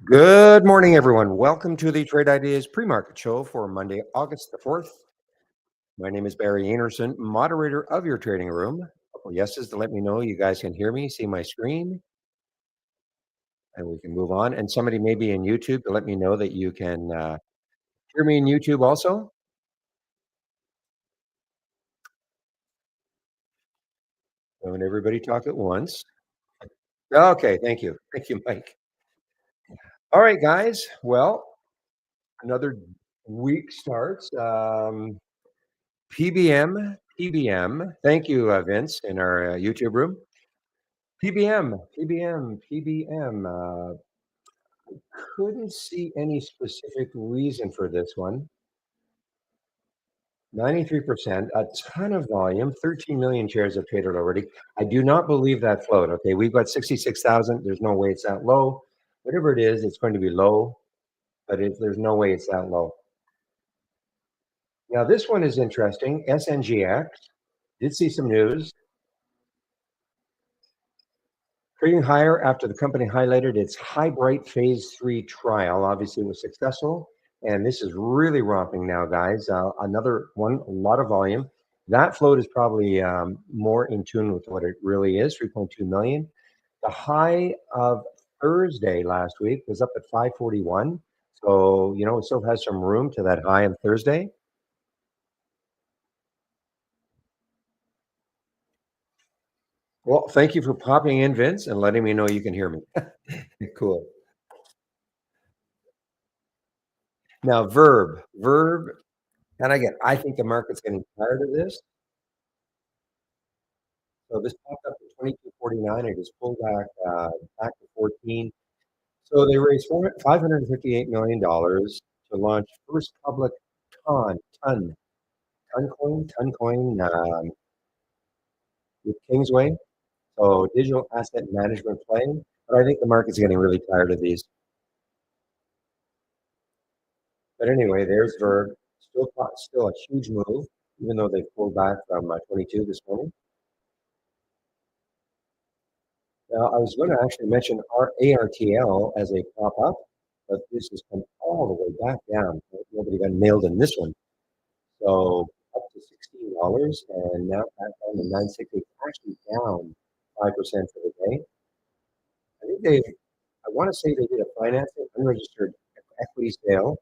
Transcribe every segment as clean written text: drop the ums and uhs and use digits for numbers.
Good morning, everyone. Welcome to the Trade Ideas pre-market show for Monday, August the 4th. My name is Barry Anderson, moderator of your trading room. A couple yeses to let me know you guys can hear me, see my screen, and we can move on. And somebody maybe in YouTube to let me know that you can hear me in YouTube also. Don't everybody talk at once. Okay, thank you. Thank you, Mike. All right, guys. Well, another week starts. PBM. Thank you, Vince, in our YouTube room. PBM. Couldn't see any specific reason for this one. 93%, a ton of volume, 13 million shares have traded already. I do not believe that float. Okay, we've got 66,000. There's no way it's that low. Whatever it is, it's going to be low, but there's no way it's that low. Now, this one is interesting. SNGX did see some news. Trading higher after the company highlighted its HiBright Phase 3 trial. Obviously, it was successful, and this is really romping now, guys. Another one, a lot of volume. That float is probably more in tune with what it really is, 3.2 million. The high of Thursday last week was up at 541. So, it still has some room to that high on Thursday. Well, thank you for popping in, Vince, and letting me know you can hear me. Cool. Now, Verb, and again, I think the market's getting tired of this. So this popped up to 22.49. It just pulled back to 14. So they raised $558 million to launch first public ton coin with Kingsway. So digital asset management play. But I think the market's getting really tired of these. But anyway, there's Verb. Still a huge move, even though they pulled back from 22 this morning. Now, I was going to actually mention our ARTL as a pop-up, but this has come all the way back down. Nobody got nailed in this one. So up to $16 and now back down to 960. Actually down 5% for the day. I want to say they did a financing, unregistered equity sale.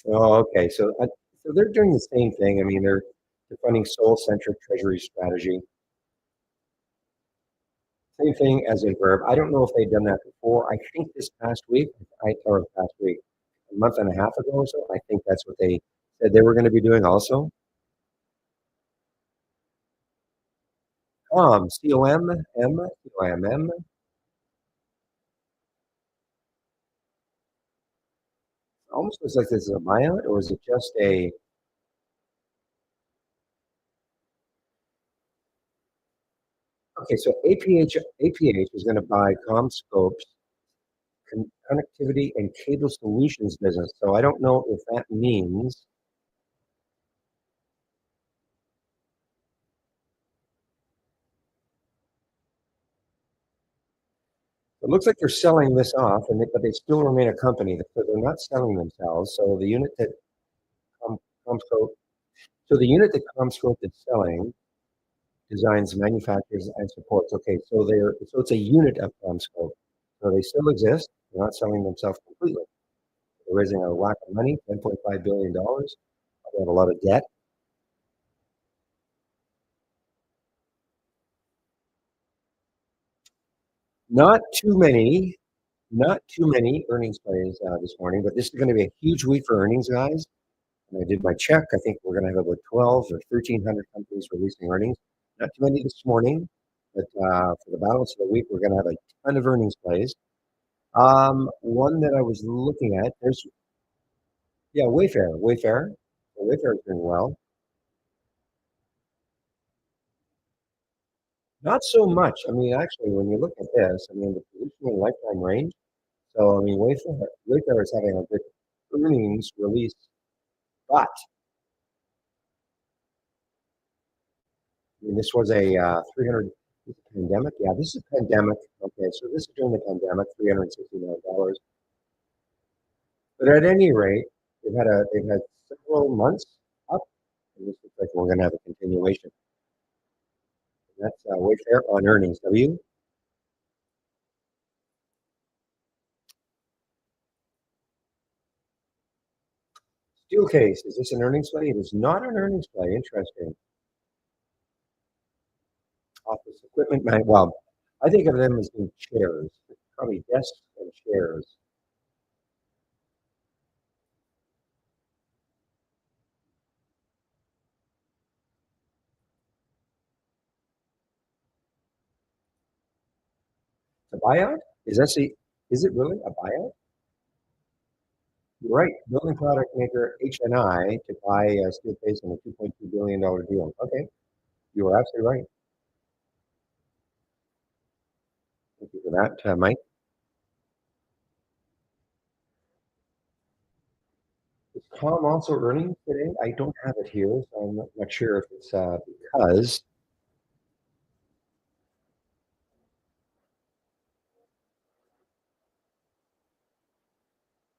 Oh, okay. So they're doing the same thing. I mean, they're funding SOL-centric treasury strategy. Same thing as in Verb. I don't know if they'd done that before. I think this past week, a month and a half ago or so, I think that's what they said they were going to be doing also. COMM. Almost looks like this is a buyout, or is it just a? Okay, so APH is going to buy CommScope's connectivity and cable solutions business. So I don't know if that means. It looks like they're selling this off, but they still remain a company, so they're not selling themselves. So the unit that CommScope, CommScope is selling designs, manufactures, and supports. Okay, so it's a unit of CommScope. So they still exist. They're not selling themselves completely. They're raising a whack of money, $10.5 billion. They have a lot of debt. Not too many earnings plays this morning, but this is going to be a huge week for earnings, guys. And I did my check. I think we're going to have about 12 or 1,300 companies releasing earnings. Not too many this morning, but for the balance of the week, we're going to have a ton of earnings plays. One that I was looking at, Wayfair. Wayfair is doing well. Not so much. I mean, actually, when you look at this, I mean, the positioning lifetime range. So, I mean, Wayfair is having a good earnings release, but And this was a 300 pandemic. Yeah, this is a pandemic. Okay, so this is during the pandemic, $369. But at any rate, they've had several months up, and this looks like we're going to have a continuation. And that's Wayfair on earnings. W. Steelcase, is this an earnings play? It is not an earnings play. Interesting. Office equipment, well, I think of them as being chairs, probably desks and chairs. A buyout? Is it really a buyout? You're right. Building product maker HNI to buy Steelcase in a $2.2 billion deal. Okay, you are absolutely right. Thank you for that, Mike. Is Calm also earning today? I don't have it here, so I'm not sure if it's because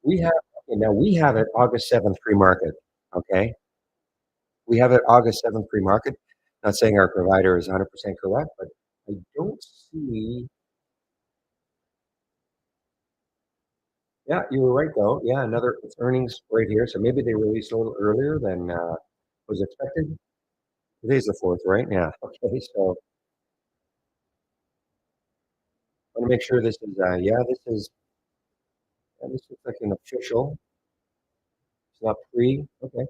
we have, okay, now we have it August 7th pre-market. Okay, we have it August 7th pre-market. Not saying our provider is 100% correct, but I don't see. Yeah, you were right though. Yeah, another it's earnings right here. So maybe they released a little earlier than was expected. Today's the fourth, right? Yeah. Okay, so I want to make sure this is this looks like an official. It's not pre. Okay.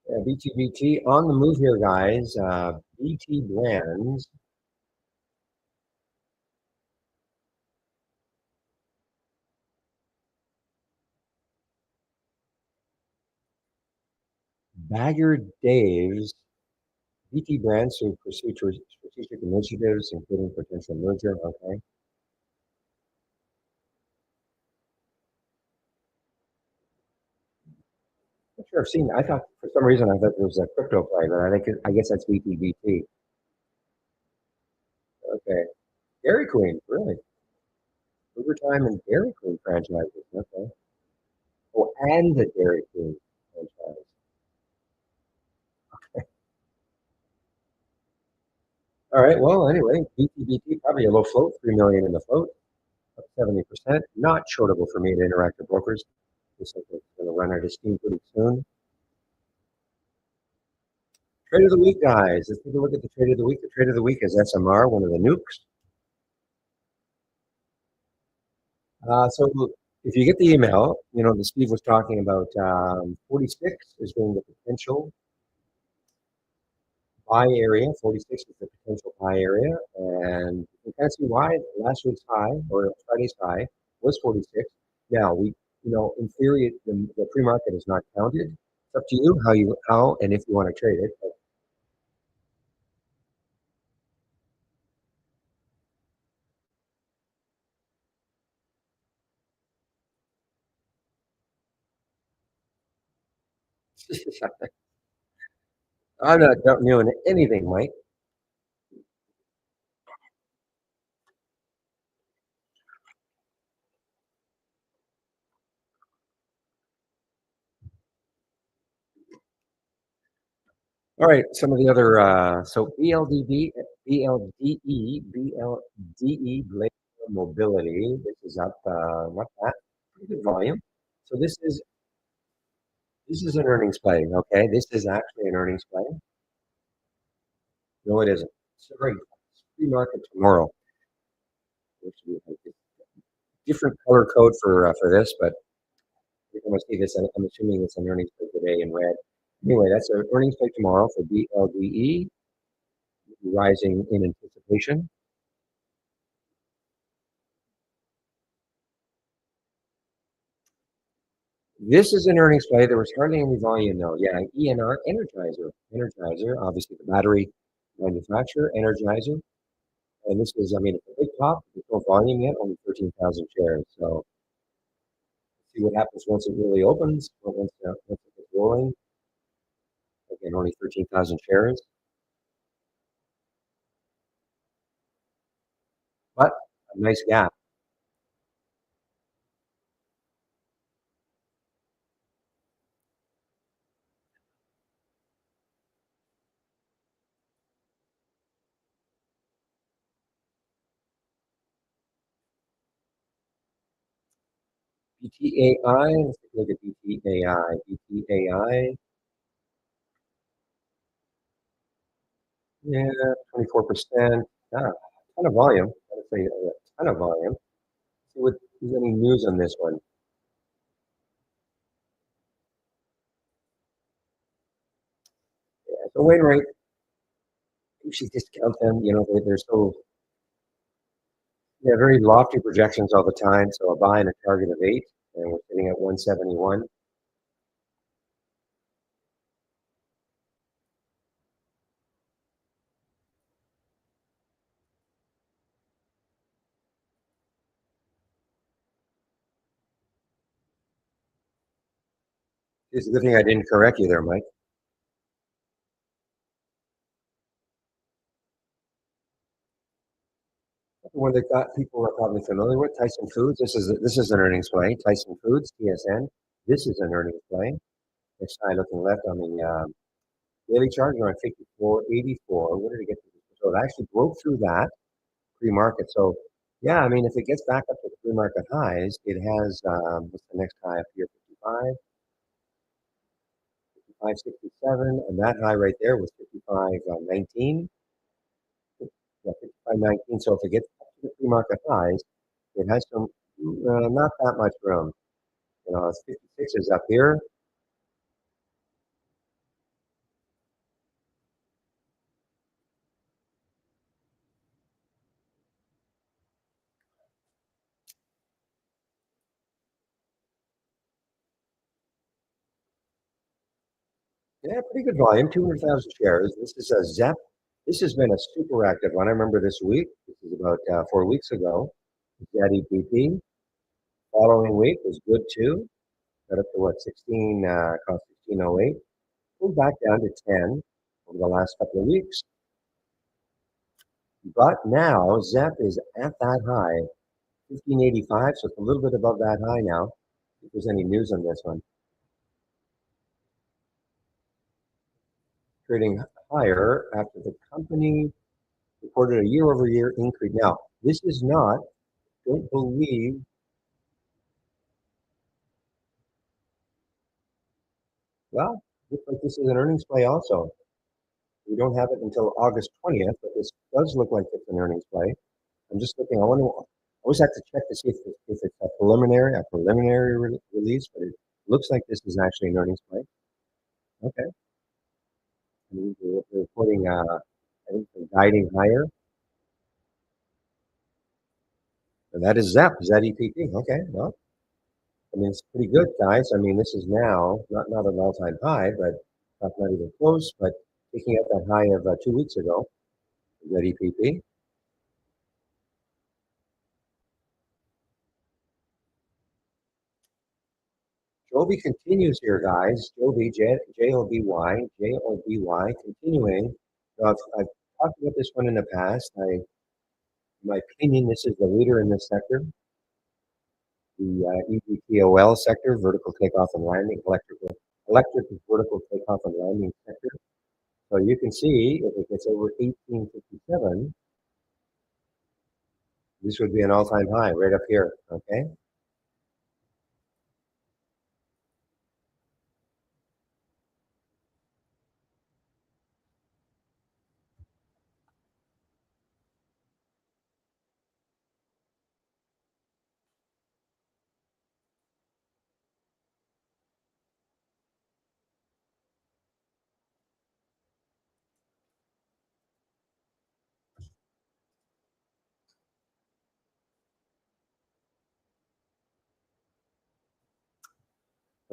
Yeah, BT on the move here, guys. BT Brands. Bagger Dave's BT Brands to pursue strategic initiatives, including potential merger. Okay. Not sure I've seen. I thought for some reason I thought there was a crypto play, but I guess that's BT. Okay. Dairy Queen, really? Overtime and Dairy Queen franchises. Okay. Oh, and the Dairy Queen franchise. All right. Well, anyway, BT probably a low float, 3 million in the float, up 70%. Not shortable for me at Interactive Brokers. Looks like it's going to run out of steam pretty soon. Trade of the week, guys. Let's take a look at the trade of the week. The trade of the week is SMR, one of the nukes. So if you get the email, you know that Steve was talking about 46 is being the potential buy area. 46 is the potential buy area, and you can see why last week's high or Friday's high was 46. Now in theory, the pre-market is not counted. It's up to you how and if you want to trade it. I'm not doing anything, Mike. All right, some of the other so BLDE, Blade Mobility. This is up, not that pretty good volume. So this is an earnings play. Okay, this is actually an earnings play. No, it isn't. Sorry, pre-market tomorrow. Which we have a different color code for this, but you're going to see this. I'm assuming it's an earnings play today in red. Anyway, that's an earnings play tomorrow for BLDE, rising in anticipation. This is an earnings play. There was hardly any volume though. Yeah, ENR, Energizer, obviously the battery manufacturer, Energizer. And this was, I mean, it's a big pop. There's no volume yet, only 13,000 shares. So see what happens once it really opens. Once it gets rolling. Again, only 13,000 shares, but a nice gap. BTAI, let's take a look at BTAI. BTAI, yeah, 24%. Yeah, ton of volume. I would say a ton of volume. See what is any news on this one. Yeah, so Wainwright, you should discount them. They're so very lofty projections all the time. So a buy and a target of 8, and we're sitting at 171. It's a good thing I didn't correct you there, Mike. The one that got people are probably familiar with, Tyson Foods. This is an earnings play. Tyson Foods, TSN. This is an earnings play. Next high looking left on the daily chart, you're on 54.84. What did it get to? So it actually broke through that pre-market. So yeah, I mean, if it gets back up to the pre-market highs, it has what's the next high up here? 55, 55.67, and that high right there was 55.19. Yeah, 55.19. So if it gets up to the pre-market highs, it has some not that much room. 56 is up here. Yeah, pretty good volume, 200,000 shares. This is a ZEP. This has been a super active one. I remember this week. This is about 4 weeks ago. ZEPP. Following week was good too. Got up to what, 16, cost 1608. Pulled back down to 10 over the last couple of weeks. But now ZEP is at that high, 1585. So it's a little bit above that high now. If there's any news on this one. Trading higher after the company reported a year-over-year increase. Now, this is not, don't believe, well, looks like this is an earnings play also. We don't have it until August 20th, but this does look like it's an earnings play. I'm just looking, I always have to check to see if it's a preliminary release, but it looks like this is actually an earnings play. Okay. We're reporting, I think, guiding higher. And that is ZEP, ZEPP. Okay, well, I mean, it's pretty good, guys. I mean, this is now not an all-time high, but not even close, but picking up that high of 2 weeks ago, ZEPP. Joby continues here, guys. Joby, Joby, Joby, continuing. So I've talked about this one in the past. In my opinion, this is the leader in this sector. The eVTOL sector, vertical takeoff and landing, electric vertical takeoff and landing sector. So you can see if it gets over 1857, this would be an all-time high right up here. Okay.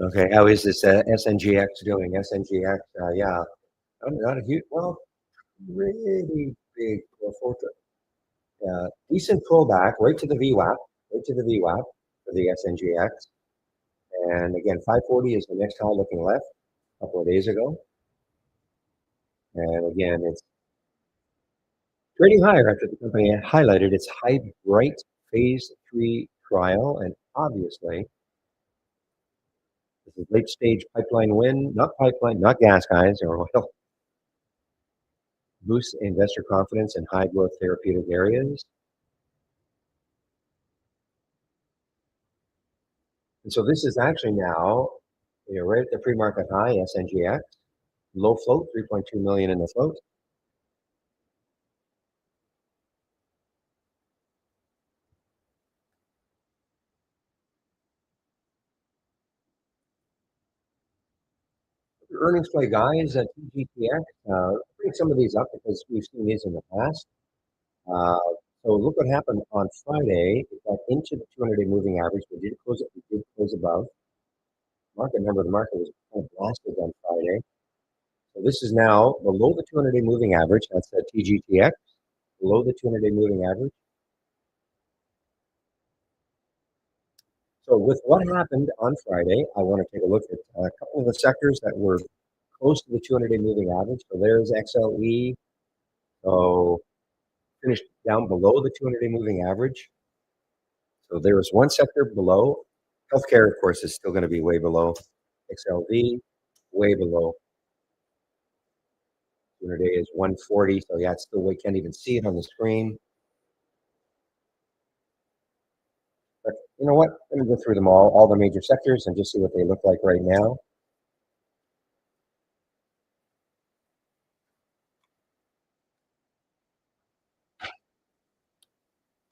Okay. How is this SNGX doing? SNGX, yeah, not a huge, well, really big decent pullback right to the VWAP, right to the VWAP for the SNGX. And again, 540 is the next high looking left a couple of days ago. And again, it's trading higher after the company highlighted its HyBright phase 3 trial. And obviously, this is late stage pipeline win, not pipeline, not gas guys or oil, boosts investor confidence in high growth therapeutic areas. And so this is actually now, right at the pre-market high, SNGX, low float, 3.2 million in the float. Earnings play guys at TGTX. Bring some of these up because we've seen these in the past. Uh, so look what happened on Friday. It got into the 200-day moving average. We did close it. We did close above. Market, remember, the market was kind of blasted on Friday. So this is now below the 200-day moving average. That's the TGTX, below the 200-day moving average. So with what happened on Friday, I want to take a look at a couple of the sectors that were close to the 200-day moving average. So there's XLE. So finished down below the 200-day moving average. So there was one sector below. Healthcare, of course, is still going to be way below. XLV, way below. 200-day is 140. So yeah, it's still, we can't even see it on the screen. But you know what? Let me go through them all the major sectors, and just see what they look like right now.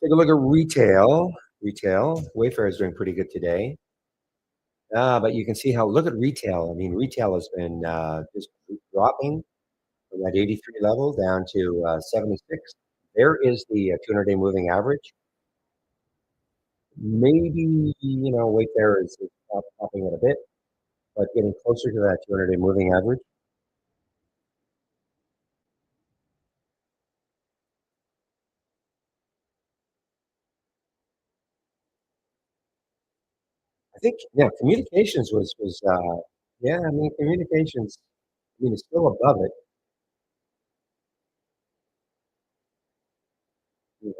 Take a look at retail. Retail, Wayfair is doing pretty good today. But you can see how, look at retail. I mean, retail has been just dropping from that 83 level down to 76. There is the 200-day moving average. Maybe, Wayfair is popping it a bit, but getting closer to that 200-day moving average. I think, yeah, communications yeah, I mean, communications, I mean, it's still above it.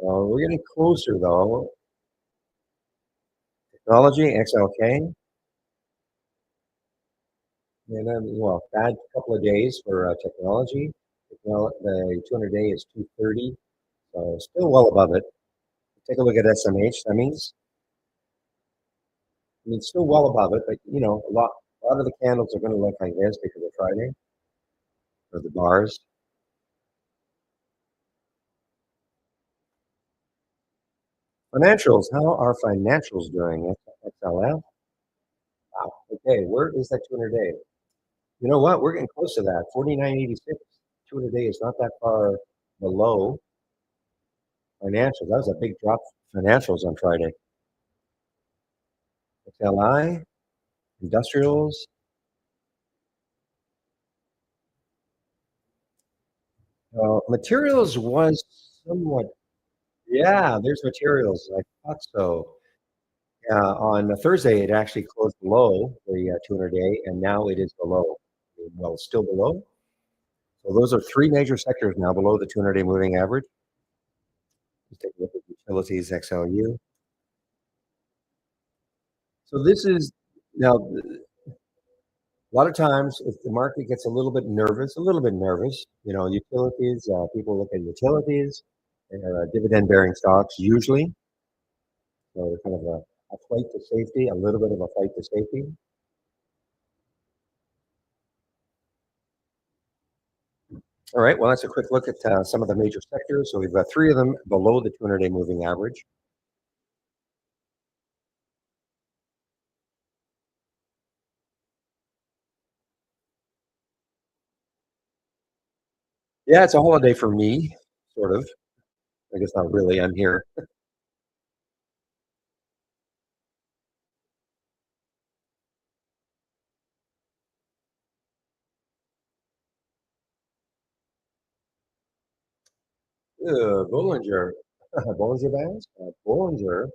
We're getting closer though. Technology, XLK, and then, well, bad couple of days for technology. The 200-day is 230, so still well above it. Take a look at SMH. That means, I mean, still well above it, but a lot of the candles are going to look like this because of Friday, or the bars. Financials. How are financials doing? XLF. Wow. Okay, where is that 200-day? You know what? We're getting close to that. 49.86. 200-day is not that far below financials. That was a big drop for financials on Friday. XLI, industrials. Materials was somewhat, yeah, there's materials. I thought so. On Thursday, it actually closed below the 200-day, and now it is below. Well, still below. So those are three major sectors now below the 200-day moving average. Let's take a look at utilities, XLU. So this is now a lot of times if the market gets a little bit nervous, utilities, people look at utilities, they're dividend bearing stocks usually. So they're kind of a flight to safety, a little bit of a flight to safety. All right, well, that's a quick look at some of the major sectors. So we've got three of them below the 200-day moving average. Yeah, it's a holiday for me, sort of. I guess not really. I'm here. Bollinger, Bollinger Bands, Bollinger.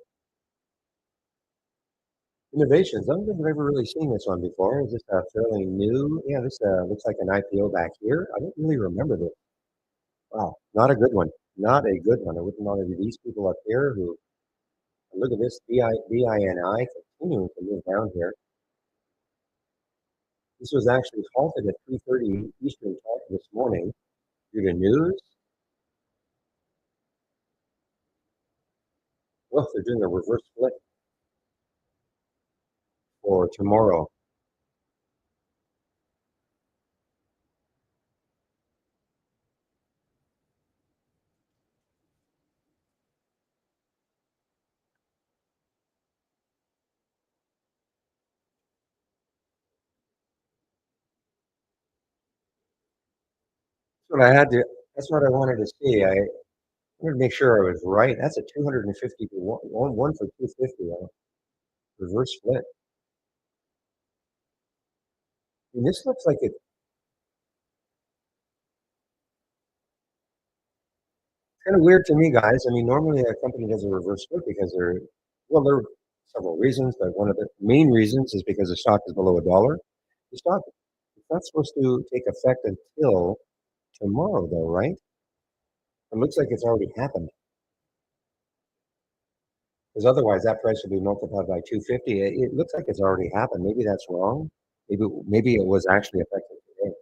Innovations. I don't think I've ever really seen this one before. Is this fairly new? Yeah, this looks like an IPO back here. I don't really remember this. Wow, not a good one. Not a good one. I wouldn't want to be these people up here who look at this BINI continuing to move down here. This was actually halted at 3:30 Eastern time this morning due to news. Well, they're doing a reverse split for tomorrow. That's what I had to. That's what I wanted to see. I wanted to make sure I was right. That's a 250 to one for 250. Reverse split. And this looks like it's kind of weird to me, guys. I mean, normally a company does a reverse split because there are several reasons, but one of the main reasons is because the stock is below a dollar. The stock is not supposed to take effect until tomorrow, though, right? It looks like it's already happened because otherwise that price would be multiplied by 250. It looks like it's already happened. Maybe that's wrong. Maybe it was actually effective today.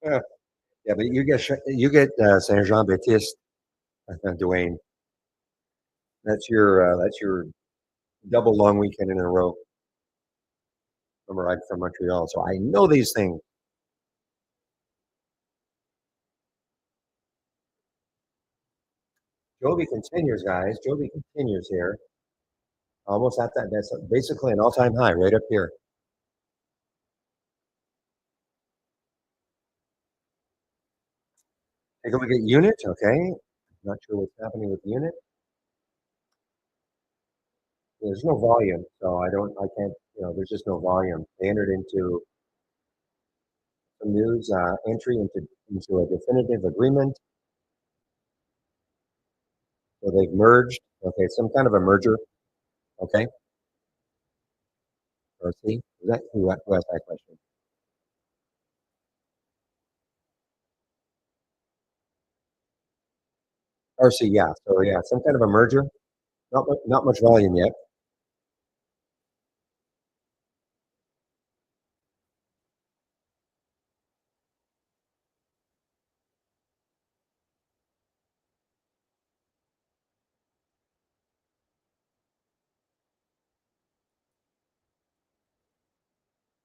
Yeah, yeah, but you get Saint Jean Baptiste, Dwayne. That's your double long weekend in a row. Remember, I'm from Montreal, so I know these things. Joby continues, guys. Joby continues here. Almost at that. That's basically an all-time high right up here. Take a look at unit. Okay, not sure what's happening with unit. There's no volume, so I can't. There's just no volume. They entered into some news entry into a definitive agreement. So they've merged. Okay, some kind of a merger. Okay, or see, is that who asked that question? RC, yeah. So yeah, some kind of a merger. Not much volume yet.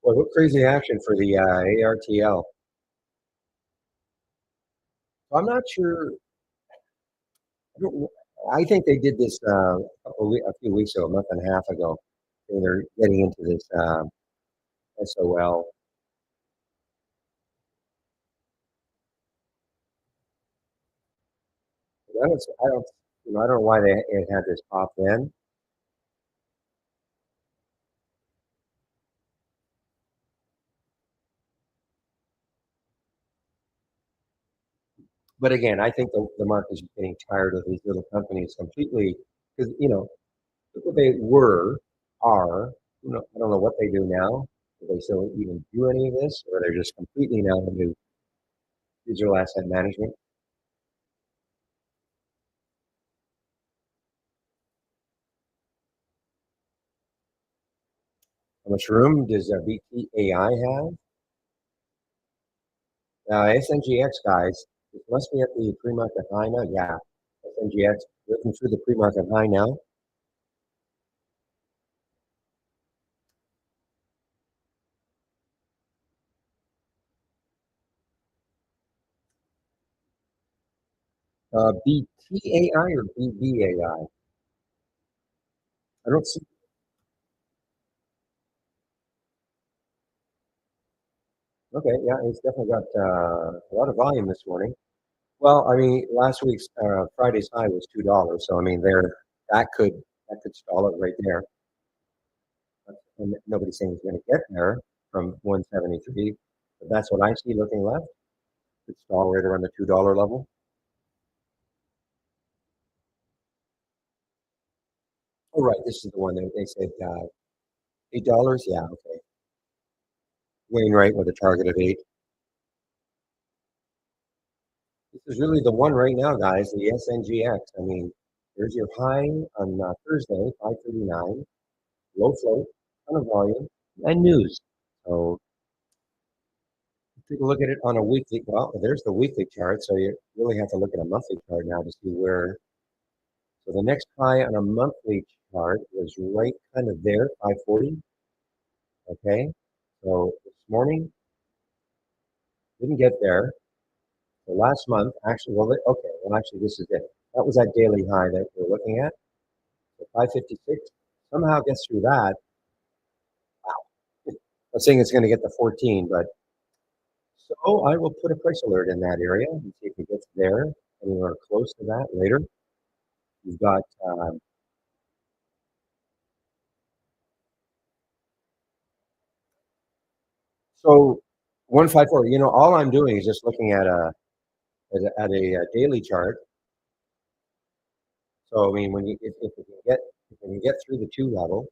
Well, what crazy action for the ARTL. I'm not sure. I, don't, I think they did this a few weeks ago, a month and a half ago. And they're getting into this SOL. I don't know why it had this pop then. But again, I think the market is getting tired of these little companies completely because look what they are. I don't know what they do now. Do they still even do any of this, or they're just completely now into digital asset management? How much room does BTAI have? SNGX guys, it must be at the pre-market high now. Yeah, SNGX looking through the pre-market high now. BTAI or BBAI? I don't see. Okay, yeah, it's definitely got a lot of volume this morning. Well, I mean, last week's Friday's high was $2, so I mean, that could stall it right there. and nobody's saying it's going to get there from 173, but that's what I see looking left. It's all right around the $2 level. Oh, right, this is the one that they said $8. Yeah, okay. Wainwright with a target of 8. This is really the one right now, guys. The SNGX. I mean, there's your high on Thursday, 539. Low float, ton of volume, and news. So take a look at it on a weekly. Well, there's the weekly chart. So you really have to look at a monthly chart now to see where. So the next high on a monthly chart was right kind of there, 540. Okay. So this morning didn't get there. So last month, actually, well, okay. Well, actually, this is it. That was that daily high that we're looking at. So 556 somehow gets through that. Wow. I'm saying it's going to get to 14, but so I will put a price alert in that area and see if it gets there anywhere close to that later. You've got so 154. You know, all I'm doing is just looking at a daily chart. So I mean, when you if you can get if you can get through the 2 level,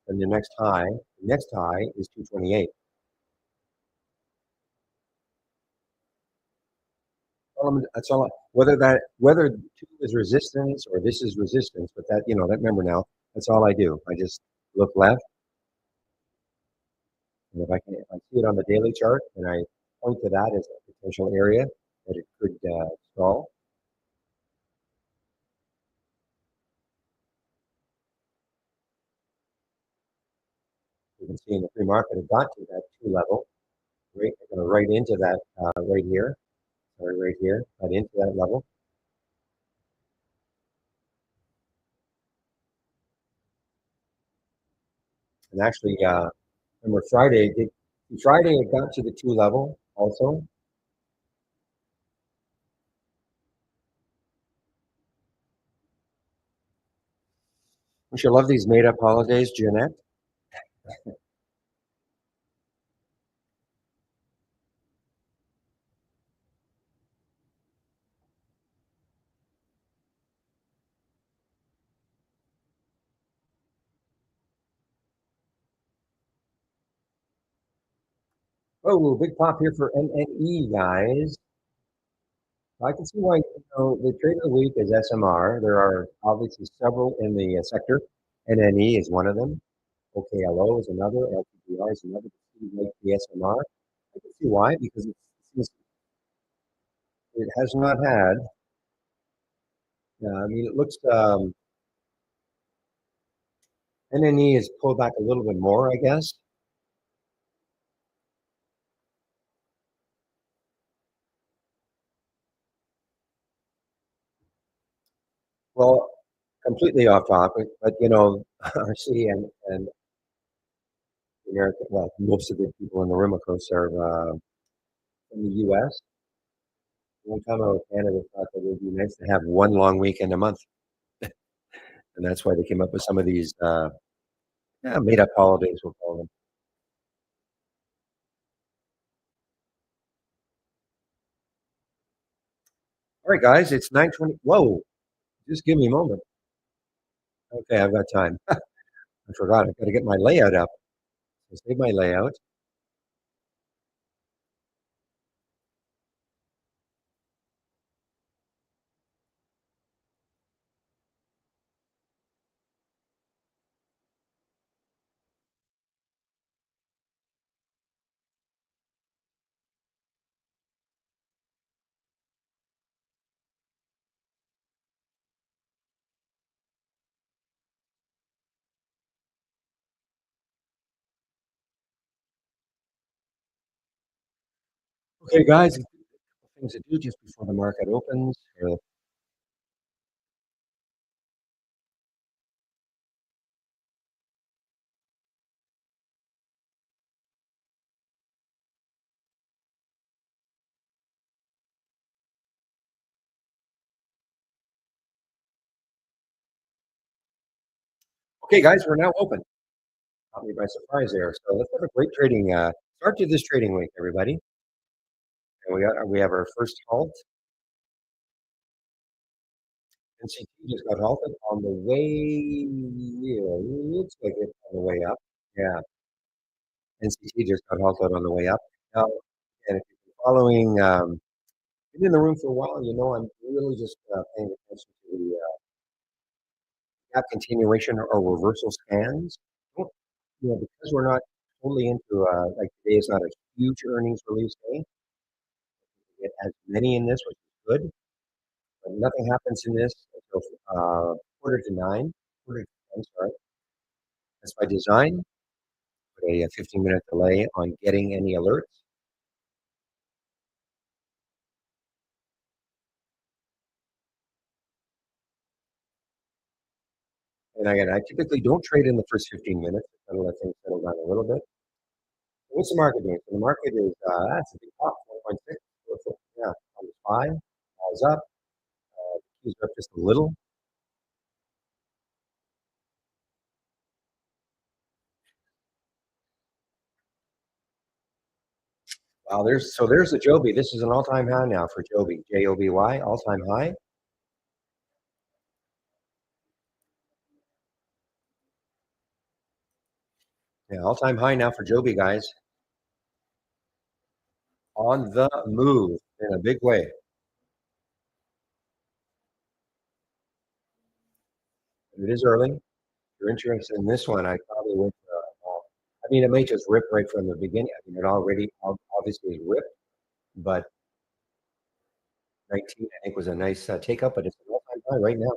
then the next high is 228. That's all. Whether 2 is resistance or this is resistance, but that that remember now. That's all I do. I just look left. And if I see it on the daily chart and I point to that as a potential area that it could stall, you can see in the free market it got to that 2 level, right into that right here, sorry, right here, right into that level. And actually, remember Friday it got to the 2 level also. Don't you love these made up holidays, Jeanette? Oh, big pop here for MNE, guys. I can see why, the trade of the week is SMR. There are obviously several in the sector. NNE is one of them. OKLO is another. LTBR is another. Like the SMR. I can see why, because it has not had, I mean, it looks, NNE has pulled back a little bit more, I guess. Well, completely off topic, but RC and America, well, most of the people in the room, of course, are from the US. One time I was in Canada, thought that it would be nice to have one long weekend a month, and that's why they came up with some of these yeah, made up holidays, we'll call them. All right, guys, it's 9:20. Whoa, just give me a moment. Okay, I've got time. I forgot. I've got to get my layout up. So save my layout. Okay, guys, a couple things to do just before the market opens. Okay, guys, we're now open. caught me by surprise there. So let's have a great trading start to this trading week, everybody. And we have our first halt. NCT just got halted on the way. Yeah, looks like it's on the way up. Yeah, NCT just got halted on the way up. Now, and if you've been following, been in the room for a while, you know I'm really just paying attention to the gap continuation or reversal scans. Don't- You know, because we're not totally into like today is not a huge earnings release day. We get as many in this, which is good, but nothing happens in this until quarter to nine. Quarter to 10, sorry. That's by design. Put a 15-minute delay on getting any alerts. And again, I typically don't trade in the first 15 minutes. I kind of let things settle down a little bit. What's the market doing? So the market is that's a big pop, 1.6. Yeah, on the SPY, falls up. Keys are up just a little. Wow, there's the Joby. This is an all-time high now for Joby. Joby, all-time high. Yeah, all-time high now for Joby, guys. On the move in a big way. It is early. If you're interested in this one, I probably would. I mean, it may just rip right from the beginning. I mean, it already obviously ripped, but 19, I think, was a nice take up, but it's an all-time high right now.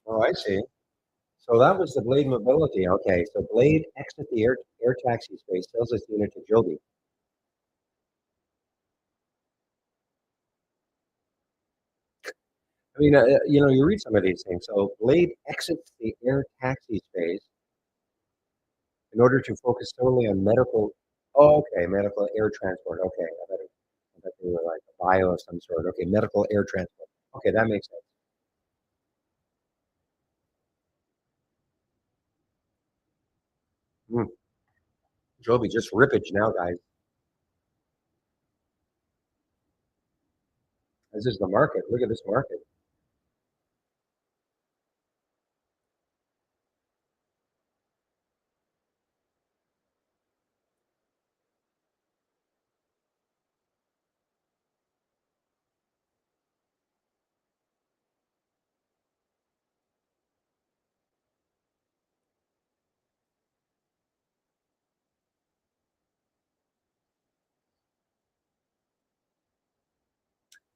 Oh, I see. So that was the Blade Mobility. Okay, so Blade exit the air taxi space, sells its unit to Joby. I mean, you know, you read some of these things. So Blade exits the air taxi space in order to focus solely on medical. Oh, okay, medical air transport. Okay, I thought they were like a bio of some sort. Okay, medical air transport. Okay, that makes sense. Hmm. Joby just rippage now, guys. This is the market. Look at this market.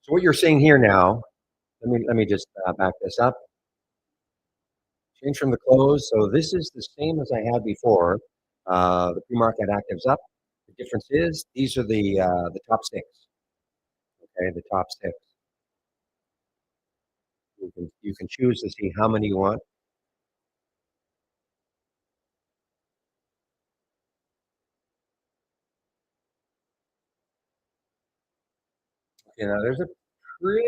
So what you're seeing here now, let me just back this up. Change from the close. So this is the same as I had before. The pre-market actives up. The difference is these are the top six. Okay, the top six. You can choose to see how many you want. You know, there's a pretty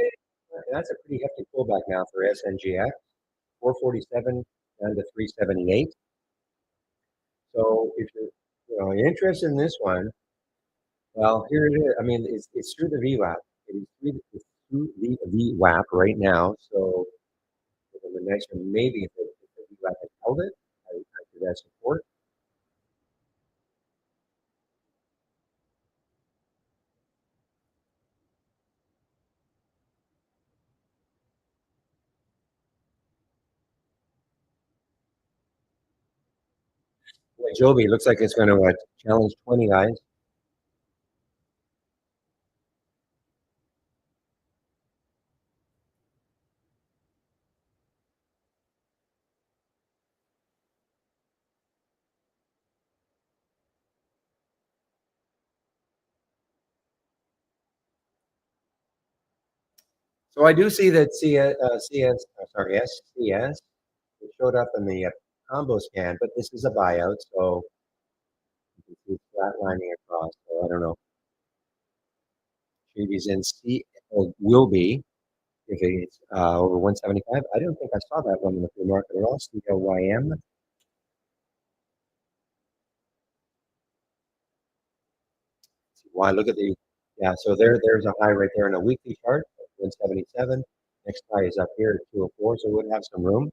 that's a pretty hefty pullback now for SNGX, 447 down to 378. So if you're interested in this one, well, here it is. I mean, it's through the VWAP. It's through the VWAP right now. So the next one, maybe if the VWAP had held it, I would do that support. Like Joby looks like it's going to challenge 20 guys. So I do see that SCS, it showed up in the combo scan, but this is a buyout, so you can it's flatlining across. So I don't know. Shady's in C or will be if it's over 175. I don't think I saw that one in the free market at all. CLYM. Why look at the yeah, so there's a high right there in a weekly chart, 177. Next high is up here at 204, so it would have some room.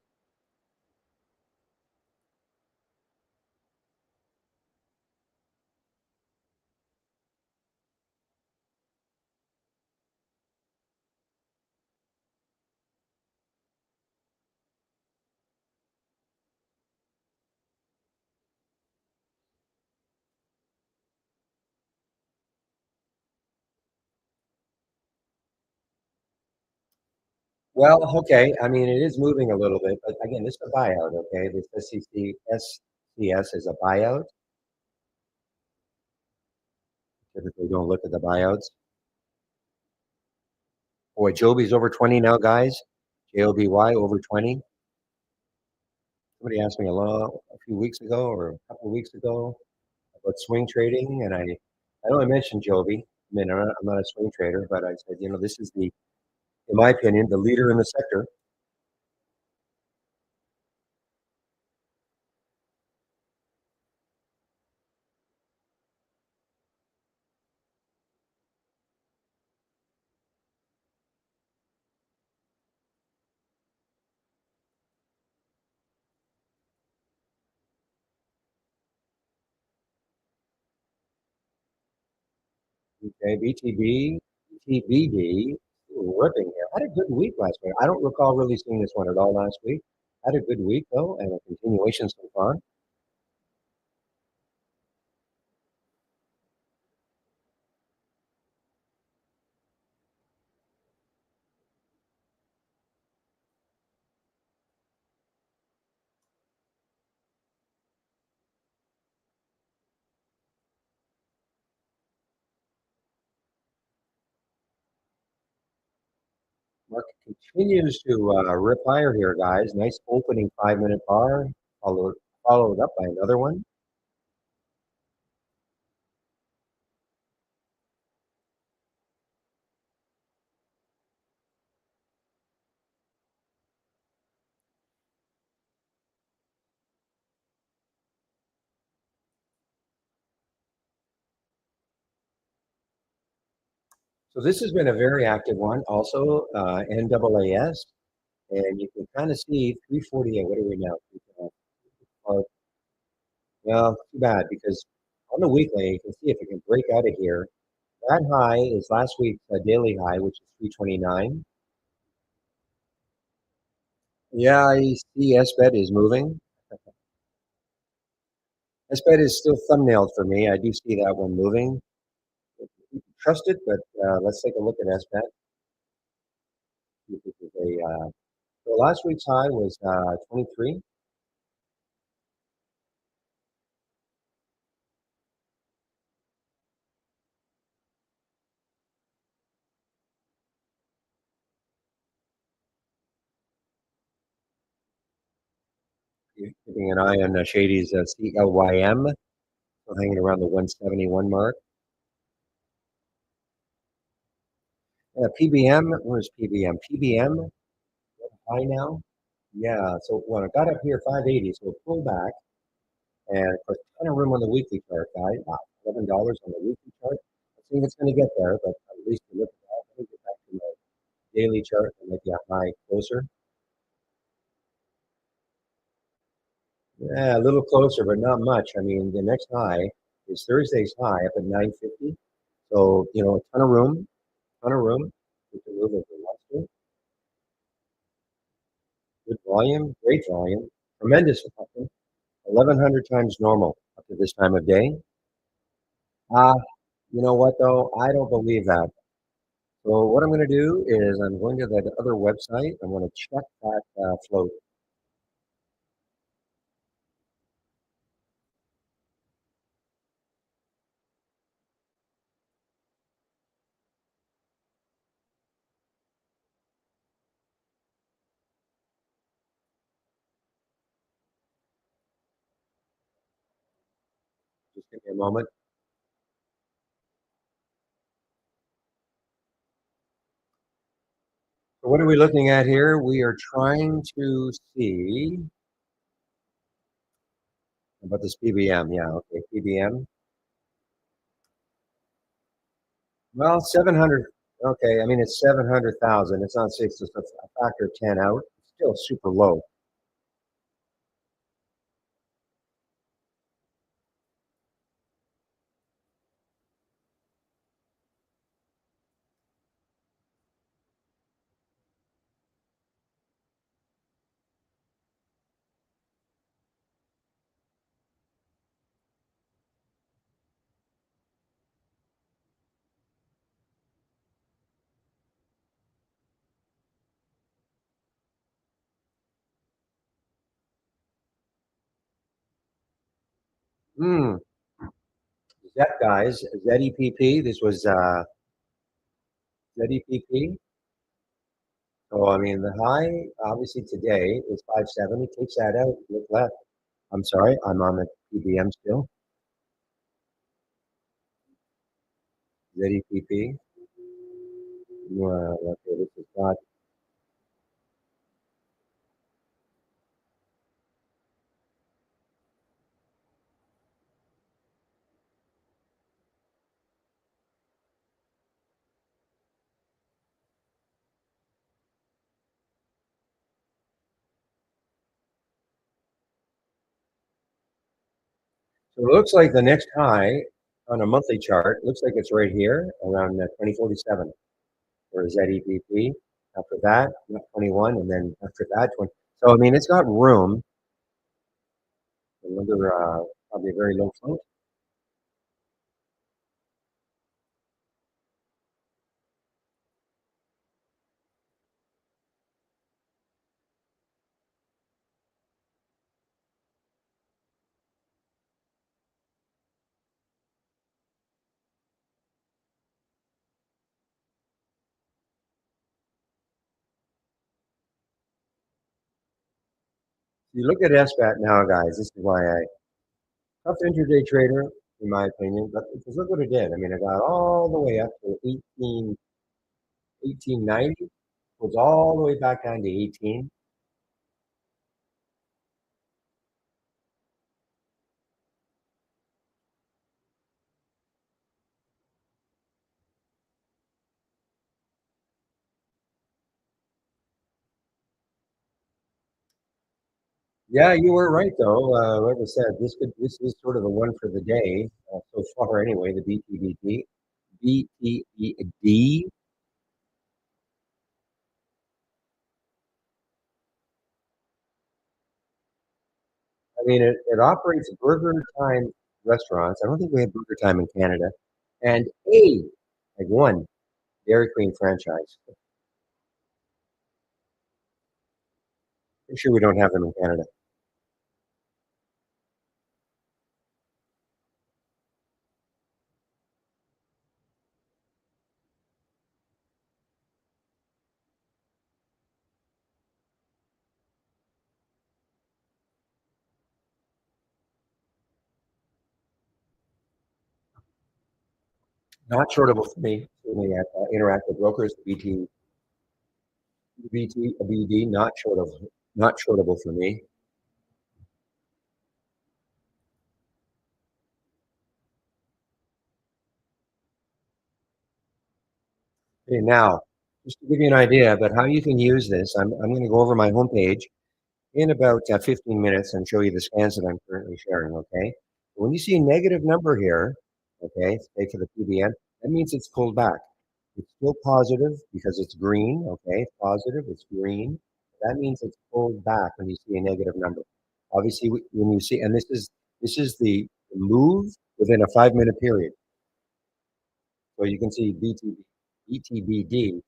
Well, okay. I mean, it is moving a little bit, but again, this is a buyout, okay? This SCS is a buyout. Typically don't look at the buyouts. Boy, Joby's over 20 now, guys. JOBY over 20. Somebody asked me a few weeks ago or a couple of weeks ago about swing trading, and I only mentioned Joby. I mean, I'm not a swing trader, but I said, this is in my opinion, the leader in the sector. Okay, BTBB, ripping here. Had a good week last week. I don't recall really seeing this one at all last week. Had a good week though, and a continuation so far. Market continues to rip higher here, guys. Nice opening 5-minute bar, followed up by another one. So this has been a very active one. Also, NAAS, and you can kind of see 348. What are we now? Well, too bad because on the weekly, you can see if it can break out of here. That high is last week's daily high, which is 329. Yeah, I see SBET is moving. SBET is still thumbnailed for me. I do see that one moving. Trust it, but let's take a look at SBET. See if this is so last week's high was 23. Keeping an eye on Shady's CLYM, so hanging around the 171 mark. PBM, where's PBM? PBM high now. Yeah, so when I got up here 580, so it pulled back, and of course, ton of room on the weekly chart, guys. Wow, $11 on the weekly chart. I think it's going to get there, but at least you look at that. Let me get back to my daily chart and maybe a high closer. Yeah, a little closer, but not much. I mean, the next high is Thursday's high up at 950. So, a ton of room, ton of room. We can move if we want to. Good volume, great volume, tremendous volume. 1,100 times normal up to this time of day. Uh, you know what though? I don't believe that. So what I'm going to do is I'm going to that other website. I'm going to check that float. Just give me a moment. So what are we looking at here? We are trying to see about this PBM. Yeah, okay, PBM. Well, 700. Okay, I mean it's 700,000. It's not six. It's a factor of 10 out. It's still super low. Hmm. Z guys, ZEPP. This was ZEPP. So I mean the high obviously today is 570. Takes that out. Look left. I'm sorry. I'm on the PBM still. ZEPP. Okay, this is not. So it looks like the next high on a monthly chart looks like it's right here around 2047 for ZEPP. After that, 21, and then after that, 20. So I mean, it's got room. Another probably a very low float. You look at SBAT now, guys. This is why I tough intraday trader, in my opinion. But because look what it did. I mean, it got all the way up to 1890, was all the way back down to 18. Yeah, you were right though. Like I said, this is sort of the one for the day so far anyway. The BTBD, BTED. I mean, it operates Burger Time restaurants. I don't think we have Burger Time in Canada, and like one Dairy Queen franchise. I'm sure we don't have them in Canada. Not shortable for me. Certainly at Interactive Brokers, BD, not shortable for me. Okay, now, just to give you an idea about how you can use this, I'm going to go over my homepage in about 15 minutes and show you the scans that I'm currently sharing, okay? When you see a negative number here, okay, say for the PBN, that means it's pulled back. It's still positive because it's green, okay? It's positive, it's green. That means it's pulled back when you see a negative number. Obviously, when you see, and this is the move within a 5 minute period. So you can see BTBD,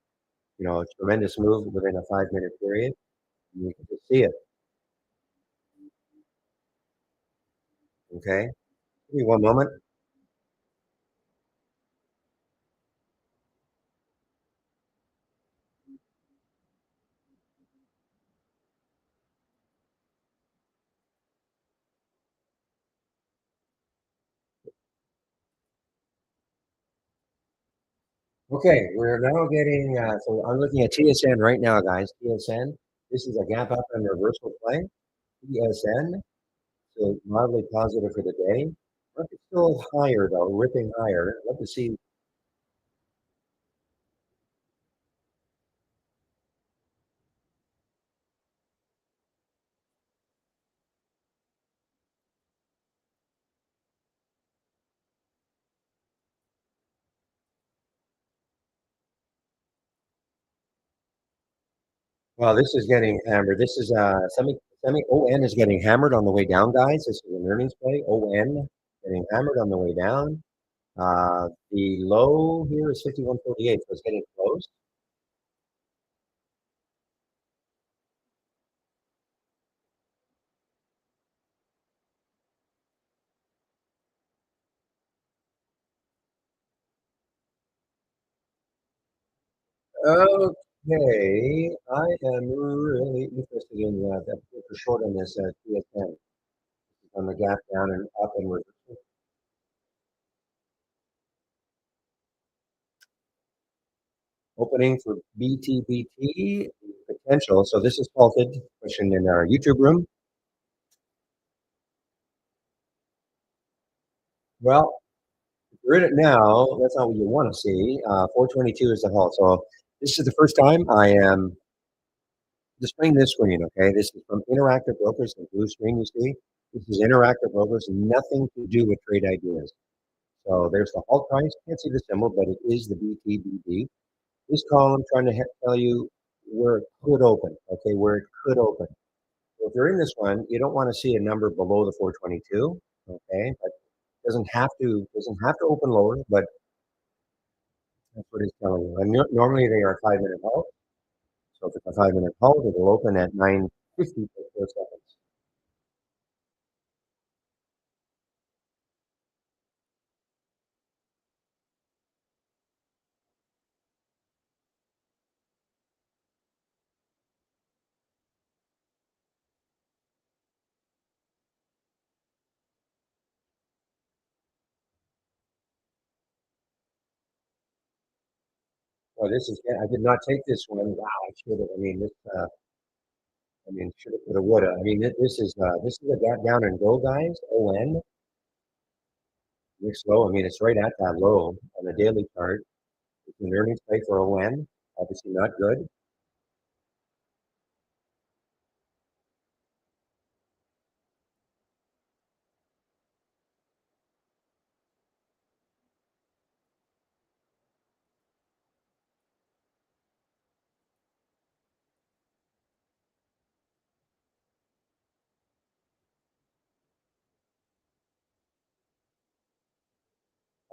a tremendous move within a 5 minute period. And you can just see it, okay? Give me one moment. Okay, we're now getting, so I'm looking at TSN right now, guys. TSN, this is a gap up and reversal play. TSN, so mildly positive for the day. Market's still higher though, ripping higher. Love to see. Well, this is getting hammered. This is semi ON is getting hammered on the way down, guys. This is an earnings play. ON getting hammered on the way down. The low here is 51.48, so it's getting close. Okay, I am really interested in that for short on this TSN on the gap down and up and we're opening for BTBT potential. So this is faulted question in our YouTube room. Well, if you're in it now, that's not what you want to see. 422 is the halt. So this is the first time I am displaying this screen. Okay, this is from Interactive Brokers, the blue screen you see. This is Interactive Brokers, nothing to do with trade ideas. So there's the halt price. Can't see the symbol, but it is the BTBD. This column trying to tell you where it could open. Okay, where it could open. So if you're in this one, you don't want to see a number below the 422. Okay, but doesn't have to open lower, but that's what it's telling you. And normally they are 5 minute halt. So if it's a 5 minute halt, it'll open at 9:50 for 4 seconds. Well, this is, I did not take this one. Wow, I should have. I mean, should have, could have, would have. I mean, this is a gap down and go, guys. ON, next low. I mean, it's right at that low on the daily chart. It's an earnings play for ON. Obviously not good.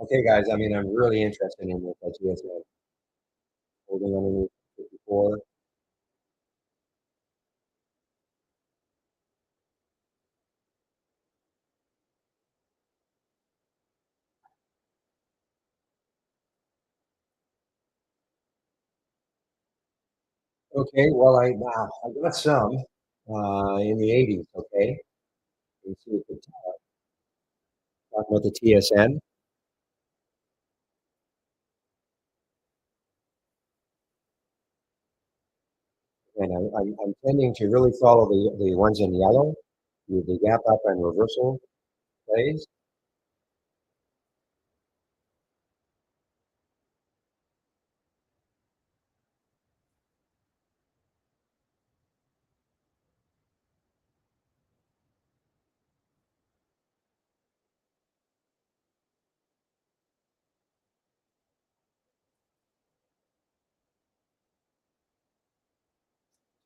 Okay, guys. I mean, I'm really interested in this GSA holding underneath 54. Okay, well, I got some in the 80s. Okay, let's see if it's talking about the TSN, and I'm tending to really follow the ones in yellow, the gap up and reversal plays.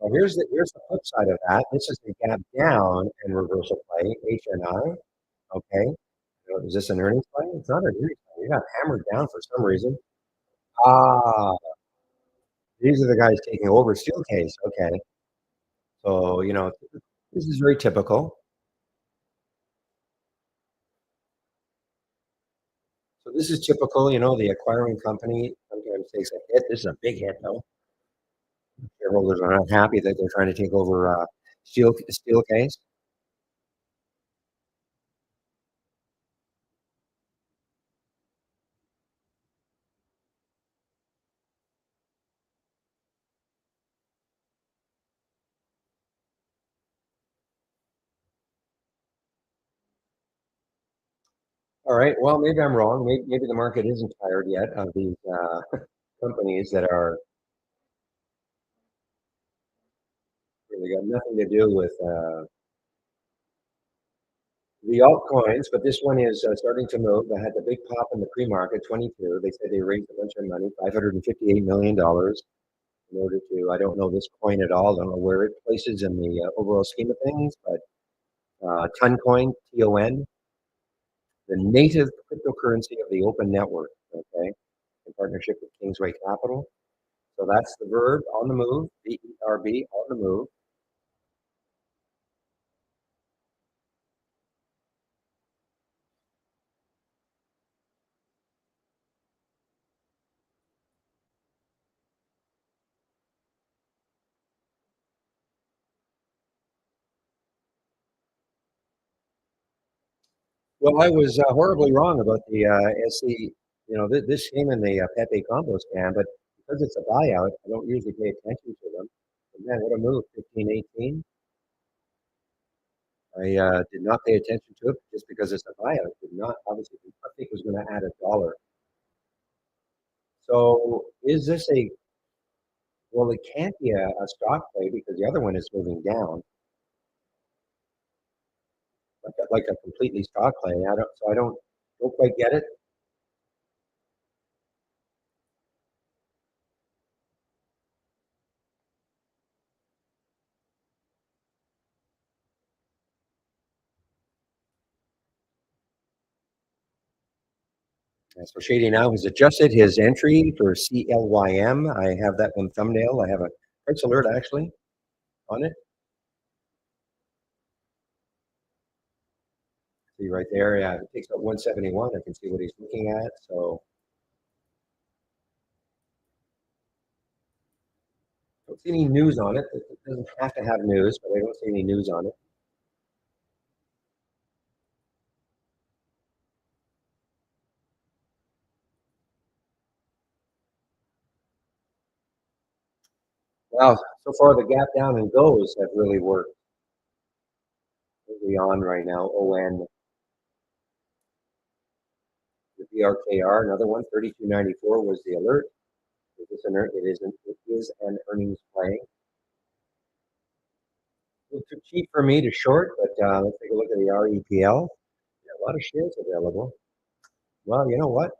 So here's the flip side of that. This is the gap down and reversal play, HNI. Okay, so is this an earnings play? It's not an earnings play. You got hammered down for some reason. Ah, these are the guys taking over Steelcase. Okay, so this is very typical. So this is typical. The acquiring company sometimes takes a hit. This is a big hit, though. Shareholders are not happy that they're trying to take over Steelcase. All right. Well, maybe I'm wrong. Maybe the market isn't tired yet of these companies that are really got nothing to do with the altcoins. But this one is starting to move. They had the big pop in the pre-market, 22. They said they raised a bunch of money, $558 million, in order to. I don't know this coin at all. I don't know where it places in the overall scheme of things, but Toncoin, TON, the native cryptocurrency of the open network. Okay, in partnership with Kingsway Capital. So that's the verb on the move, VERB on the move. Well, I was horribly wrong about the SC. This came in the Pepe combo scam, but because it's a buyout, I don't usually pay attention to them. And man, what a move, 15.18. I did not pay attention to it just because it's a buyout. Did not obviously I think it was going to add a dollar. So is this a well? It can't be a stock play because the other one is moving down, like a completely stock play. I don't quite get it. So Shady now has adjusted his entry for CLYM. I have that one thumbnail. I have a price alert actually on it. See right there. Yeah, it takes about 171. I can see what he's looking at. So I don't see any news on it. It doesn't have to have news, but I don't see any news on it. Wow. So far the gap down and goes have really worked. What are we on right now? ON, the BRKR, another one, 32.94 was the alert. It is an earnings play. It's too cheap for me to short, but let's take a look at the REPL. Yeah, a lot of shares available. Well, you know what?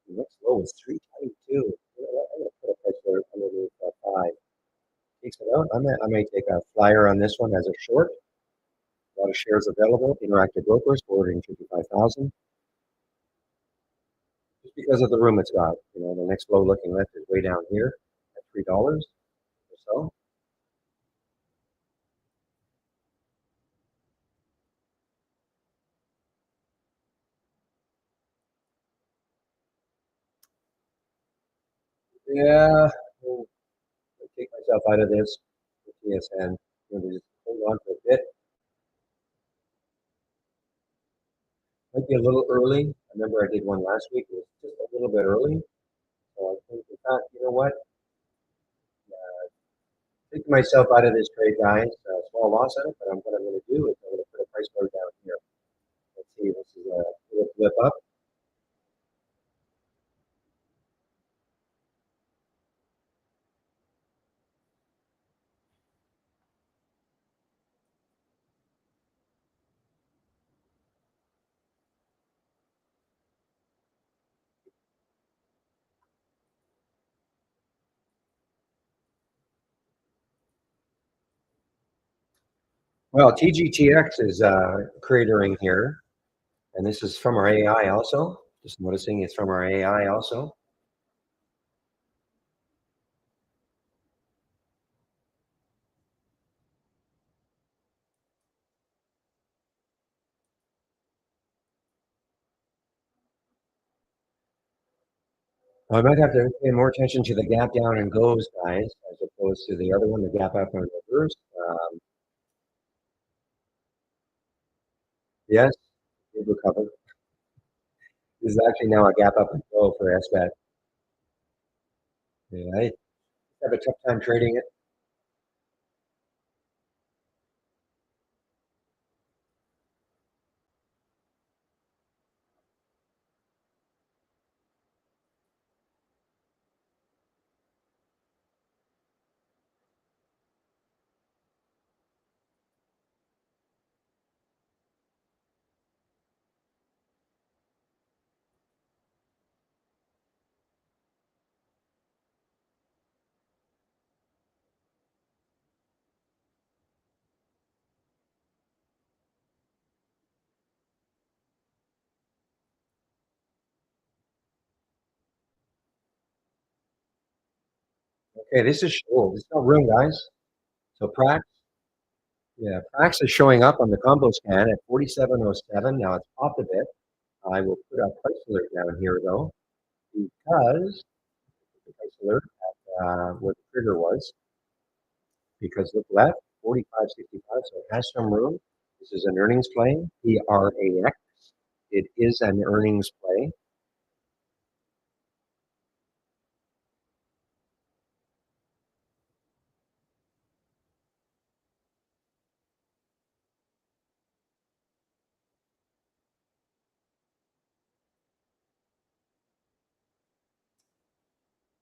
The next low is 322. You know what? I'm going to put a price there underneath five. Takes it out. I may take a flyer on this one as a short. A lot of shares available. Interactive brokers, 455,000. Just because of the room it's got. The next low looking left is way down here at $3 or so. Yeah, I'll take myself out of this. TSN. Just hold on for a bit. Might be a little early. I remember I did one last week. It was just a little bit early. So I think, in fact, you know what? Take myself out of this trade, guys. Small loss on it, but what I'm going to do is I'm going to put a price low down here. Let's see. This is a little flip up. Well, TGTX is cratering here, and this is from our AI also. Just noticing it's from our AI also. I might have to pay more attention to the gap down and goes, guys, as opposed to the other one, the gap up and reverse. Yes, it recovered. This is actually now a gap up and go for SBAT. Yeah, I have a tough time trading it. Okay, this is this is not room, guys. So Prax, yeah, Prax is showing up on the combo scan at 4707. Now it's popped a bit. I will put a price alert down here though, because the price alert at where the trigger was, because look left, 45.65, so it has some room. This is an earnings play, PRAX. It is an earnings play.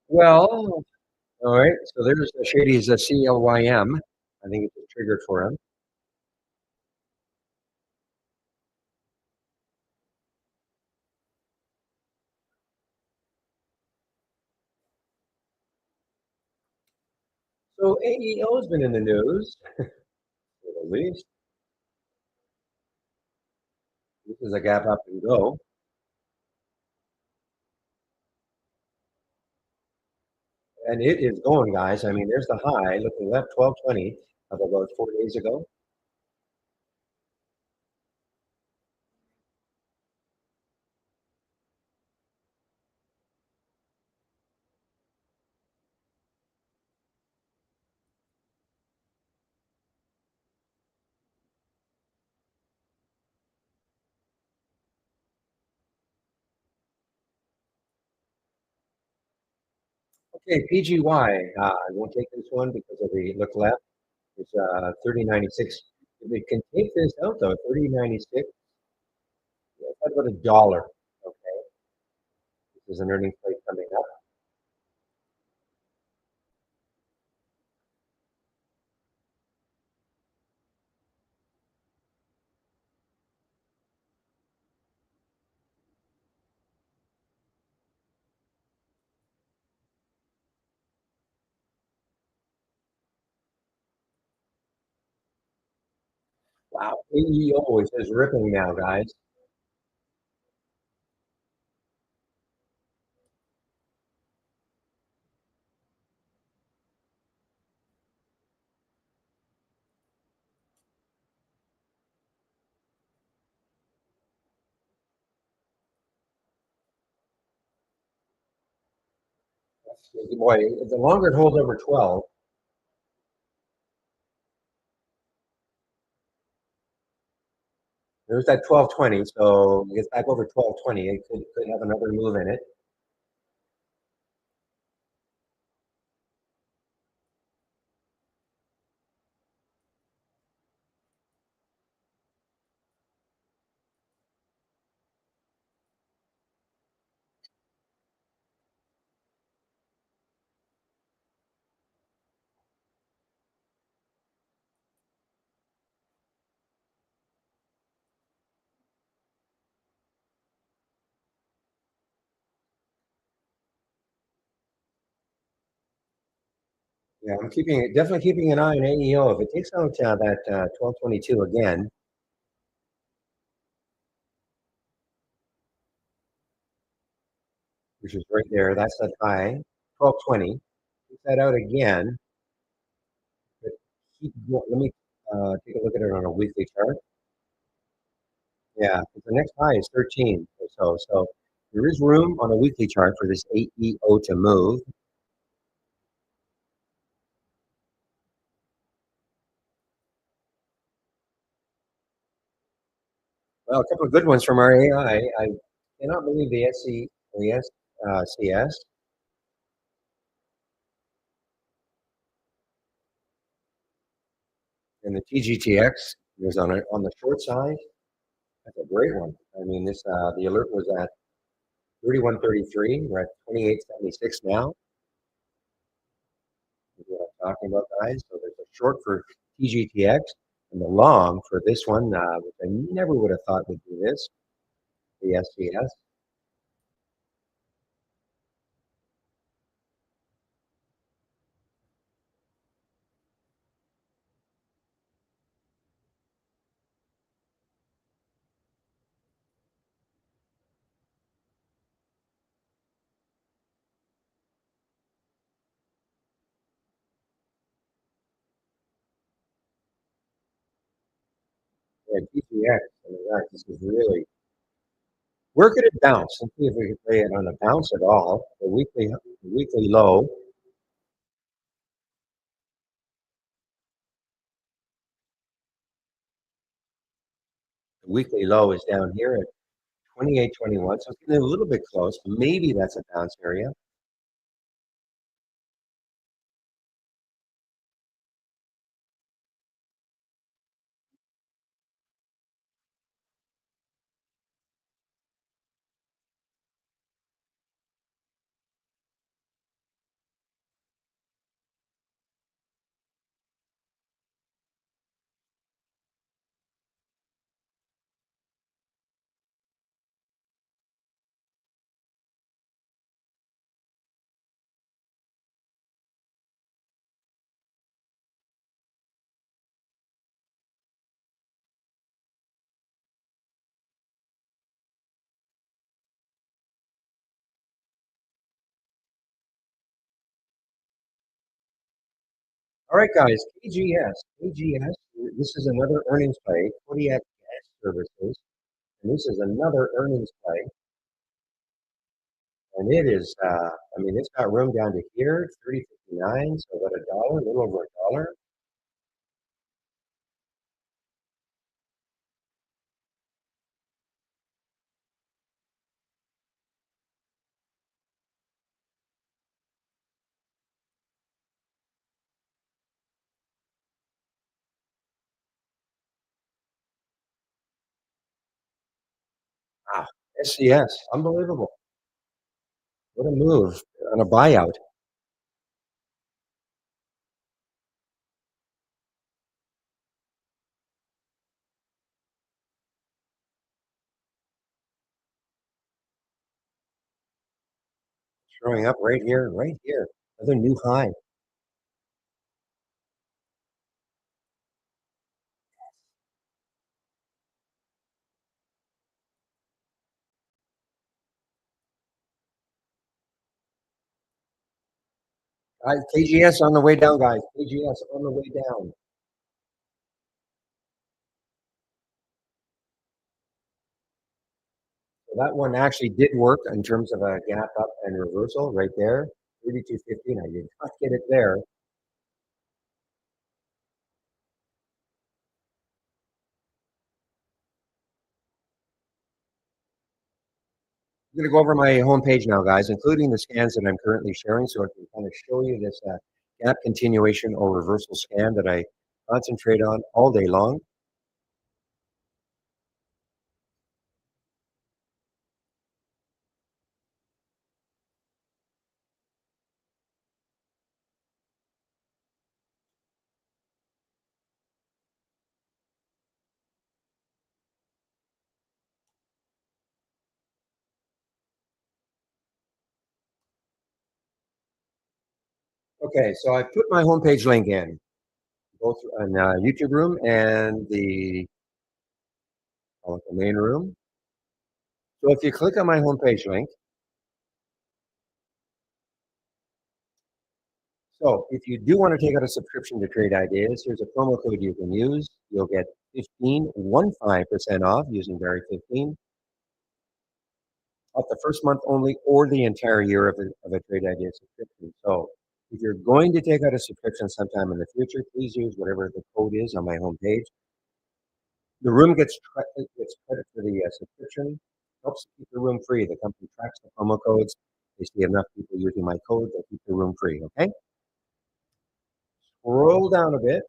Well, all right, so there's the Shady's CLYM. I think it's triggered for him. So AEO has been in the news, at least. This is a gap up and go. And it is going, guys. I mean, there's the high looking left, 1220 of about 4 days ago. Okay, PGY. I won't take this one because of the look left. It's 30.96. If we can take this out though, 30.96, that's about $1. Okay, this is an earnings play coming up. Wow, AEO is just ripping now, guys. Boy, the longer it holds over 12, there's that 1220. So it gets back over 1220. It could have another move in it. Yeah, I'm definitely keeping an eye on AEO. If it takes out that 1222 again, which is right there, that's that high, 1220. Takes that out again. But let me take a look at it on a weekly chart. Yeah, the next high is 13 or so. So there is room on a weekly chart for this AEO to move. Well, a couple of good ones from our AI. I cannot believe the CS and the TGTX was on the short side. That's a great one. I mean, this the alert was at 31.33. We're at 28.76 now. Is what I'm talking about, guys. So there's a short for TGTX and the long for this one, which I never would have thought would do this, the SCS. Yeah, GTX. I mean, guys, this is really. Where could it bounce? Let's see if we can play it on a bounce at all. The weekly low. The weekly low is down here at 28.21, so it's getting a little bit close. Maybe that's a bounce area. All right, guys, KGS. This is another earnings play, Kodiak Gas Services, and this is another earnings play, and it is, I mean, it's got room down to here, 30.59, so about a dollar, a little over a dollar. Wow, SCS, unbelievable. What a move on a buyout. Showing up right here. Another new high. KGS on the way down, guys. KGS on the way down. So that one actually did work in terms of a gap up and reversal right there. 32.15. I did not get it there. I'm going to go over my homepage now, guys, including the scans that I'm currently sharing, so I can kind of show you this gap continuation or reversal scan that I concentrate on all day long. Okay, so I put my homepage link in, both on YouTube room and call it the main room. So if you click on my homepage link, so if you do want to take out a subscription to Trade Ideas, here's a promo code you can use. You'll get 15% off using Barry 15 off the first month only or the entire year of a Trade Ideas subscription. So if you're going to take out a subscription sometime in the future, please use whatever the code is on my homepage. The room gets credit for the subscription, helps keep the room free. The company tracks the promo codes. They see enough people using my code, they keep the room free. Okay. Scroll down a bit,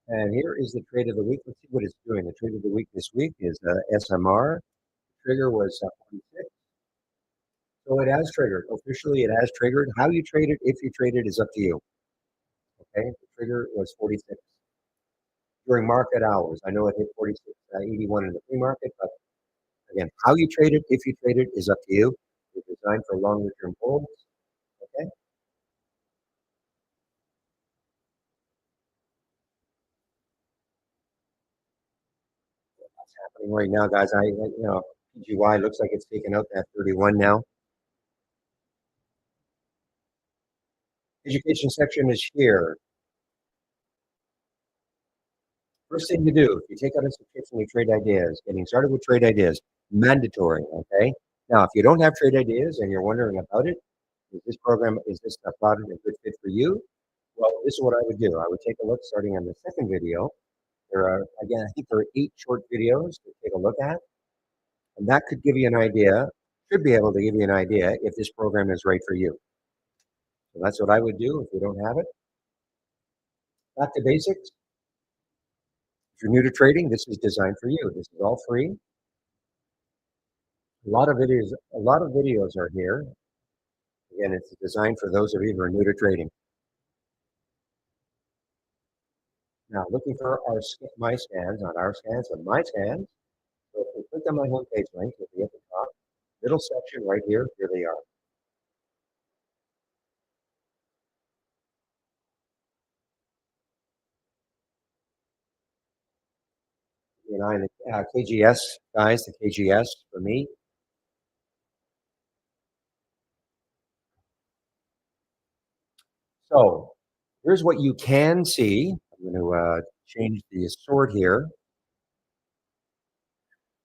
and here is the trade of the week. Let's see what it's doing. The trade of the week this week is SMR. Trigger was 46. So it has triggered. Officially, it has triggered. How you trade it, if you trade it, is up to you. Okay. The trigger was 46 during market hours. I know it hit 46.81 in the pre market, but again, how you trade it, if you trade it, is up to you. It's designed for longer term holds. Okay. What's happening right now, guys? PGY looks like it's taken out that 31 now. Education section is here. First thing to do, if you take out a subscription to Trade Ideas, getting started with Trade Ideas, mandatory, okay? Now, if you don't have Trade Ideas and you're wondering about it, is this a product a good fit for you? Well, this is what I would do. I would take a look starting on the second video. There are, again, I think there are 8 short videos to take a look at, and that could give you an idea, should be able to give you an idea if this program is right for you. So that's what I would do if you don't have it. Back to basics. If you're new to trading, this is designed for you. This is all free. A lot of videos are here. Again, it's designed for those of you who are new to trading. Now, looking for my scans, not our scans, but my scans. So if we click on my homepage link, you'll be at the top, middle section right here. Here they are. And I, the KGS guys, the KGS for me. So here's what you can see. I'm going to change the sort here.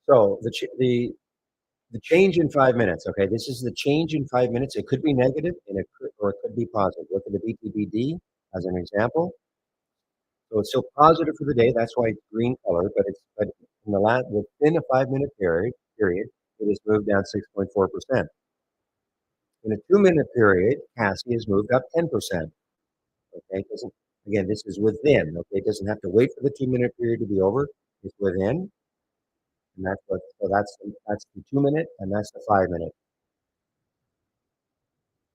So the change in 5 minutes. Okay, this is the change in 5 minutes. It could be negative, or it could be positive. Look at the BTBD as an example. So it's still positive for the day. That's why it's green color. But in within a 5 minute period, it has moved down 6.4%. In a 2 minute period, Cassie has moved up 10%. Okay, again, this is within. Okay, it doesn't have to wait for the 2 minute period to be over. It's within, and that's the 2 minute, and that's the 5 minute.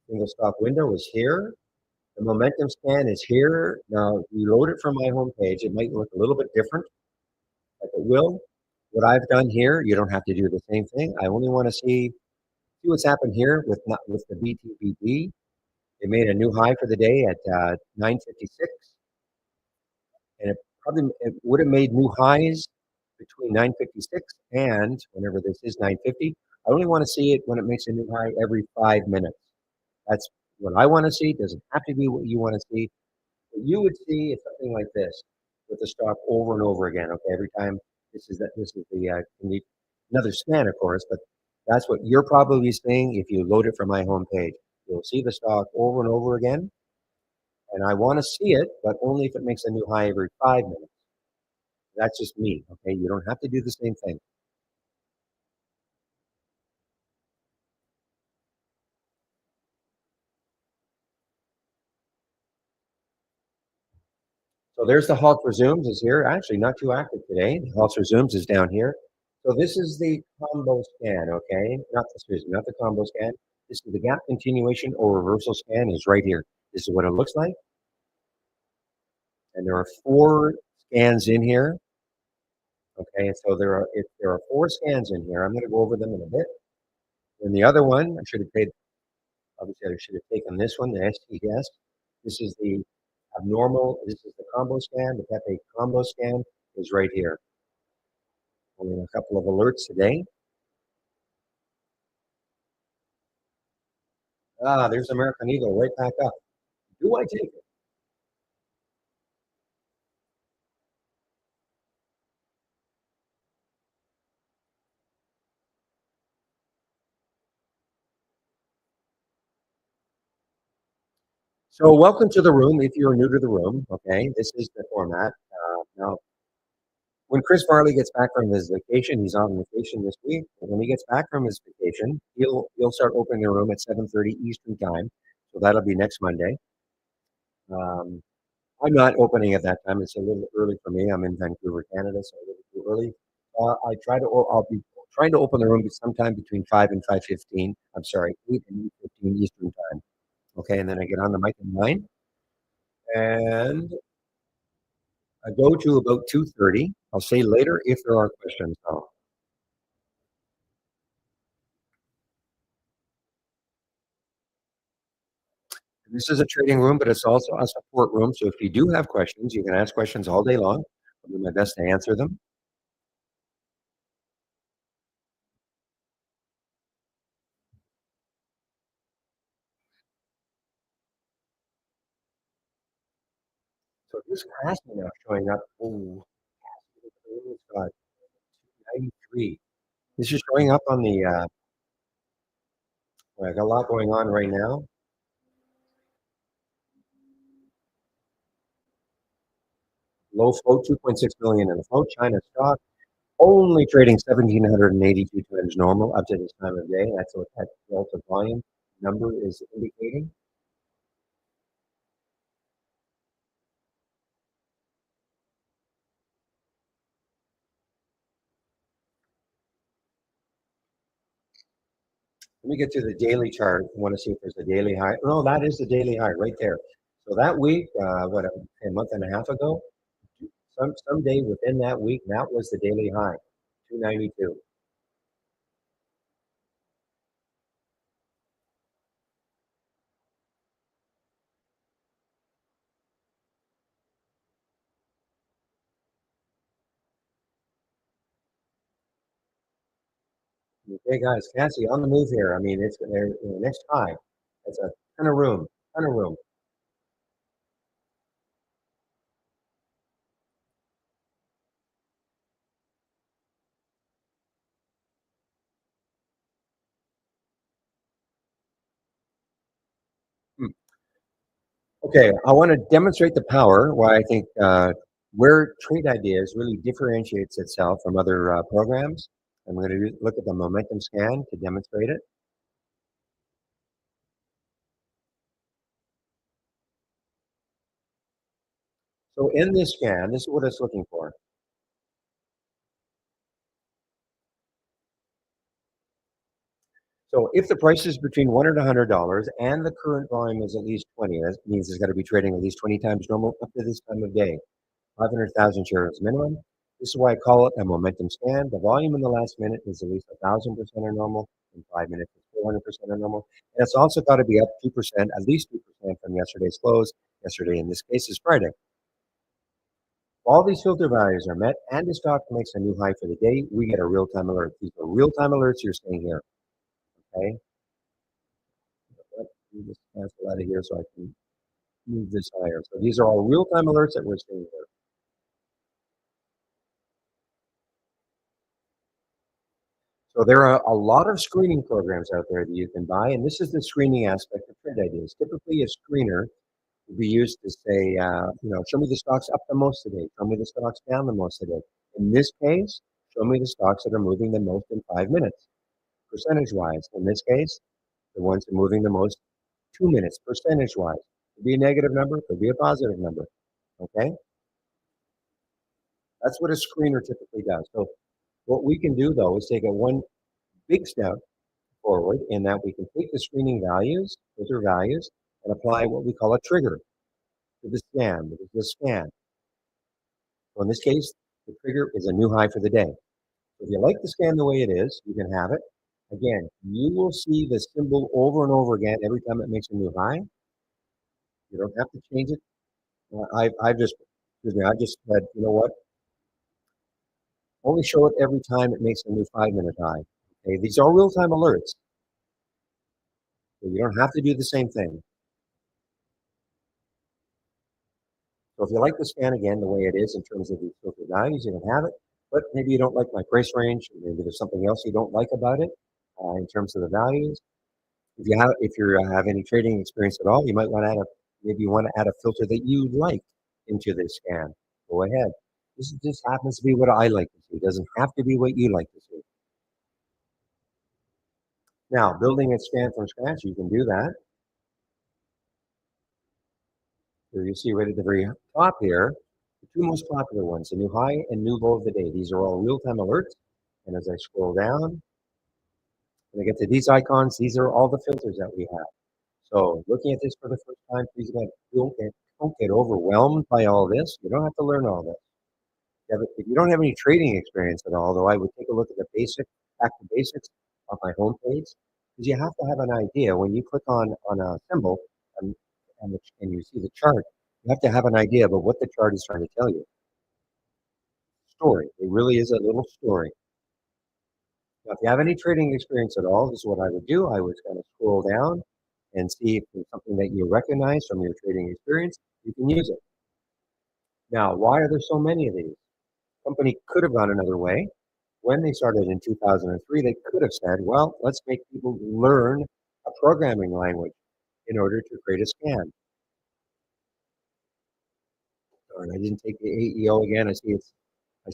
Single stop window is here. The momentum scan is here. Now, if you load it from my homepage, it might look a little bit different, like it will. What I've done here, you don't have to do the same thing. I only want to see what's happened here with the BTBD. It made a new high for the day at 9:56, and it would have made new highs between 9:56 and whenever this is 9:50. I only want to see it when it makes a new high every 5 minutes. That's what I want to see. It doesn't have to be what you want to see. What you would see is something like this with the stock over and over again. Okay, every time this is another scan, of course, but that's what you're probably seeing if you load it from my homepage. You'll see the stock over and over again, and I want to see it, but only if it makes a new high every 5 minutes. That's just me. Okay, you don't have to do the same thing. So there's the halt resumes is here. Actually, not too active today. The halt resumes is down here. So this is the combo scan, okay? Not the combo scan. This is the gap continuation or reversal scan is right here. This is what it looks like. And there are 4 scans in here. Okay, so there are 4 scans in here. I'm going to go over them in a bit. And the other one, obviously I should have taken this one, the STS. This is the abnormal, this is the combo scan. The Pepe combo scan is right here. Only a couple of alerts today. There's American Eagle right back up. Do I take it? So welcome to the room. If you're new to the room, okay, this is the format. Now, when Chris Farley gets back from his vacation, he's on vacation this week. And when he gets back from his vacation, he'll start opening the room at 7:30 Eastern time. So that'll be next Monday. Um, I'm not opening at that time. It's a little early for me. I'm in Vancouver, Canada, so a little too early. I'll be trying to open the room sometime between 5 and 5:15. I'm sorry, 8 and 8:15 Eastern time. Okay, and then I get on the mic at 9, and I go to about 2:30. I'll say later if there are questions. Oh, this is a trading room, but it's also a support room. So if you do have questions, you can ask questions all day long. I'll do my best to answer them. So this Cassie now showing up. Oh, it's got 93. This is showing up on the, well, I got a lot going on right now. Low float, 2.6 million in the float. China stock only trading 1,782 times normal up to this time of day. That's what that delta volume number is indicating. Let me get to the daily chart. I want to see if there's a daily high. No, that is the daily high right there. So that week, a month and a half ago, some day within that week, that was the daily high, 292. Okay, guys, Cassie on the move here. I mean, it's next high. It's a ton of room, ton of room. Hmm. Okay, I want to demonstrate the power. Why I think where Trade Ideas really differentiates itself from other programs. I'm going to look at the momentum scan to demonstrate it. So in this scan, this is what it's looking for. So if the price is between $1 and $100 and the current volume is at least 20, that means it's got to be trading at least 20 times normal up to this time of day. 500,000 shares minimum. This is why I call it a momentum scan. The volume in the last minute is at least 1,000% of normal. In 5 minutes, it's 400% of normal. And it's also got to be up 2%, at least 2% from yesterday's close. Yesterday, in this case, is Friday. All these filter values are met and the stock makes a new high for the day. We get a real-time alert. These are real-time alerts you're seeing here. Okay. Let me just cancel out of here so I can move this higher. So these are all real-time alerts that we're seeing here. So there are a lot of screening programs out there that you can buy, and this is the screening aspect of Trade Ideas. Typically, a screener would be used to say, show me the stocks up the most today, show me the stocks down the most today. In this case, show me the stocks that are moving the most in 5 minutes, percentage-wise. In this case, the ones that are moving the most 2 minutes, percentage-wise. Could be a negative number, could be a positive number. Okay, that's what a screener typically does. So what we can do though is take a one big step forward in that we can take the screening values, filter values, and apply what we call a trigger to the scan. The scan. So in this case, the trigger is a new high for the day. So if you like the scan the way it is, you can have it. Again, you will see the symbol over and over again every time it makes a new high. You don't have to change it. I've just, excuse me, I just said, you know what? Only show it every time it makes a new 5 minute high. Okay, these are real time alerts, so you don't have to do the same thing. So if you like the scan again the way it is in terms of the filter values, you can have it. But maybe you don't like my price range. Maybe there's something else you don't like about it in terms of the values. If you have any trading experience at all, you might want to maybe you want to add a filter that you like into this scan. Go ahead. This just happens to be what I like to see. It doesn't have to be what you like to see. Now, building a scan from scratch, you can do that. So you see right at the very top here, the two most popular ones, the new high and new low of the day. These are all real-time alerts. And as I scroll down, when I get to these icons, these are all the filters that we have. So looking at this for the first time, please again, don't get overwhelmed by all this. You don't have to learn all this. If you don't have any trading experience at all, though, I would take a look at the back to basics of my homepage, because you have to have an idea when you click on a symbol and and you see the chart. You have to have an idea about what the chart is trying to tell you. Story. It really is a little story. Now, if you have any trading experience at all, this is what I would do. I would kind of scroll down and see if there's something that you recognize from your trading experience. You can use it. Now, why are there so many of these? Company could have gone another way. When they started in 2003, they could have said, well, let's make people learn a programming language in order to create a scan. Darn, I didn't take the AEO again. I see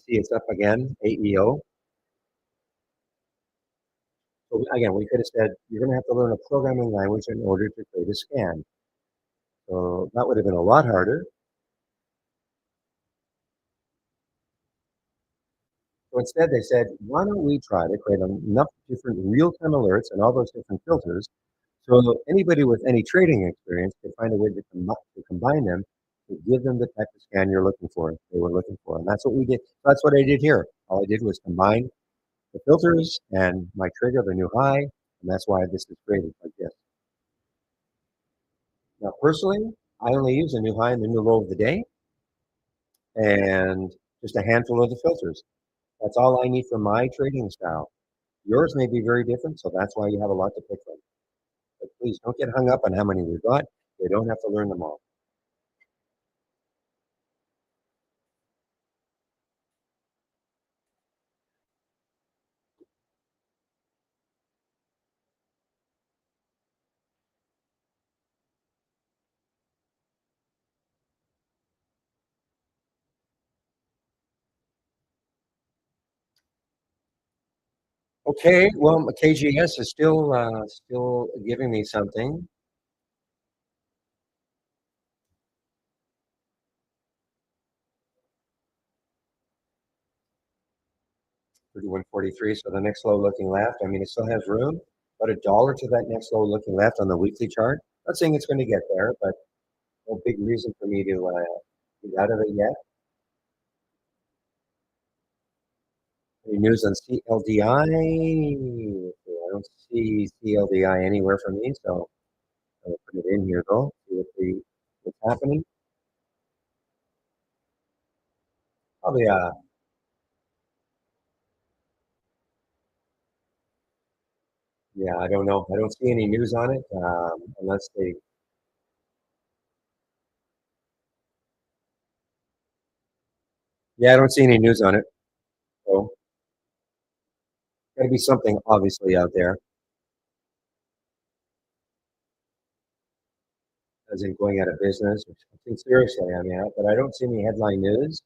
it's up again, AEO. So again, we could have said, you're going to have to learn a programming language in order to create a scan. So that would have been a lot harder. So instead, they said, why don't we try to create enough different real-time alerts and all those different filters so that anybody with any trading experience could find a way to combine them to give them the type of scan they were looking for. And that's what we did. That's what I did here. All I did was combine the filters and my trigger, the new high, and that's why this is created like this. Now, personally, I only use the new high and the new low of the day and just a handful of the filters. That's all I need for my trading style. Yours may be very different, so that's why you have a lot to pick from. But please don't get hung up on how many we've got. You don't have to learn them all. Okay, well, KGS is still giving me something. 31.43. So the next low looking left. I mean, it still has room, but $1 to that next low looking left on the weekly chart. Not saying it's going to get there, but no big reason for me to get out of it yet. Any news on CLDI? I don't see CLDI anywhere for me, so I'll put it in here though. See what's happening. Probably yeah, I don't know. I don't see any news on it unless they. Yeah, I don't see any news on it. So got to be something obviously out there, as in going out of business or something. Seriously, I mean, but I don't see any headline news.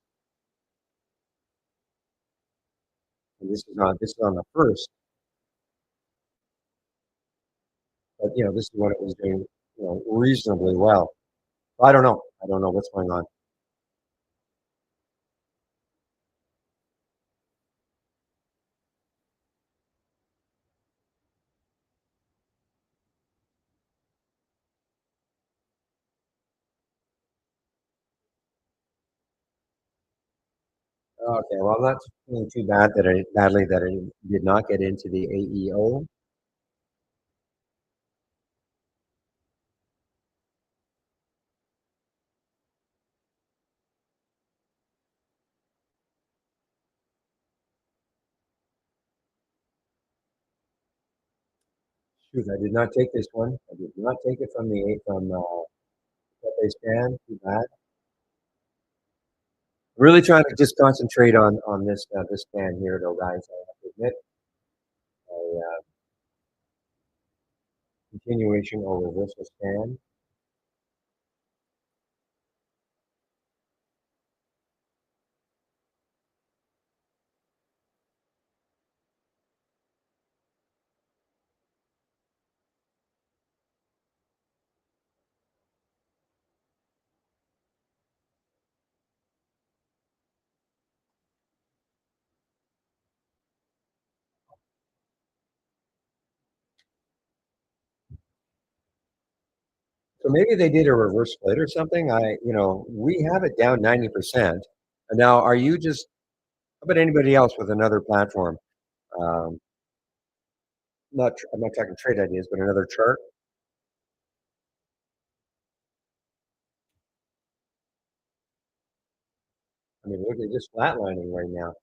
And this is on the first, but this is when it was doing reasonably well. I don't know. I don't know what's going on. Okay, well, I'm not feeling too badly that I did not get into the AEO. Shoot, I did not take this one. I did not take it from what they stand. Too bad. Really trying to just concentrate on this scan here, though, guys. I have to admit, a continuation or reversal scan. So maybe they did a reverse split or something. We have it down 90%. And now, are you just? How about anybody else with another platform? Um, I'm not talking trade ideas, but another chart. I mean, look, they're just flatlining right now.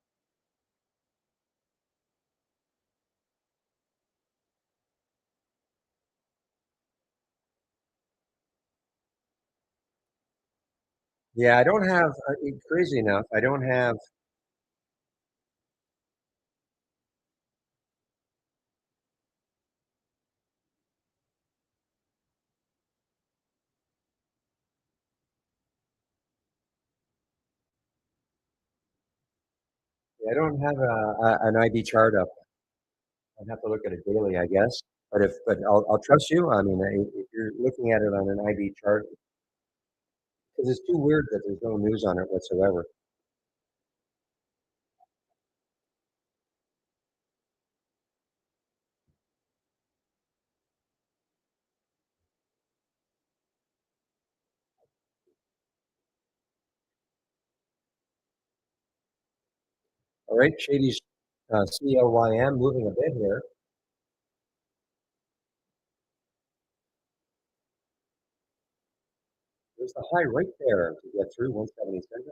Yeah, I don't have. Crazy enough, I don't have I don't have an IB chart up. I'd have to look at it daily, I guess. But I'll trust you. I mean, if you're looking at it on an IB chart, because it's too weird that there's no news on it whatsoever. All right, Shady's CLYM moving a bit here. There's the high right there to get through 177.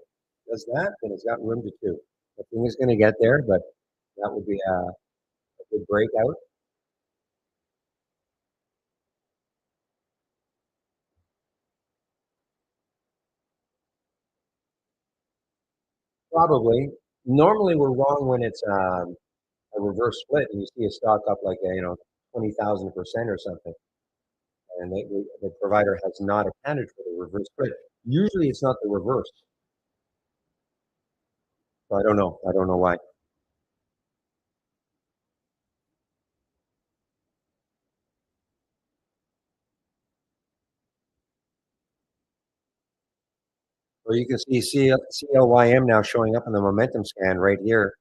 Does that, then it's got room to two. The thing is going to get there, but that would be a good breakout. Probably. Normally, we're wrong when it's a reverse split and you see a stock up like 20,000% or something, and the provider has not accounted for the reverse split. Usually, it's not the reverse. So I don't know. I don't know why. Or you can see CLYM now showing up in the momentum scan right here.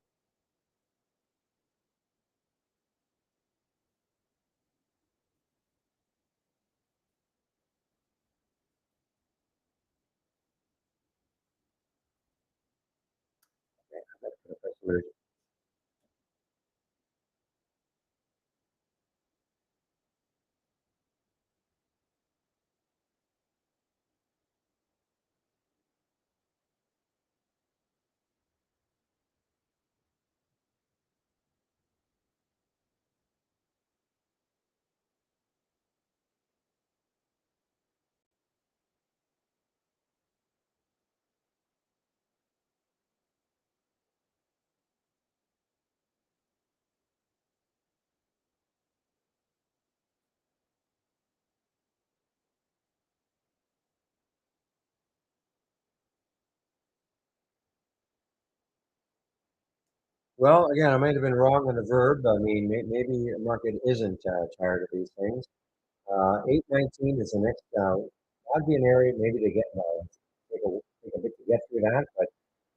Well, again, I might have been wrong on the verb. I mean, maybe the market isn't tired of these things. 819 is the next. That'd be an area maybe to get take a bit to get through that, but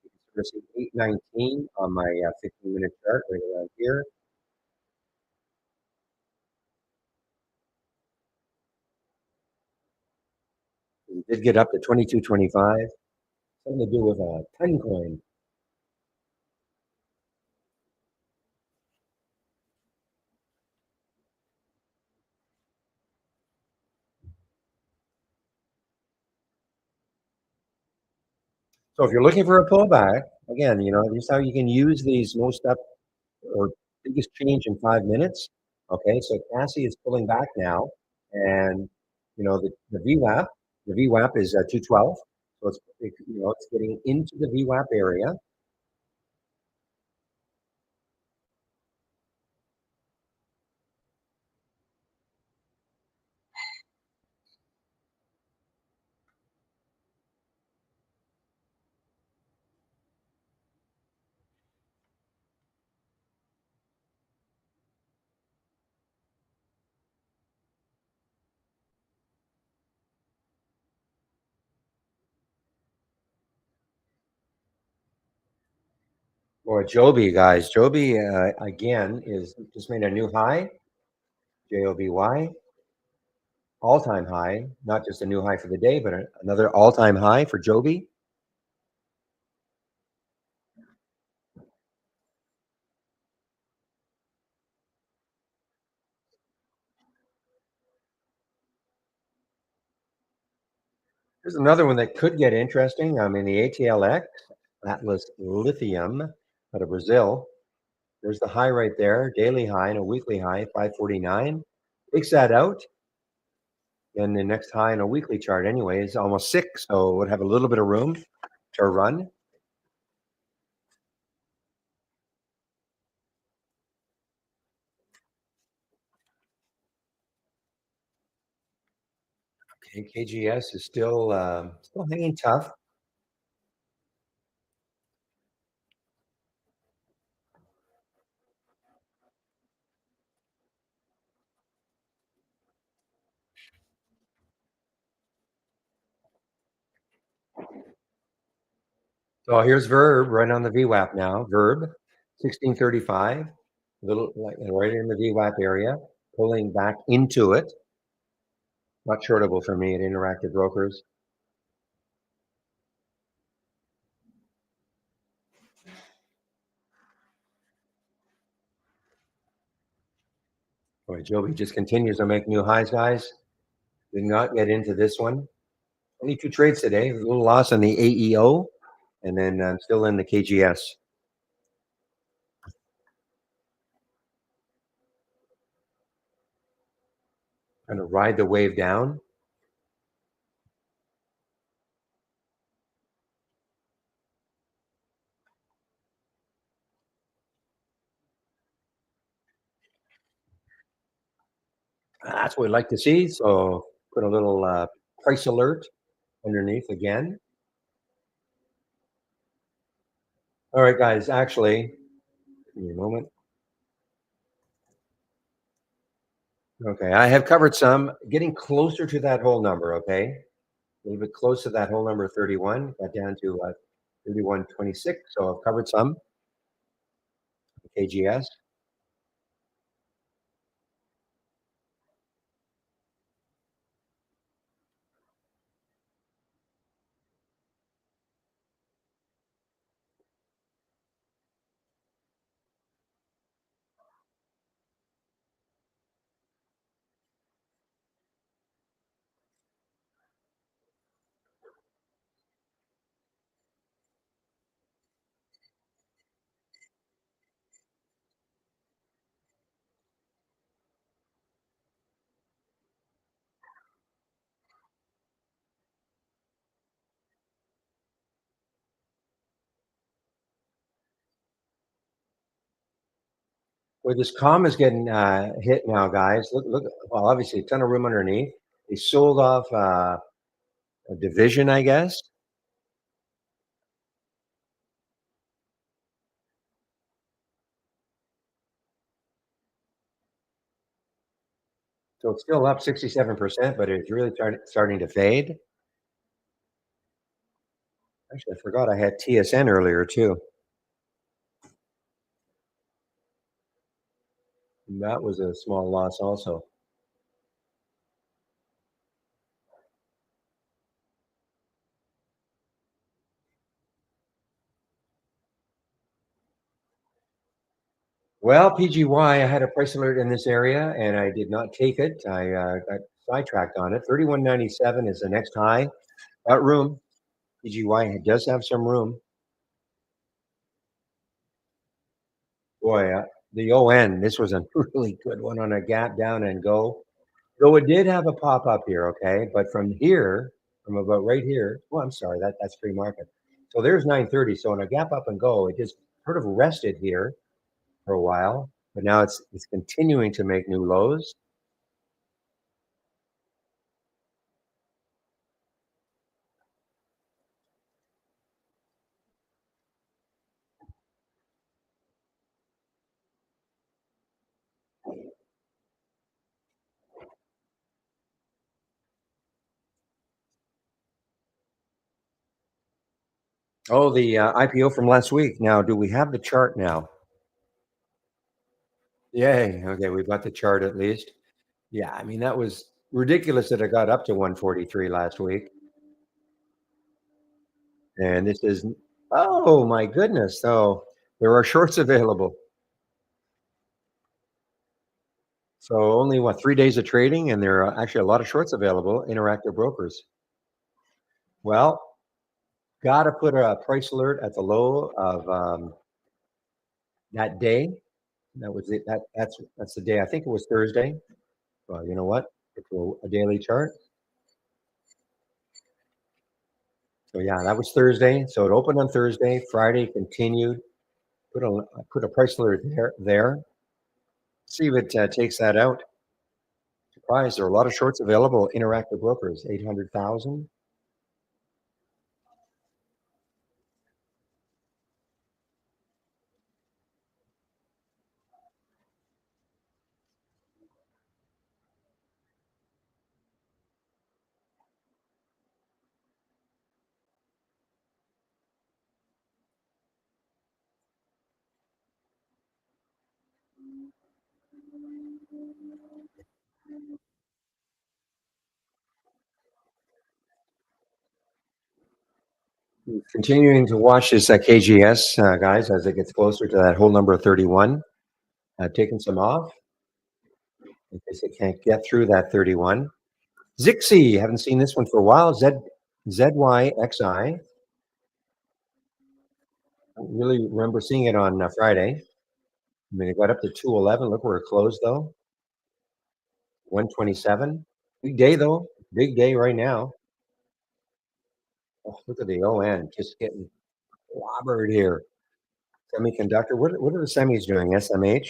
you can sort of see 819 on my 15-minute chart right around here. We did get up to 2225. Something to do with a ton coin. So if you're looking for a pullback, again, this is how you can use these most up or biggest change in 5 minutes. Okay, so Cassie is pulling back now, and the VWAP is 212, so it's getting into the VWAP area. Or Joby, guys, Joby again is just made a new high. JOBY, all-time high, not just a new high for the day, but another all-time high for Joby. Here's another one that could get interesting. I mean, the ATLX, Atlas Lithium out of Brazil. There's the high right there, daily high and a weekly high, 549. Takes that out. And the next high on a weekly chart, anyway, is almost 6. So it would have a little bit of room to run. Okay, KGS is still hanging tough. So here's Verb right on the VWAP now. Verb 1635, little like right in the VWAP area, pulling back into it. Not shortable for me at Interactive Brokers. Boy, Joby just continues to make new highs, guys. Did not get into this one. Only two trades today. A little loss on the AEO, and then I'm still in the KGS. Trying to ride the wave down. That's what we'd like to see. So put a little price alert underneath again. All right, guys. Actually, give me a moment. Okay, I have covered some. Getting closer to that whole number. Okay, a little bit close to that whole number 31. Got down to 31.26. So I've covered some KGS. Where this calm is getting hit now, guys. Look. Well, obviously, a ton of room underneath. They sold off a division, I guess. So it's still up 67%, but it's really starting to fade. Actually, I forgot I had TSN earlier too. And that was a small loss also. Well, PGY, I had a price alert in this area and I did not take it. I got sidetracked on it. 31.97 is the next high. Got room. PGY does have some room. Boy, the ON, this was a really good one on a gap down and go. Though it did have a pop up here, okay? But from here, from about right here, well, I'm sorry, that's free market. So there's 930. So on a gap up and go, it just sort of rested here for a while, but now it's continuing to make new lows. Oh, the IPO from last week. Now, do we have the chart now? Yay. Okay, we've got the chart at least. Yeah, I mean, that was ridiculous that it got up to 143 last week. And this is, oh my goodness. So there are shorts available. So only what, 3 days of trading, and there are actually a lot of shorts available. Interactive Brokers. Well, got to put a price alert at the low of that day. That was it. That's the day. I think it was Thursday. Well, you know what? It's a daily chart. So yeah, that was Thursday. So it opened on Thursday. Friday continued. Put a price alert there. See if it takes that out. Surprise! There are a lot of shorts available. Interactive Brokers, 800,000. Continuing to watch this KGS, guys, as it gets closer to that whole number 31. Taking some off in case it can't get through that 31. Zixi, haven't seen this one for a while. ZYXI. I don't really remember seeing it on Friday. I mean, it got up to 211. Look where it closed, though. 127. Big day, though. Big day right now. Oh, look at the ON just getting clobbered here. Semiconductor. What are the semis doing? SMH?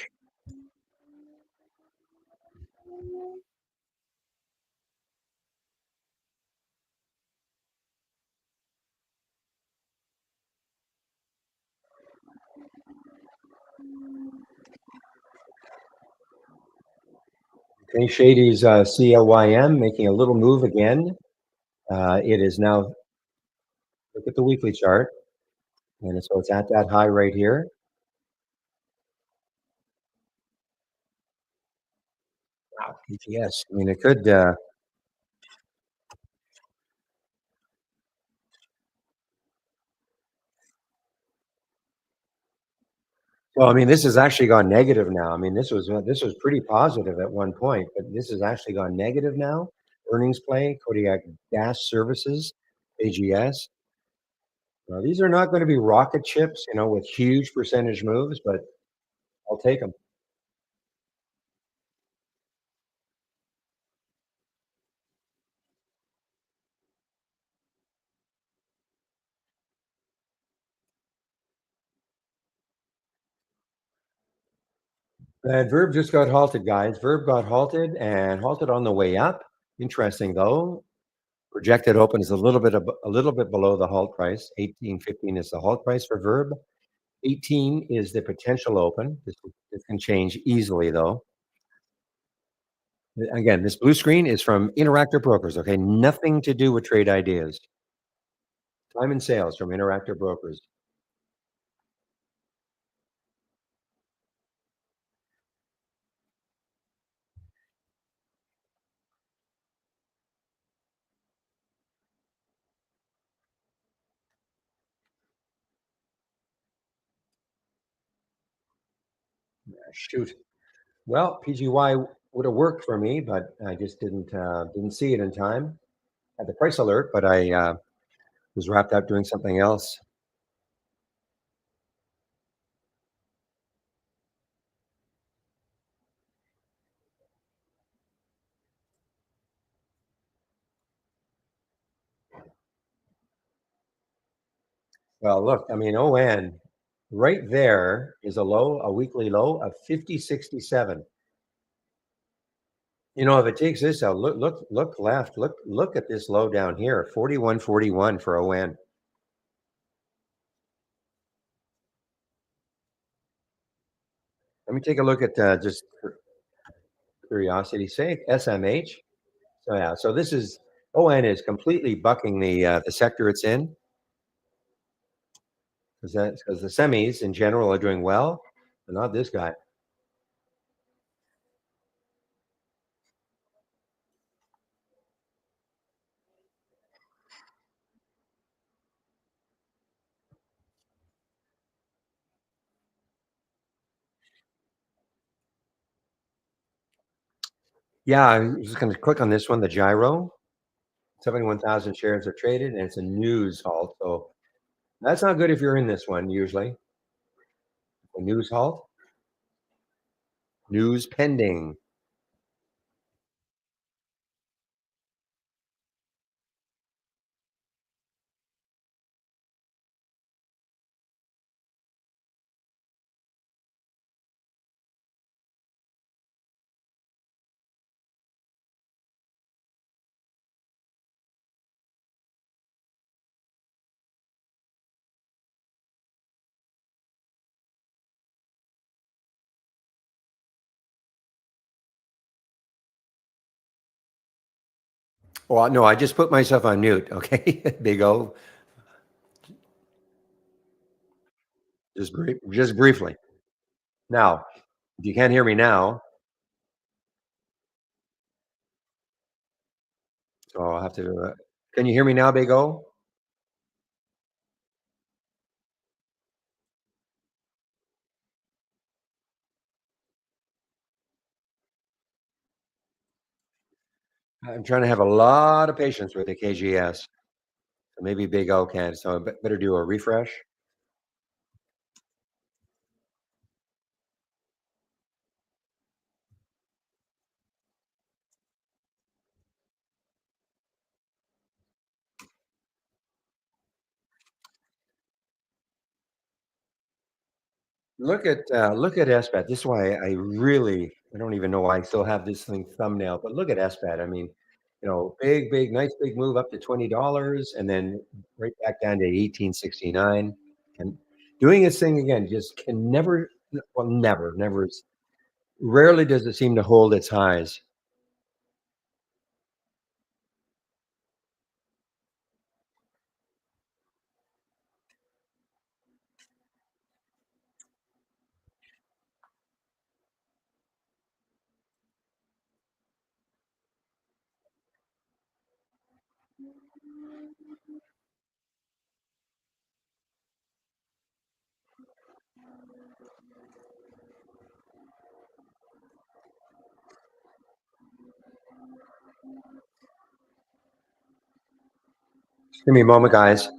Okay, Shady's CLYM making a little move again. It is now, look at the weekly chart. And so it's at that high right here. Wow, PTS. I mean, it could. Well, I mean, this has actually gone negative now. I mean, this was pretty positive at one point, but this has actually gone negative now. Earnings play, Kodiak Gas Services, AGS. Now, these are not going to be rocket ships, with huge percentage moves, but I'll take them. And Verb just got halted, guys. Verb got halted and halted on the way up. Interesting though. Projected open is a little bit below the halt price. 18.15 is the halt price for Verb. 18 is the potential open. This can change easily though. Again, this blue screen is from Interactive Brokers. Okay, nothing to do with trade ideas. Time and sales from Interactive Brokers. Shoot. Well, PGY would have worked for me, but I just didn't see it in time. Had the price alert, but I was wrapped up doing something else. Well, look, I mean, ON right there is a weekly low of 50.67. If it takes this out, look left, look at this low down here, 41.41 for ON. Let me take a look at just for curiosity's sake, SMH. So yeah, so this is ON is completely bucking the sector it's in because the semis in general are doing well, but not this guy. Yeah, I'm just going to click on this one, the gyro. 71,000 shares are traded, and it's a news halt. So that's not good if you're in this one. Usually, a news halt, news pending. Well, no, I just put myself on mute. Okay, big O. Just briefly. Now, if you can't hear me now, So I'll have to. Can you hear me now, Big O? I'm trying to have a lot of patience with the KGS. So maybe Big O can. So I better do a refresh. Look at SBAT. This is why I don't even know why I still have this thing thumbnail, but look at SBAT. I mean, nice big move up to $20 and then right back down to 1869. And doing this thing again just can never, well, never. Rarely does it seem to hold its highs. Give me a moment, guys.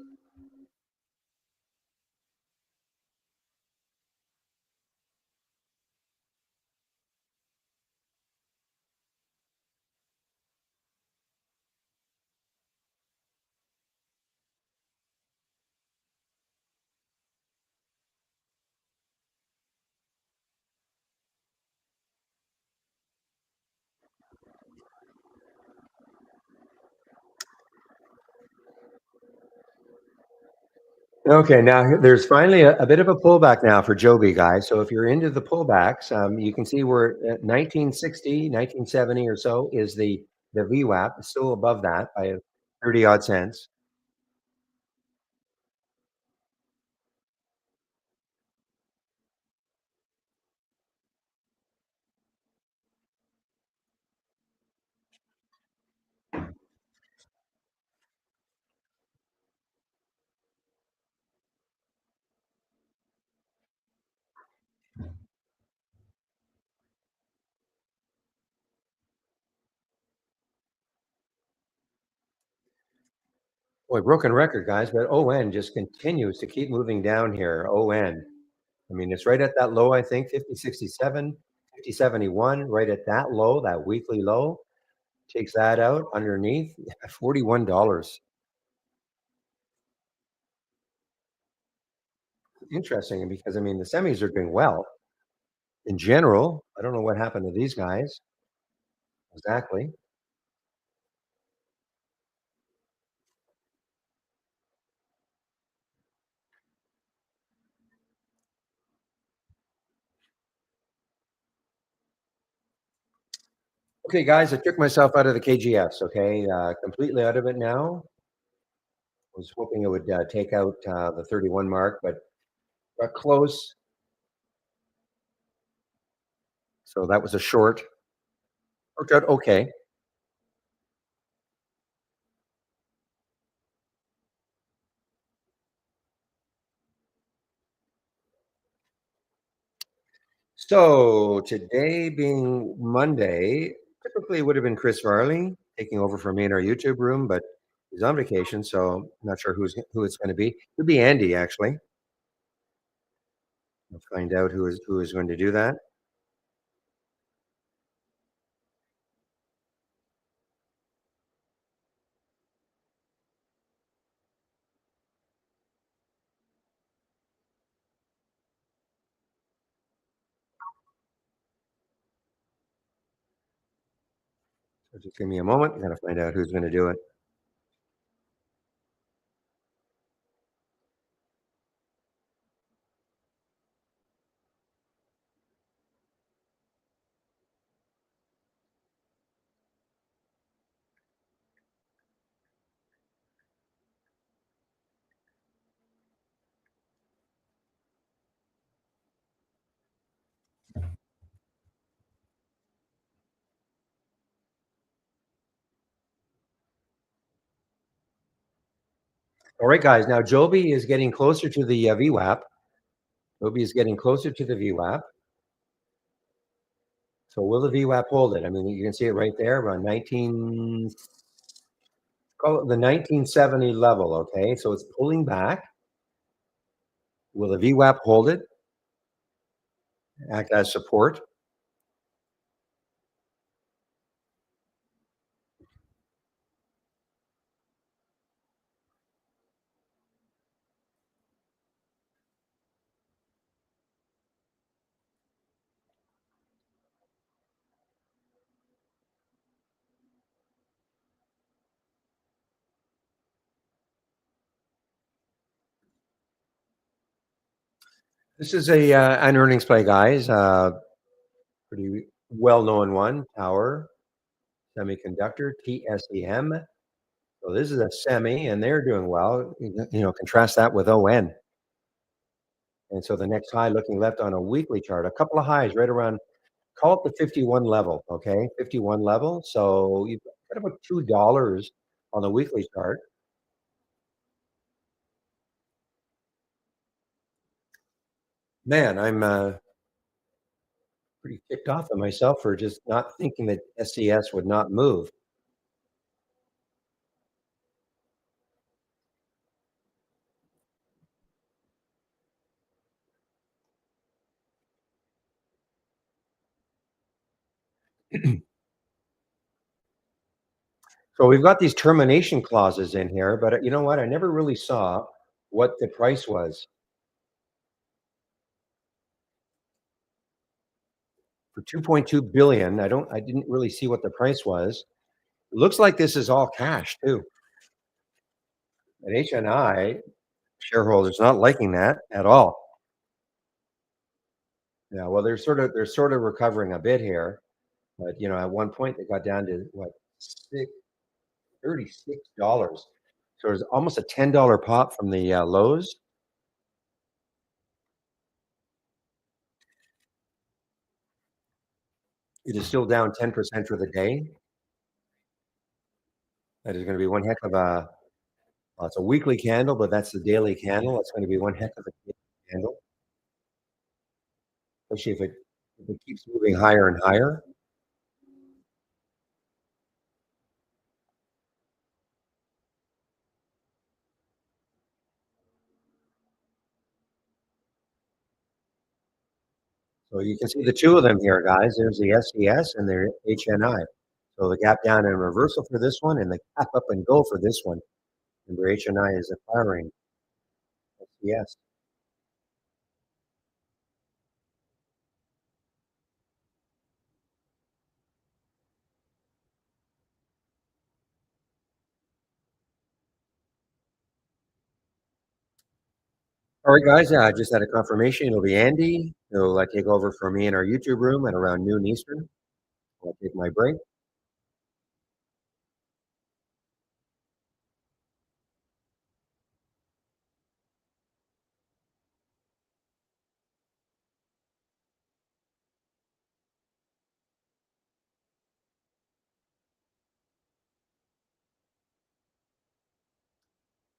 Okay, now there's finally a bit of a pullback now for Joby, guys. So if you're into the pullbacks, you can see we're at 1960, 1970 or so is the VWAP, still above that by 30 odd cents. Boy, broken record, guys, but ON just continues to keep moving down here. ON. I mean, it's right at that low, I think, 50.67, 50.71, right at that low, that weekly low. Takes that out underneath, $41. Interesting because I mean the semis are doing well in general. I don't know what happened to these guys exactly. Okay, guys, I took myself out of the KGS. Okay, completely out of it now. Was hoping it would take out the 31 mark, but got close. So that was a short. Worked out okay. So today being Monday, typically it would have been Chris Farley taking over for me in our YouTube room, but he's on vacation, so I'm not sure who it's going to be. Could be Andy actually. We'll find out who is going to do that. So just give me a moment. I gotta find out who's going to do it. All right, guys. Now Joby is getting closer to the VWAP. Joby is getting closer to the VWAP. So will the VWAP hold it? I mean, you can see it right there around 19, call it the 1970 level. Okay, so it's pulling back. Will the VWAP hold it? Act as support? This is a an earnings play, guys. Pretty well-known one. Tower Semiconductor, TSEM. So this is a semi, and they're doing well. Contrast that with ON. And so the next high looking left on a weekly chart, a couple of highs right around, call it the 51 level, okay? 51 level. So you've got about $2 on the weekly chart. Man, I'm pretty ticked off at myself for just not thinking that SCS would not move. So we've got these termination clauses in here, but you know what? I never really saw what the price was for 2.2 billion. I didn't really see what the price was. It looks like this is all cash too. And HNI shareholders not liking that at all. Yeah, well, they're sort of recovering a bit here, but at one point they got down to what, six $36. So there's almost a $10 pop from the lows. It is still down 10% for the day. That is going to be one heck of a. Well, it's a weekly candle, but that's the daily candle. It's going to be one heck of a candle, especially if it keeps moving higher and higher. So you can see the two of them here, guys. There's the SES and the HNI. So the gap down and reversal for this one, and the gap up and go for this one. Remember, HNI is acquiring SES. All right, guys. I just had a confirmation. It'll be Andy. He'll take over for me in our YouTube room at around noon Eastern. I'll take my break.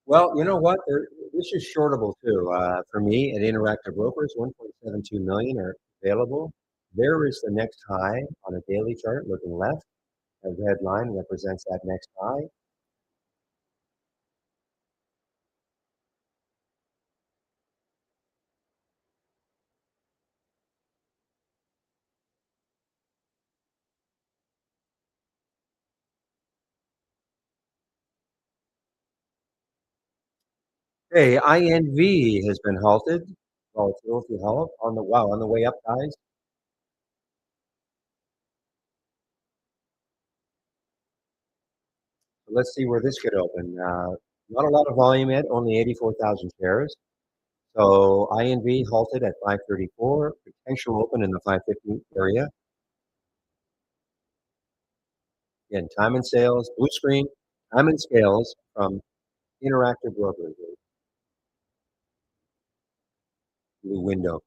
Well, you know what? This is shortable too. For me at Interactive Brokers, 1.72 million are available. There is the next high on a daily chart looking left. A red line represents that next high. Hey, INV has been halted. Volatility halt on the way up, guys. So let's see where this could open. Not a lot of volume yet, only 84,000 shares. So INV halted at 534, potential open in the 550 area. Again, time and sales, blue screen, time and scales from Interactive Brokers, blue window.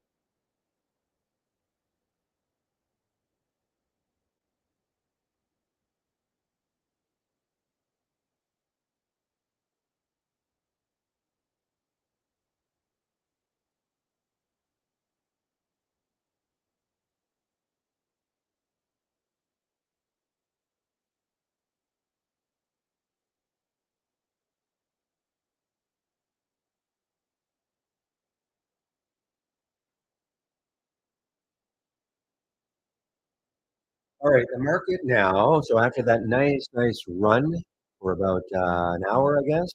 All right, the market now. So after that nice run for about an hour, I guess,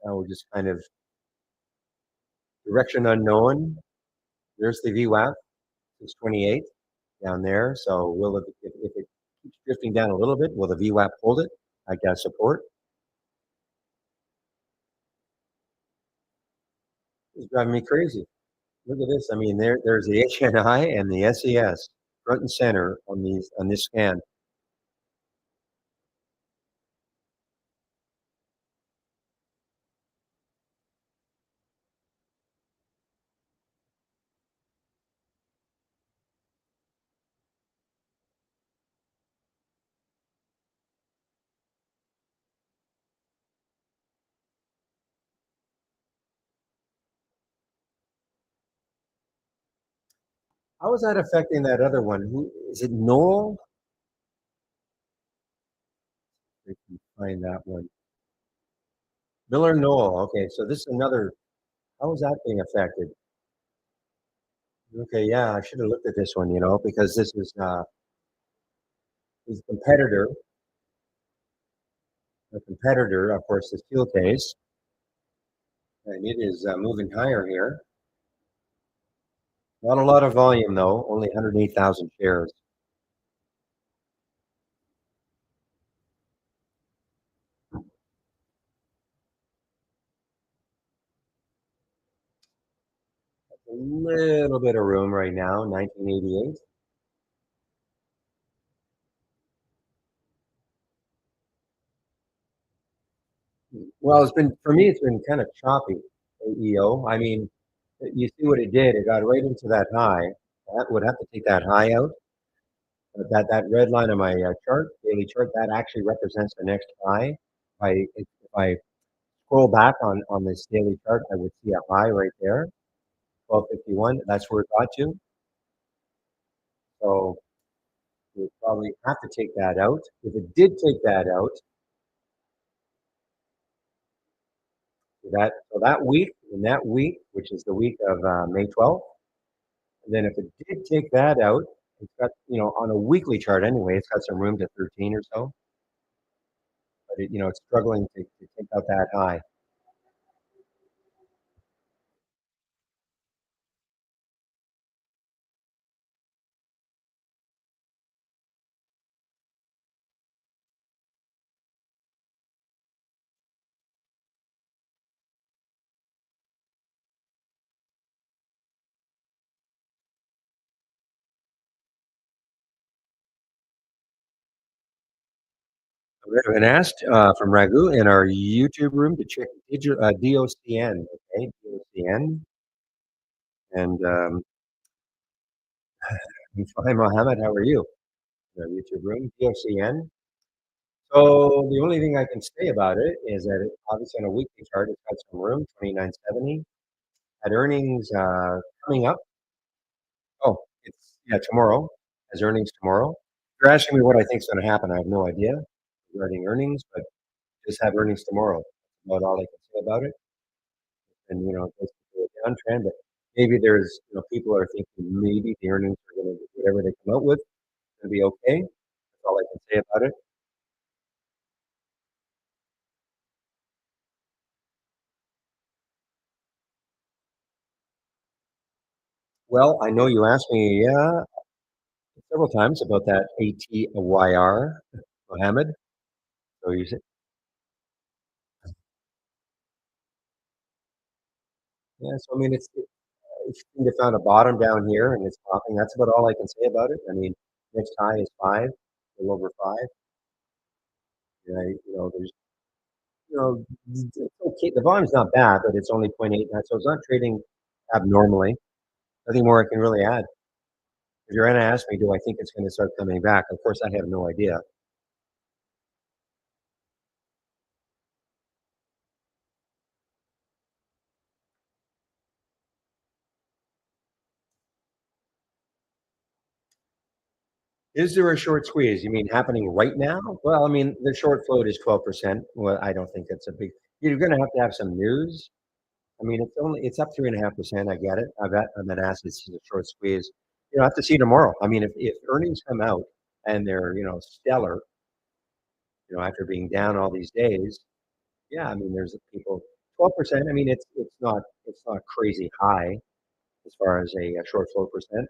now we're just kind of direction unknown. There's the VWAP, 628 down there. So will it, if it keeps drifting down a little bit, will the VWAP hold it? I got support. It's driving me crazy. Look at this. I mean, there's the HNI and the SES front and center on this scan. How is that affecting that other one? Who is it? Noel? We can find that one. Miller Noel. Okay, so this is another. How is that being affected? Okay, yeah, I should have looked at this one, because this is his competitor. A competitor, of course, the steel case, and it is moving higher here. Not a lot of volume though, only 108,000 shares. A little bit of room right now, 1988. Well, it's been for me. It's been kind of choppy. AEO. I mean, you see what it did. It got right into that high. That would have to take that high out. But that red line on my chart, daily chart, that actually represents the next high. If I scroll back on this daily chart, I would see a high right there, 1251. That's where it got to. So we probably have to take that out. If it did take that out, in that week, which is the week of May 12th, and then if it did take that out, it's got, on a weekly chart anyway, it's got some room to 13 or so, but it's struggling to take out that high. We have been asked from Ragu in our YouTube room to check DOCN, okay, DOCN, and hi Mohammed, how are you? In our YouTube room, DOCN. So the only thing I can say about it is that obviously on a weekly chart, it's got some room, 2970. At earnings coming up, oh, it's yeah tomorrow. Has earnings tomorrow. If you're asking me what I think is going to happen, I have no idea regarding earnings, but just have earnings tomorrow. That's about all I can say about it. And it's a downtrend, but maybe there's people are thinking maybe the earnings are going to whatever they come out with going to be okay. That's all I can say about it. Well, I know you asked me several times about that ATYR, Mohammed. So you said, yeah. So I mean, it's seemed to found a bottom down here, and it's popping. That's about all I can say about it. I mean, next high is five, a little over five. And there's it's okay. The volume's not bad, but it's only 0.89, so it's not trading abnormally. Nothing more I can really add. If you're going to ask me, do I think it's going to start coming back? Of course, I have no idea. Is there a short squeeze? You mean happening right now? Well, I mean, the short float is 12%. Well, I don't think it's a big. You're going to have some news. I mean, it's up 3.5%. I get it. I've been asked. It's a short squeeze. I have to see tomorrow. I mean, if earnings come out and they're, stellar, after being down all these days, yeah, I mean, there's people 12%. I mean, it's not crazy high as far as a short flow percent.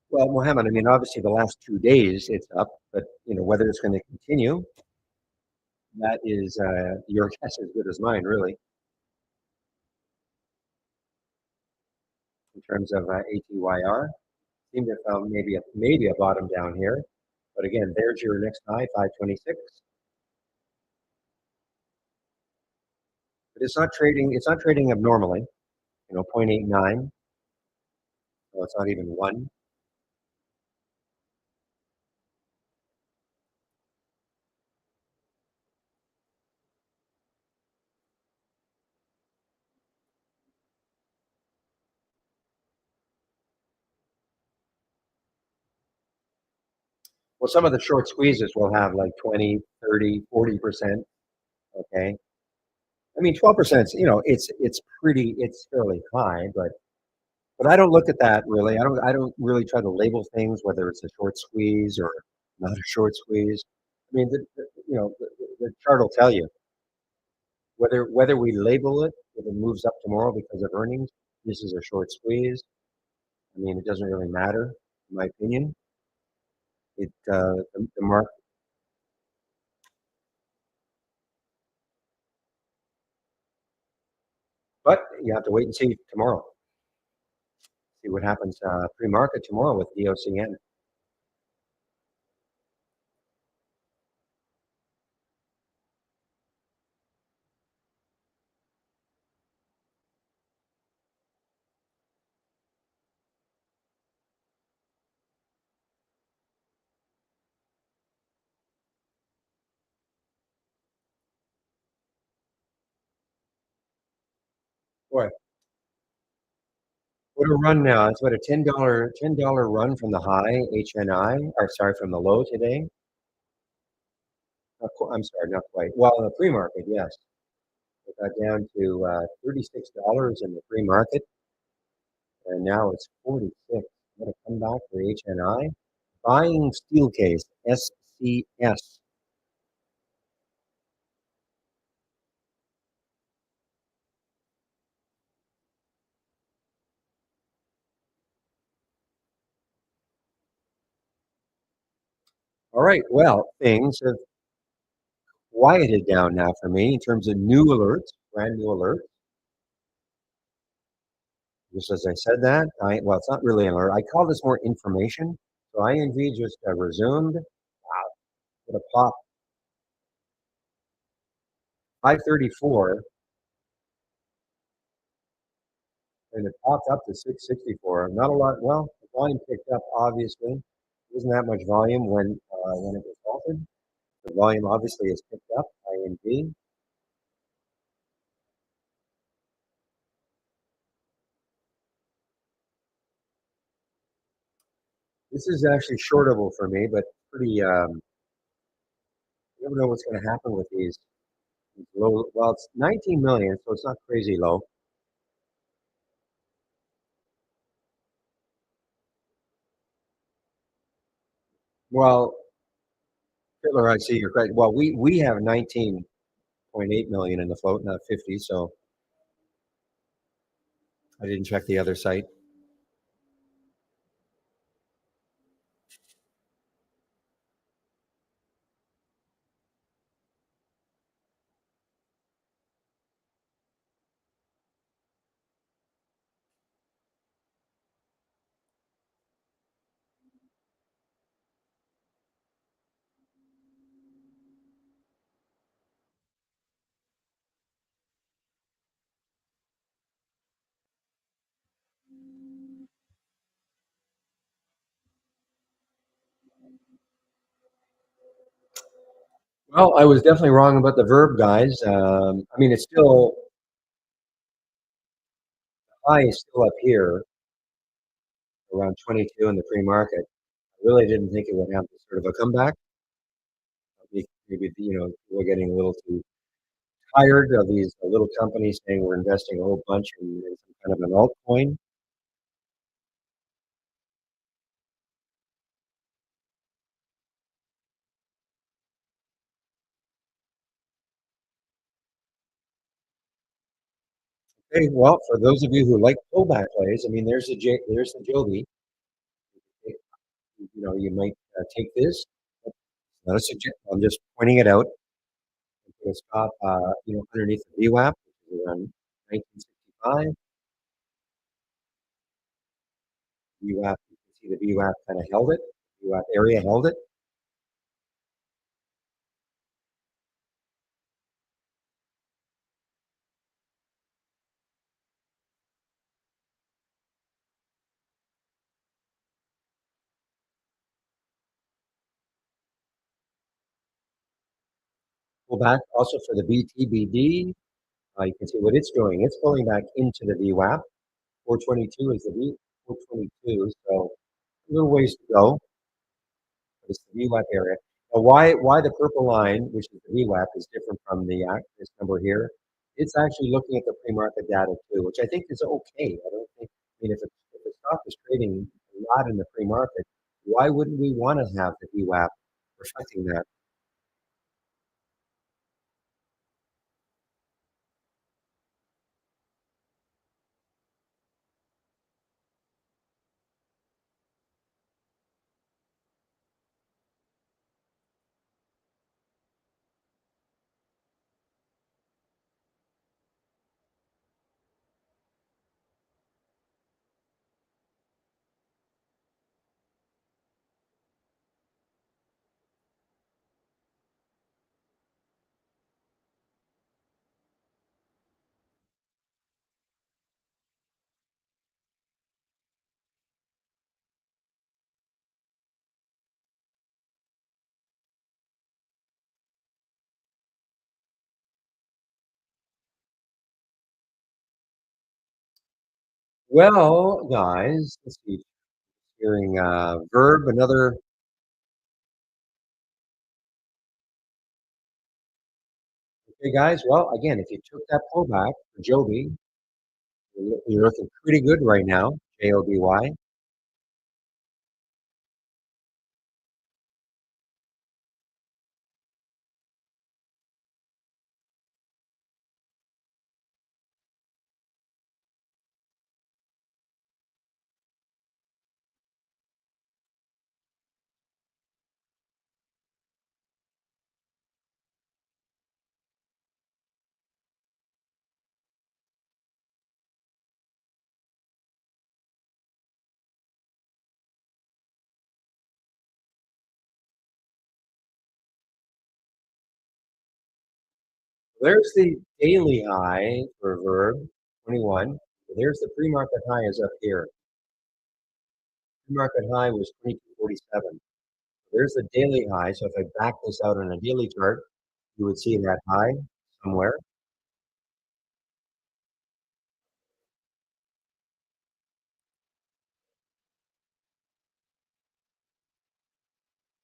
Well, Mohammed, I mean, obviously the last 2 days it's up, but whether it's going to continue, that is your guess as good as mine, really, in terms of ATYR. Seem to have found maybe a bottom down here, but again, there's your next high, 526. But it's not trading. It's not trading abnormally. 0.89. So it's not even one. Well, some of the short squeezes will have like 20, 30, 40%. Okay. I mean, 12%, it's fairly high, but I don't look at that really. I don't really try to label things, whether it's a short squeeze or not a short squeeze. I mean, the chart will tell you whether we label it, if it moves up tomorrow because of earnings, this is a short squeeze. I mean, it doesn't really matter, in my opinion. The mark, but you have to wait and see tomorrow. See what happens pre-market tomorrow with DOCN. Boy, what a run now! It's about a $10 run from the high HNI, or sorry, from the low today. I'm sorry, not quite. Well, in the pre-market, yes, it got down to $36 in the pre-market, and now it's 46. What a comeback for HNI. Buying Steelcase SCS. All right, well, things have quieted down now for me in terms of new alerts, brand new alerts. Just as I said that, well, it's not really an alert. I call this more information. So INV just resumed. Wow, what a pop. 534, and it popped up to 664. Not a lot. Well, the volume picked up, obviously. There wasn't that much volume when it was halted. The volume obviously has picked up, INV. This is actually shortable for me, but pretty, you never know what's going to happen with these low. Well, it's 19 million, so it's not crazy low. Well, Hitler, I see you're right. Well, we have 19.8 million in the float, not 50. So I didn't check the other site. Well, I was definitely wrong about the verb, guys. I mean, it's still high is still up here around 22 in the pre-market. I really didn't think it would have this sort of a comeback. maybe, we're getting a little too tired of these little companies saying we're investing a whole bunch in some kind of an altcoin. Okay, well, for those of you who like pullback plays, I mean, there's the Joby. You might take this. Not a suggest. I'm just pointing it out. Put a stop, underneath the VWAP, which is around 1965. VWAP, you can see the VWAP kind of held it. VWAP area held it. Pull back also for the BTBD. You can see what it's doing. It's pulling back into the VWAP. 422 is the V. 422. So a little ways to go. It's the VWAP area. Now, why the purple line, which is the VWAP, is different from this number here? It's actually looking at the pre-market data too, which I think is okay. I don't think. I mean, if the stock is trading a lot in the pre-market, why wouldn't we want to have the VWAP reflecting that? Well, guys, let's see. Hearing verb, another. Okay, guys. Well, again, if you took that pullback for Joby, you're looking pretty good right now. JOBY. There's the daily high for verb 21. There's the pre-market high is up here. Pre-market high was 2247. There's the daily high. So if I back this out on a daily chart, you would see that high somewhere.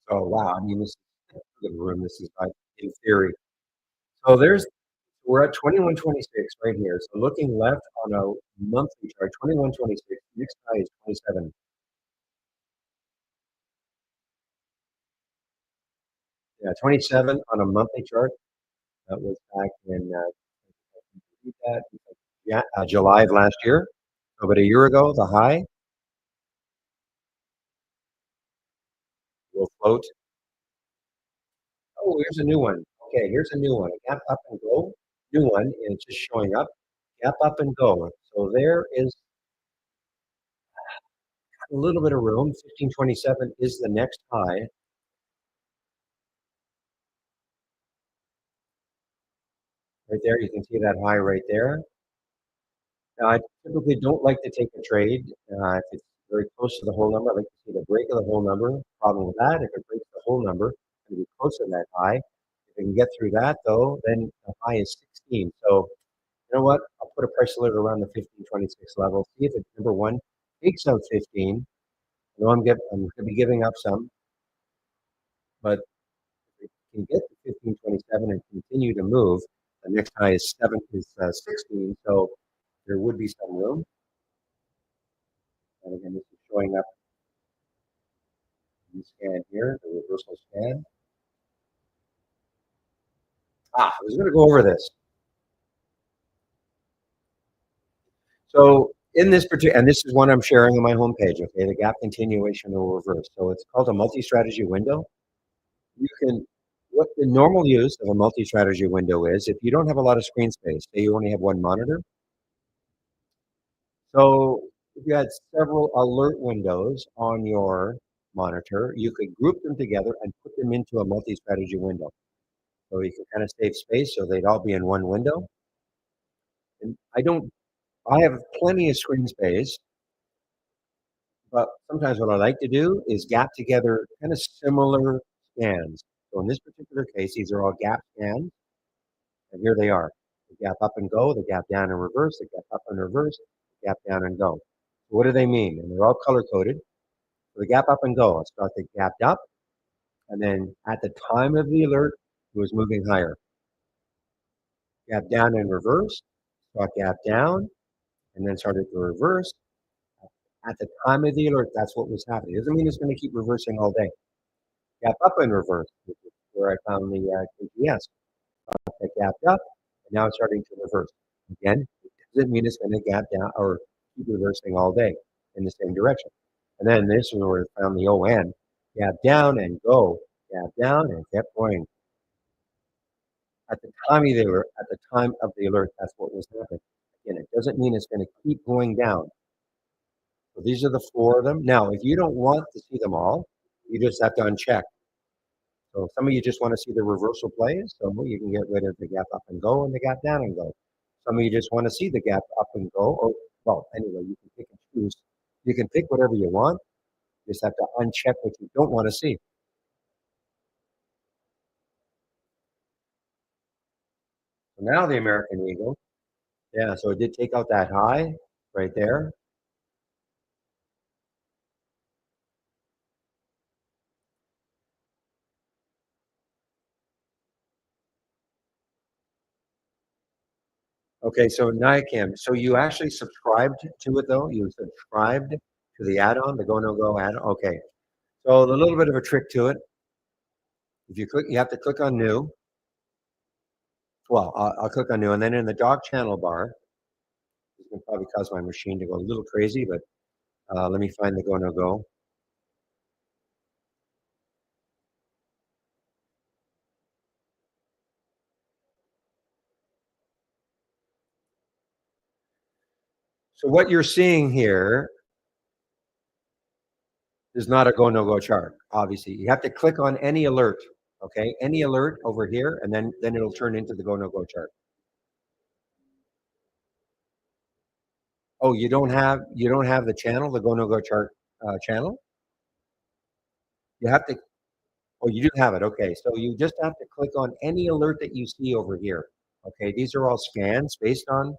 So wow, I mean, this is a good room. This is like in theory. So we're at 2126 right here. So looking left on a monthly chart, 2126. Next high is 27. Yeah, 27 on a monthly chart. That was back in that, yeah, July of last year. So about a year ago, the high will float. Oh, here's a new one. Okay, here's a new one. A gap up and go. New one, and it's just showing up. Gap up and go. So there is a little bit of room. 1527 is the next high. Right there, you can see that high right there. Now, I typically don't like to take a trade if it's very close to the whole number. I like to see the break of the whole number. Problem with that, if it breaks the whole number, it's going to be close to that high. If it can get through that, though, then the high is 16. So, you know what? I'll put a price alert around the 1526 level. See if it, number one, takes out 15. I know I'm going to be giving up some, but can get to 1527 and continue to move. The next high is 16, so there would be some room. And again, this is showing up in the scan here, the reversal scan. I was going to go over this. So in this particular, and this is one I'm sharing on my homepage, okay, the gap continuation or reverse. So it's called a multi-strategy window. You can, what the normal use of a multi-strategy window is, if you don't have a lot of screen space, say you only have one monitor. So if you had several alert windows on your monitor, you could group them together and put them into a multi-strategy window. So you can kind of save space so they'd all be in one window. And I have plenty of screen space, but sometimes what I like to do is gap together kind of similar scans. So in this particular case, these are all gap scans, and here they are. The gap up and go, the gap down and reverse, the gap up and reverse, the gap down and go. So what do they mean? And they're all color coded. So the gap up and go, it's got the gapped up, and then at the time of the alert, it was moving higher. Gap down and reverse, got gap down, and then started to reverse. At the time of the alert, that's what was happening. It doesn't mean it's going to keep reversing all day. Gap up and reverse, which is where I found the KGS. It gapped up, and now it's starting to reverse. Again, it doesn't mean it's going to gap down or keep reversing all day in the same direction. And then this is where I found the ON. Gap down and go. Gap down and kept going. At the time of the alert, that's what was happening. Again, it doesn't mean it's going to keep going down. So these are the four of them. Now, if you don't want to see them all, you just have to uncheck. So some of you just want to see the reversal plays, so you can get rid of the gap up and go and the gap down and go. Some of you just want to see the gap up and go, or well, anyway, you can pick and choose. You can pick whatever you want. You just have to uncheck what you don't want to see. So now the American Eagle, yeah, so it did take out that high right there. Okay, so NICAM. So you actually subscribed to it though? You subscribed to the add-on, the Go No Go add-on? Okay. So a little bit of a trick to it. If you click, you have to click on new. Well, I'll click on new, and then in the dock channel bar, it's going to probably cause my machine to go a little crazy, but let me find the Go No Go. So what you're seeing here is not a Go No Go chart. Obviously, you have to click on any alert. Okay, any alert over here, and then it'll turn into the Go No Go chart. Oh, you don't have the channel, the Go No Go chart channel. You have to. Oh, you do have it. Okay, so you just have to click on any alert that you see over here. Okay, these are all scans based on.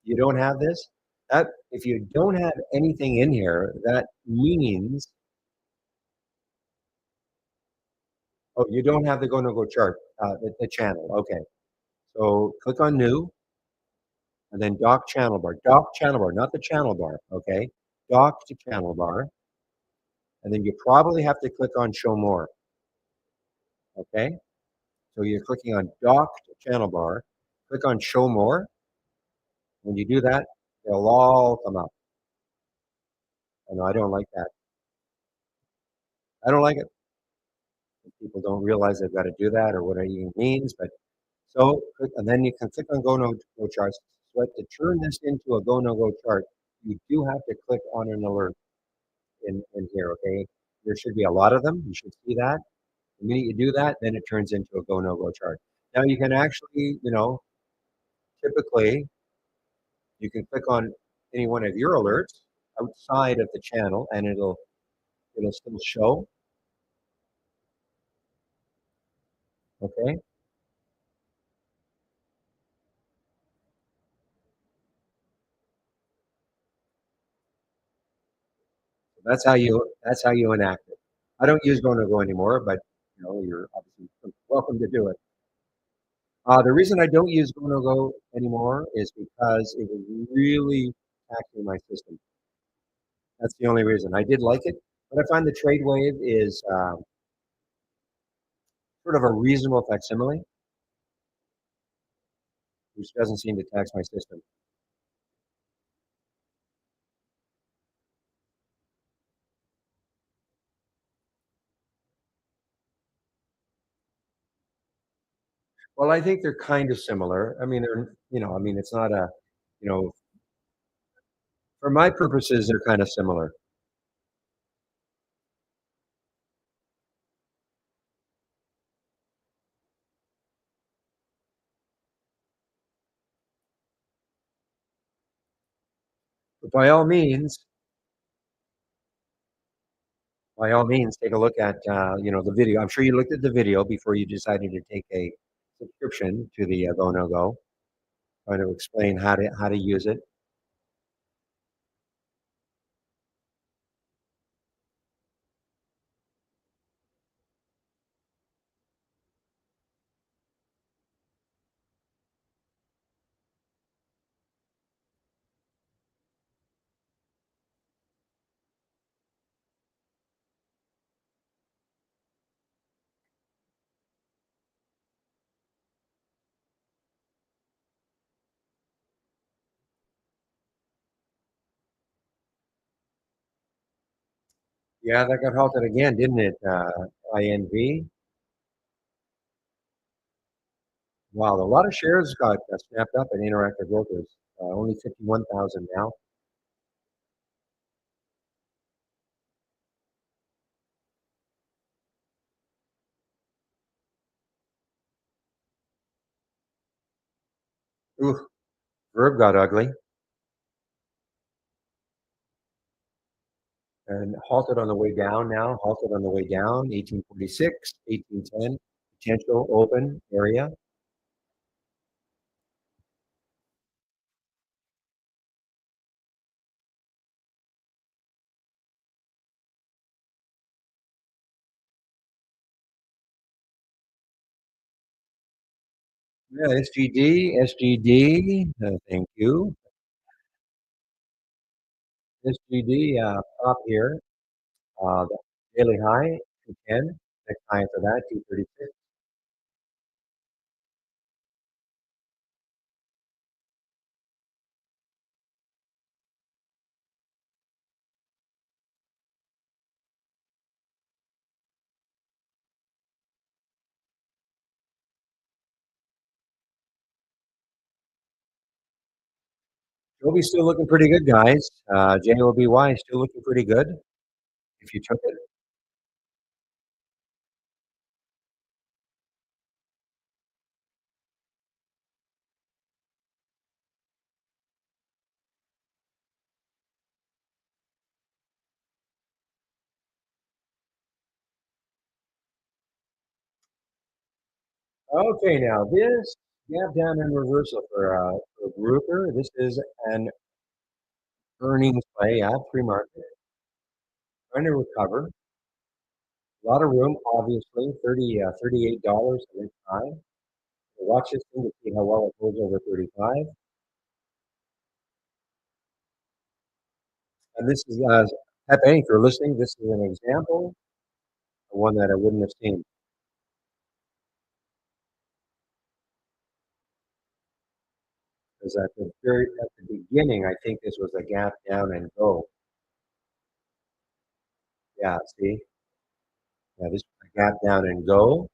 You don't have this. That if you don't have anything in here, that means oh, you don't have the Go No Go chart, the channel. Okay, so click on new, and then dock channel bar. Dock channel bar, not the channel bar. Okay, dock to channel bar, and then you probably have to click on show more. Okay, so you're clicking on dock to channel bar. Click on show more. When you do that, they'll all come up. And I don't like that. I don't like it. People don't realize they've got to do that or what it even means. But so, and then you can click on Go No Go charts. So to turn this into a Go No Go chart, you do have to click on an alert in here. Okay, there should be a lot of them. You should see that. The minute you do that, then it turns into a Go No Go chart. Now you can actually, typically you can click on any one of your alerts outside of the channel, and it'll still show. Okay. That's how you enact it. I don't use Go No Go anymore, but you're obviously welcome to do it. The reason I don't use GoNoGo anymore is because it was really taxing my system. That's the only reason. I did like it, but I find the Trade Wave is sort of a reasonable facsimile, which doesn't seem to tax my system. Well, I think they're kind of similar. I mean, it's not a, you know, for my purposes, they're kind of similar. But by all means, take a look at, the video. I'm sure you looked at the video before you decided to take a subscription to the Go No Go, trying to explain how to use it. Yeah, that got halted again, didn't it? INV. Wow, a lot of shares got snapped up in Interactive Brokers. Only 51,000 now. Ooh, Verb got ugly and halted on the way down now. Halted on the way down. 1846, 1810. Potential open area. Yeah, SGD. Thank you. SGD top here. The daily high 210. Next high for that 236. Joby's still looking pretty good, guys. JOBY still looking pretty good. If you took it. Okay, now this gap down and reversal for Grouper. This is an earnings play at pre-market, trying to recover. A lot of room, obviously. $38 the next high. So watch this thing to see how well it goes over 35. And this is Pepe, if you're listening, this is an example of one that I wouldn't have seen. Because at the beginning, I think this was a gap down and go. Yeah, see? Yeah, this was a gap down and go.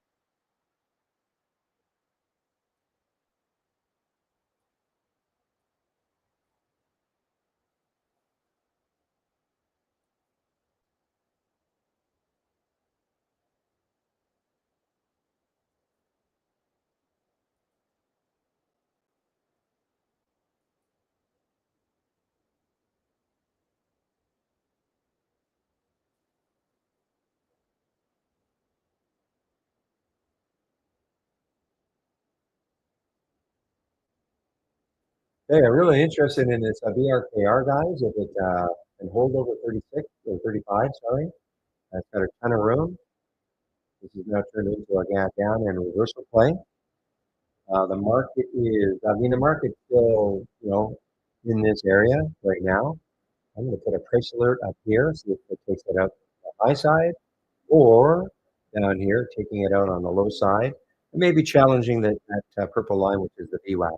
Hey, I'm really interested in this BRKR, guys. If it can hold over 36 or 35, sorry. That's got a ton of room. This is now turned into a gap down and reversal play. The market is, I mean, the market's still, in this area right now. I'm going to put a price alert up here, see if it takes it out on the high side, or down here, taking it out on the low side, and maybe challenging that purple line, which is the VWAP.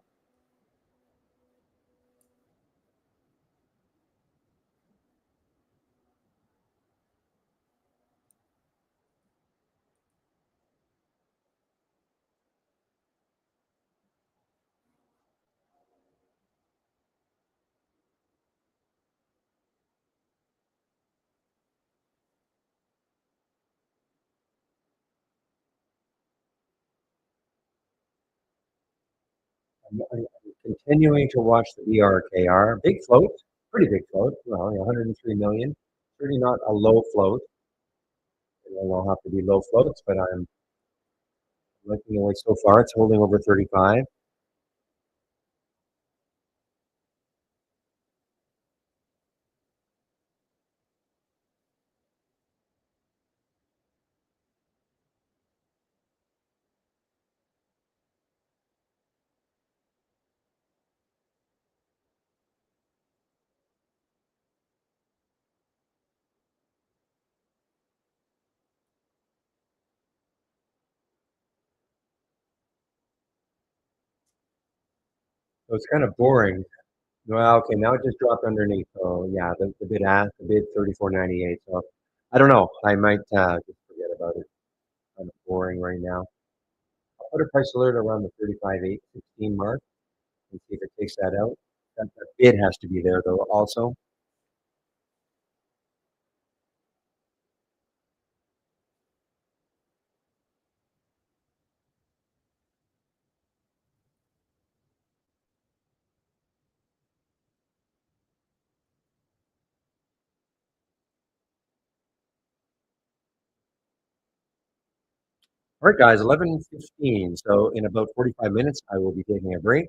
I'm continuing to watch the VRKR. Big float, pretty big float. Well, 103 million. Certainly not a low float. It will all have to be low floats, but I'm looking away so far. It's holding over 35. So it's kind of boring. Well, okay, now it just dropped underneath. So yeah, the bid ask, the bid 34.98. So I don't know. I might just forget about it. Kind of boring right now. I'll put a price alert around the 35.816 mark and see if it takes that out. That bid has to be there though also. All right, guys, 11:15. So in about 45 minutes, I will be taking a break.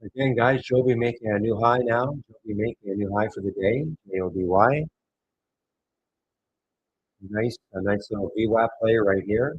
Again, guys, Joby making a new high now. Joby making a new high for the day. JOBY. Nice, a nice little VWAP play right here.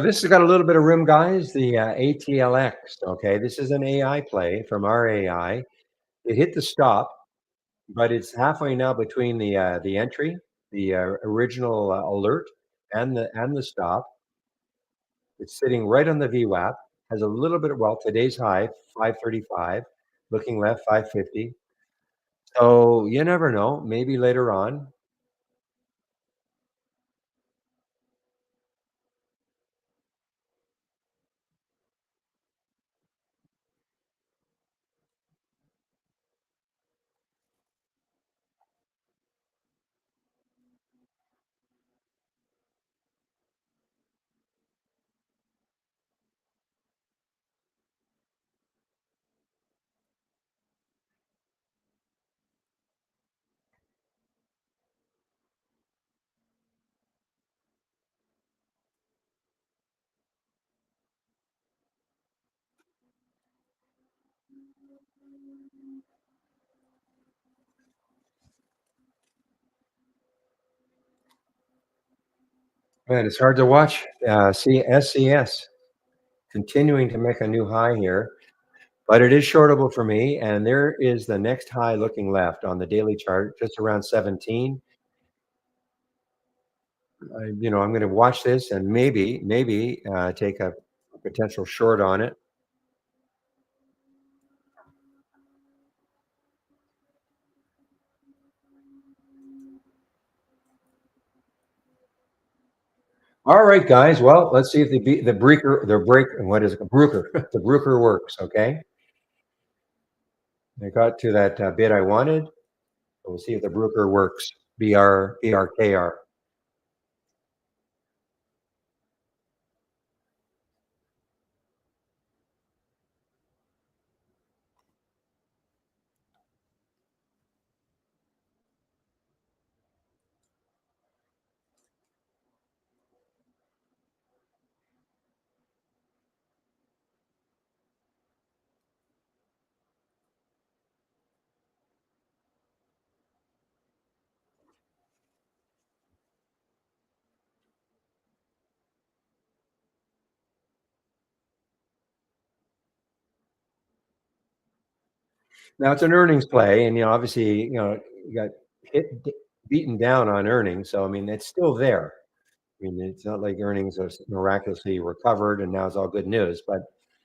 This has got a little bit of room, guys. The ATLX. Okay, this is an AI play from our AI. It hit the stop, but it's halfway now between the entry, the original alert, and the stop. It's sitting right on the VWAP. Has a little bit of, well, today's high 535, looking left 550. So you never know. Maybe later on. Man, it's hard to watch. See SCS continuing to make a new high here, but it is shortable for me. And there is the next high looking left on the daily chart, just around 17. I'm going to watch this and maybe take a potential short on it. All right, guys. Well, let's see if what is it? Bruker, the Bruker works. Okay, I got to that bid I wanted. We'll see if the Bruker works. BRKR. Now it's an earnings play, and obviously, you got hit, beaten down on earnings. So I mean, it's still there. I mean, it's not like earnings are miraculously recovered, and now it's all good news. But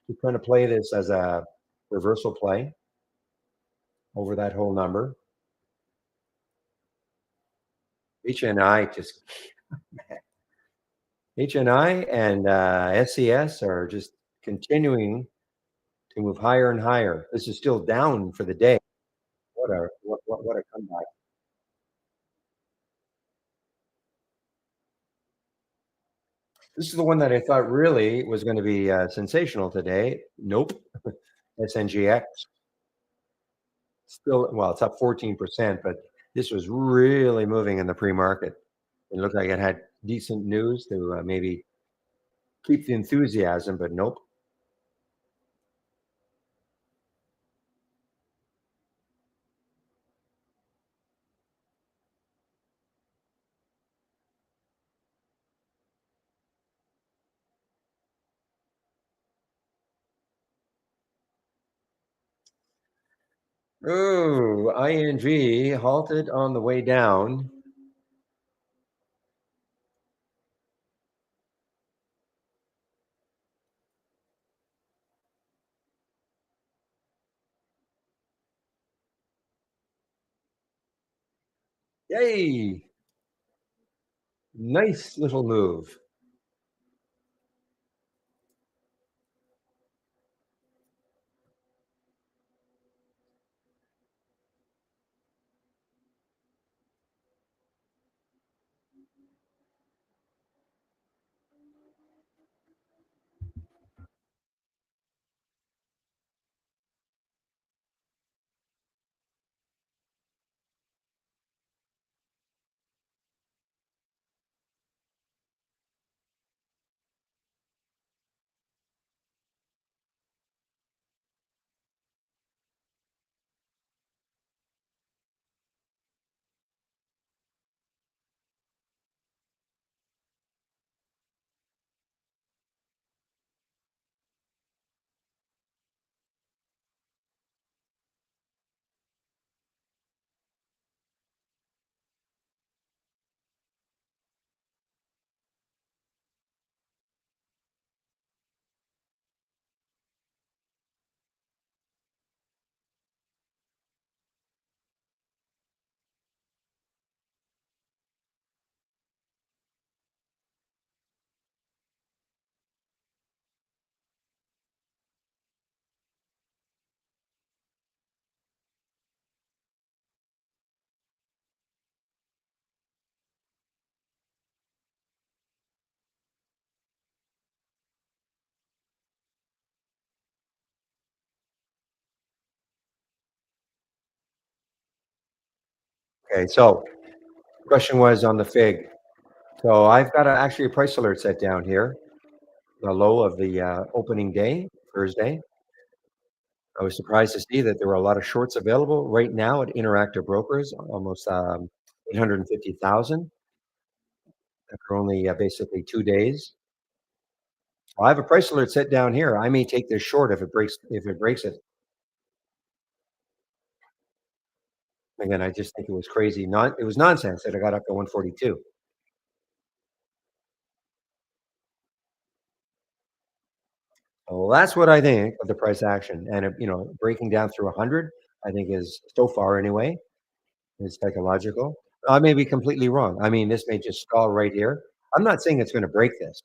we're trying to play this as a reversal play over that whole number. HNI just HNI and SCS are just continuing to move higher and higher. This is still down for the day. What a comeback! This is the one that I thought really was going to be sensational today. Nope. SNGX still, well, it's up 14%, but this was really moving in the pre-market. It looked like it had decent news to maybe keep the enthusiasm, but nope. Ooh, ING halted on the way down. Yay! Nice little move. Okay, so question was on the FIG. So I've got actually a price alert set down here, the low of the opening day, Thursday. I was surprised to see that there were a lot of shorts available right now at Interactive Brokers, almost 850,000 after only basically 2 days. I have a price alert set down here. I may take this short if it breaks. If it breaks it again, I just think it was crazy. Not it was nonsense that I got up to 142. Well, that's what I think of the price action, and breaking down through 100, I think is so far anyway. Is psychological. I may be completely wrong. I mean, this may just stall right here. I'm not saying it's going to break this.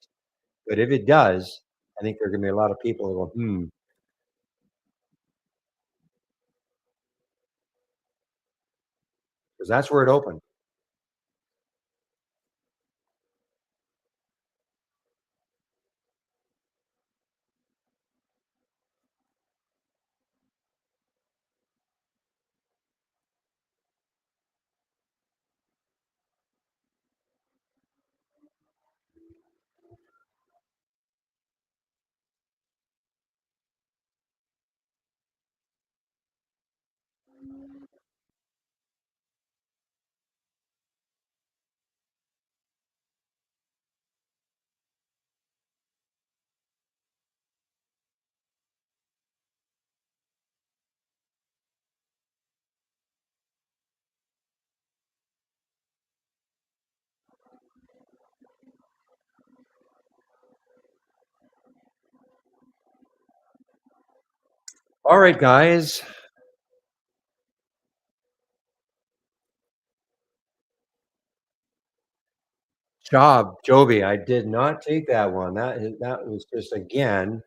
But if it does, I think there are gonna be a lot of people who go, "Hmm," because that's where it opened. Alright, guys. Joby, I did not take that one. That was just, again,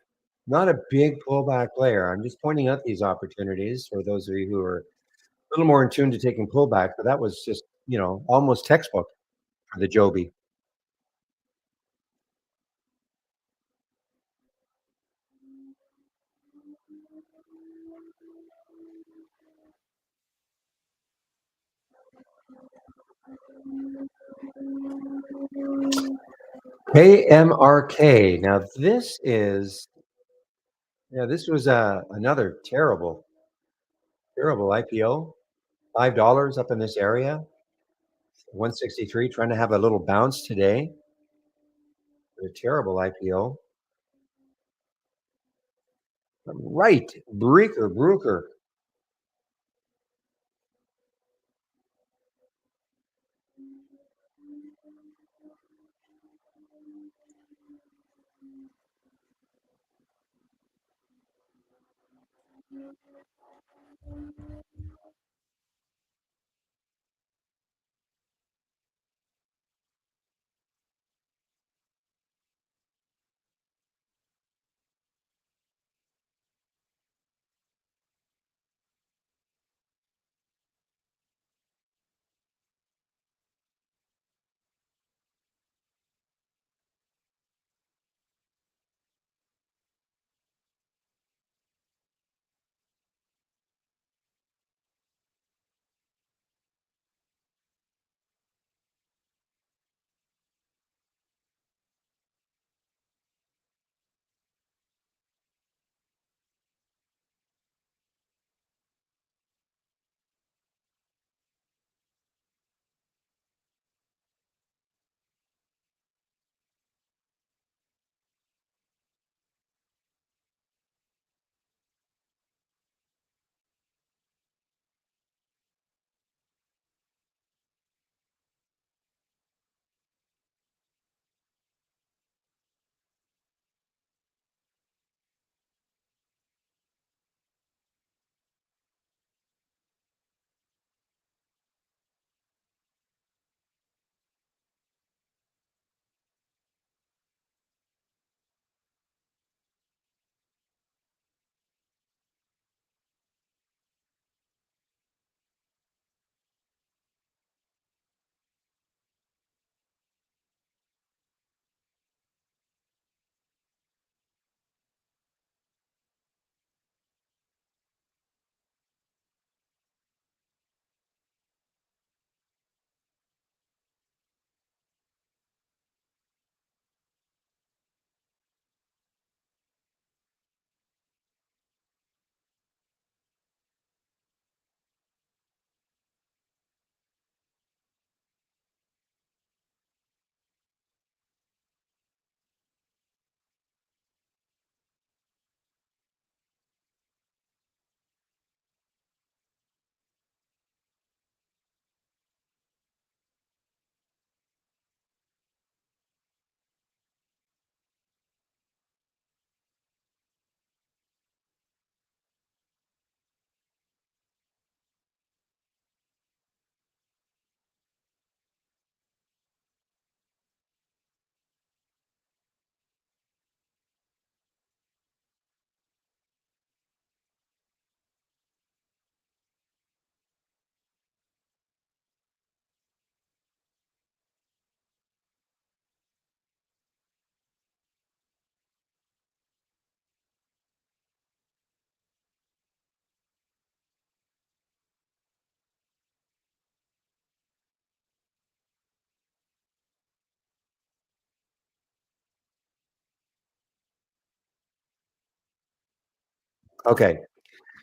not a big pullback player. I'm just pointing out these opportunities for those of you who are a little more in tune to taking pullback, but that was just, almost textbook for the Joby. KMRK. Now this was, another terrible IPO. $5 up in this area, 163, trying to have a little bounce today. A terrible IPO. Right, Bruker. Okay.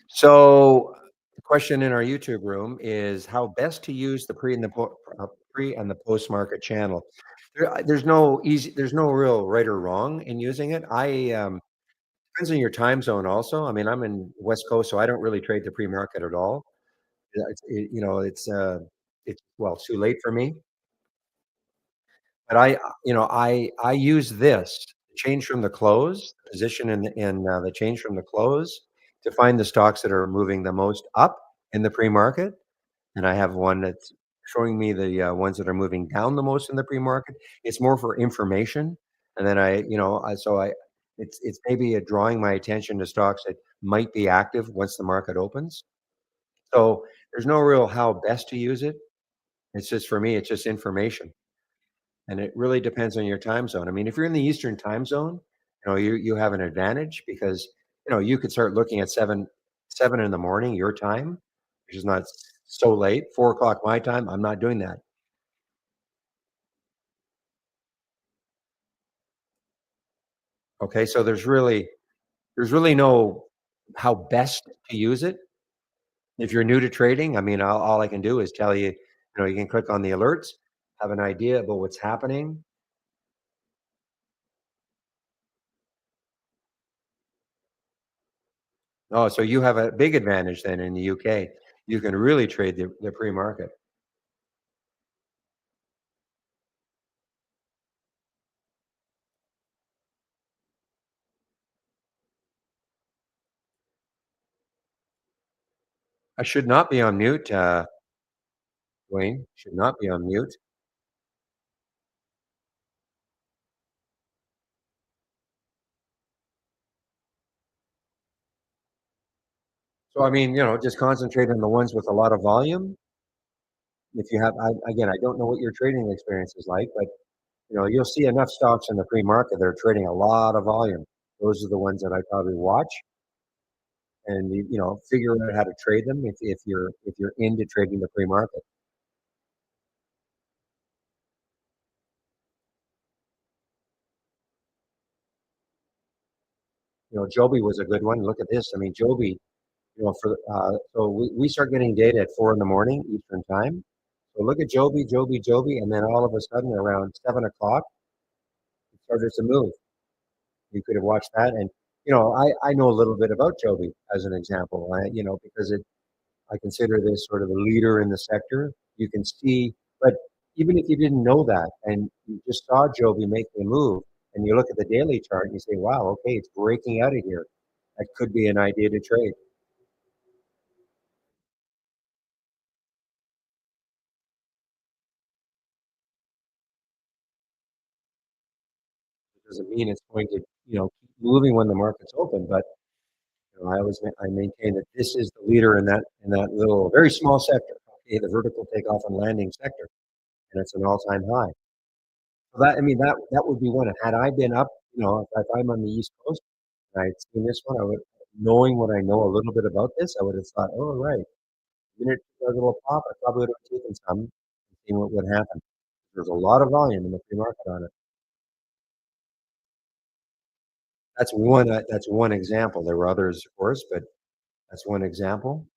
So the question in our YouTube room is how best to use the pre and the post market channel. There's no real right or wrong in using it. Depends on your time zone also. I mean, I'm in West Coast, so I don't really trade the pre market at all. Yeah, it's well, too late for me, but I use this change from the close, position the change from the close to find the stocks that are moving the most up in the pre-market, and I have one that's showing me the, ones that are moving down the most in the pre-market. It's more for information, and then it's maybe drawing my attention to stocks that might be active once the market opens. So, there's no real how best to use it. It's just for me, it's just information, and it really depends on your time zone. I mean, if you're in the Eastern time zone, you have an advantage because, you could start looking at 7 in the morning your time, which is not so late, 4 o'clock my time, I'm not doing that. Okay, so there's really no how best to use it. If you're new to trading, I mean, all I can do is tell you, you can click on the alerts, have an idea about what's happening. Oh, so you have a big advantage then in the UK. You can really trade the pre-market. I should not be on mute, Wayne. Should not be on mute. So, I mean, just concentrate on the ones with a lot of volume. If you have, again, I don't know what your trading experience is like, but you'll see enough stocks in the pre-market that are trading a lot of volume. Those are the ones that I probably watch and figure out how to trade them if you're into trading the pre-market. Joby was a good one. Look at this. I mean, Joby, so we start getting data at 4 in the morning Eastern time. So look at Joby, and then all of a sudden around 7 o'clock, it started to move. You could have watched that, and I know a little bit about Joby as an example. Because I consider this sort of a leader in the sector. You can see, but even if you didn't know that, and you just saw Joby making a move, and you look at the daily chart, and you say, "Wow, okay, it's breaking out of here. That could be an idea to trade." It doesn't mean it's going to keep moving when the market's open, but I maintain that this is the leader in that little very small sector, okay, the vertical takeoff and landing sector, and it's an all-time high. So that I mean that would be one. Had I been up, if I'm on the East Coast and I'd seen this one, I would, knowing what I know a little bit about this, I would have thought, oh right, minute a little pop, I probably would have taken some and seen what would happen. There's a lot of volume in the free market on it. That's one example. There were others, of course, but that's one example.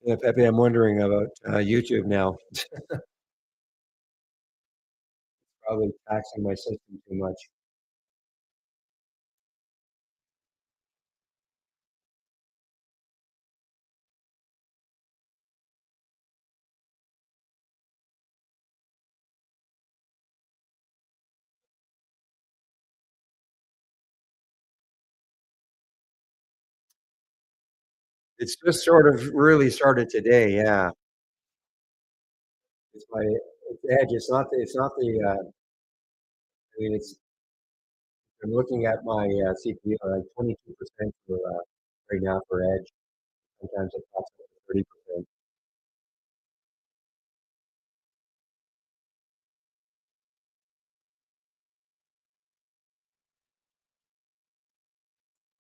Yeah, Pepe, I'm wondering about YouTube now. Probably taxing my system too much. It's just sort of really started today. Yeah, it's edge. I mean, I'm looking at my CPU, like 22% for right now for edge. Sometimes it pops up to 30%.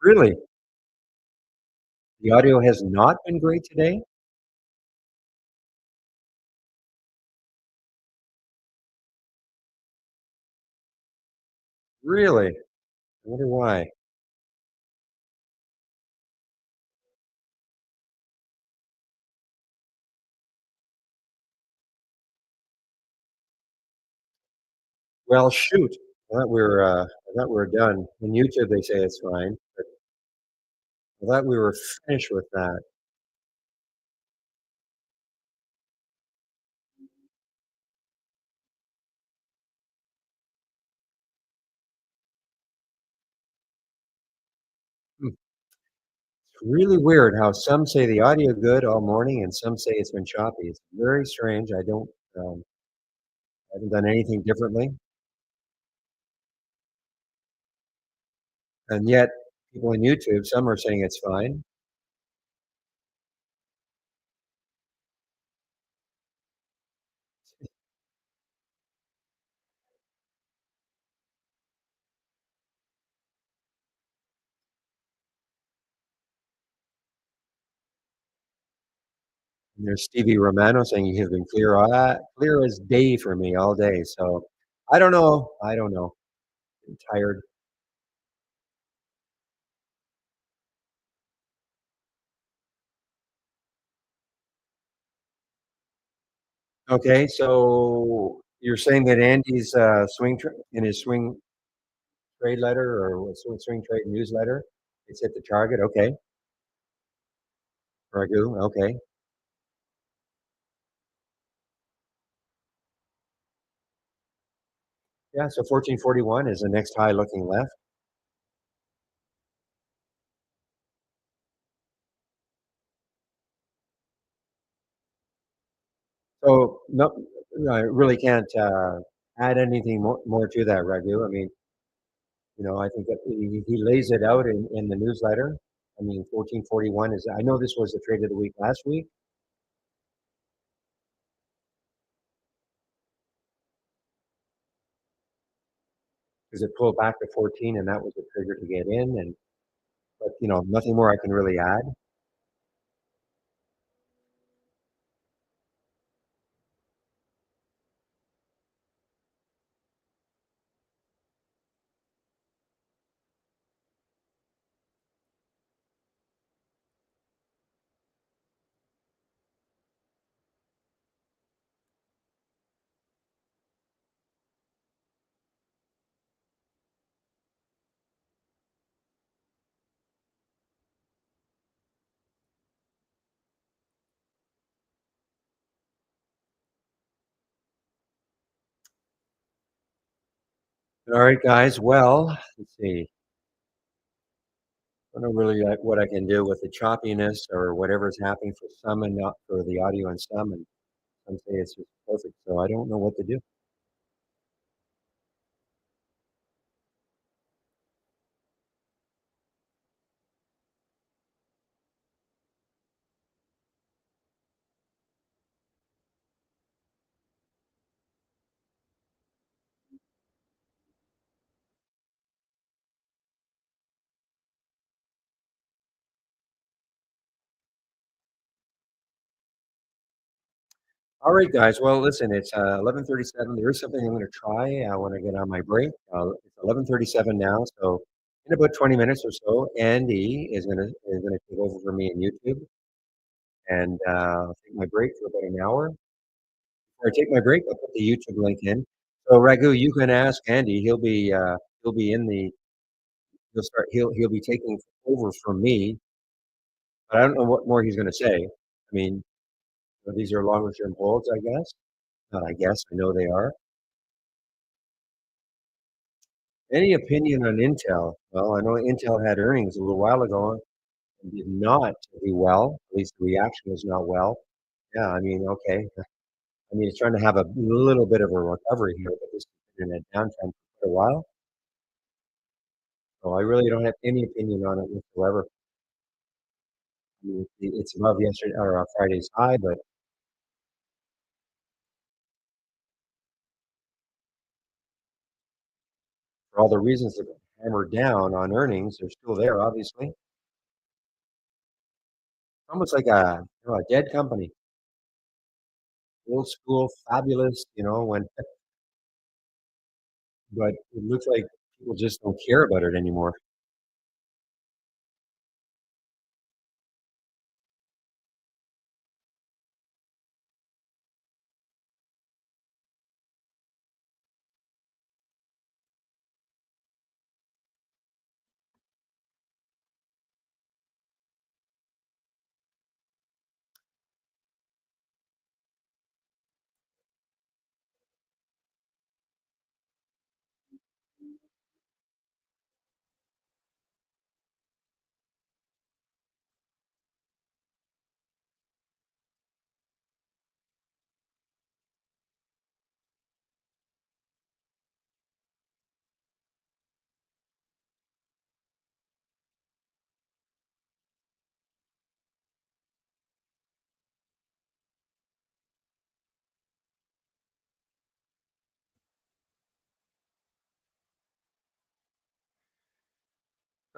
Really, the audio has not been great today. Really? I wonder why. Well, shoot. I thought we were done. In YouTube, they say it's fine, but I thought we were finished with that. Hmm. It's really weird how some say the audio good all morning and some say it's been choppy. It's very strange. Um, I haven't done anything differently, and yet people on YouTube, some are saying it's fine. And there's Stevie Romano saying he has been clear as day for me all day. So I don't know. I don't know. I'm tired. Okay, so you're saying that Andy's in his swing trade letter or swing trade newsletter, it's hit the target. Okay, Ragu. Okay, yeah. So 1441 is the next high looking left. So no, I really can't add anything more to that, Ragu. I mean, I think that he lays it out in the newsletter. I mean, 1441 is. I know this was the trade of the week last week because it pulled back to 14, and that was the trigger to get in. And but nothing more I can really add. All right, guys. Well, let's see. I don't really like what I can do with the choppiness or whatever's happening for some and not for the audio and some, and some say it's just perfect. So I don't know what to do. All right, guys. Well, listen, it's 11:37. There is something I'm going to try when I get on my break. It's 11:37 now, so in about 20 minutes or so, Andy is gonna take over for me in YouTube, and I'll take my break for about an hour. Before I take my break, I'll put the YouTube link in. So Ragu, you can ask Andy. He'll be in the he'll be taking over from me, but I don't know what more he's going to say. I mean, these are longer term holds, I guess. Not I guess, I know they are. Any opinion on Intel? Well, I know Intel had earnings a little while ago and did not do well. At least the reaction was not well. Yeah, I mean, okay. I mean, it's trying to have a little bit of a recovery here, but this has been in a downtrend for a while. So I really don't have any opinion on it whatsoever. I mean, it's above yesterday or Friday's high, but for all the reasons that got hammered down on earnings, they're still there, obviously. Almost like a dead company, old school, fabulous, when but it looks like People just don't care about it anymore.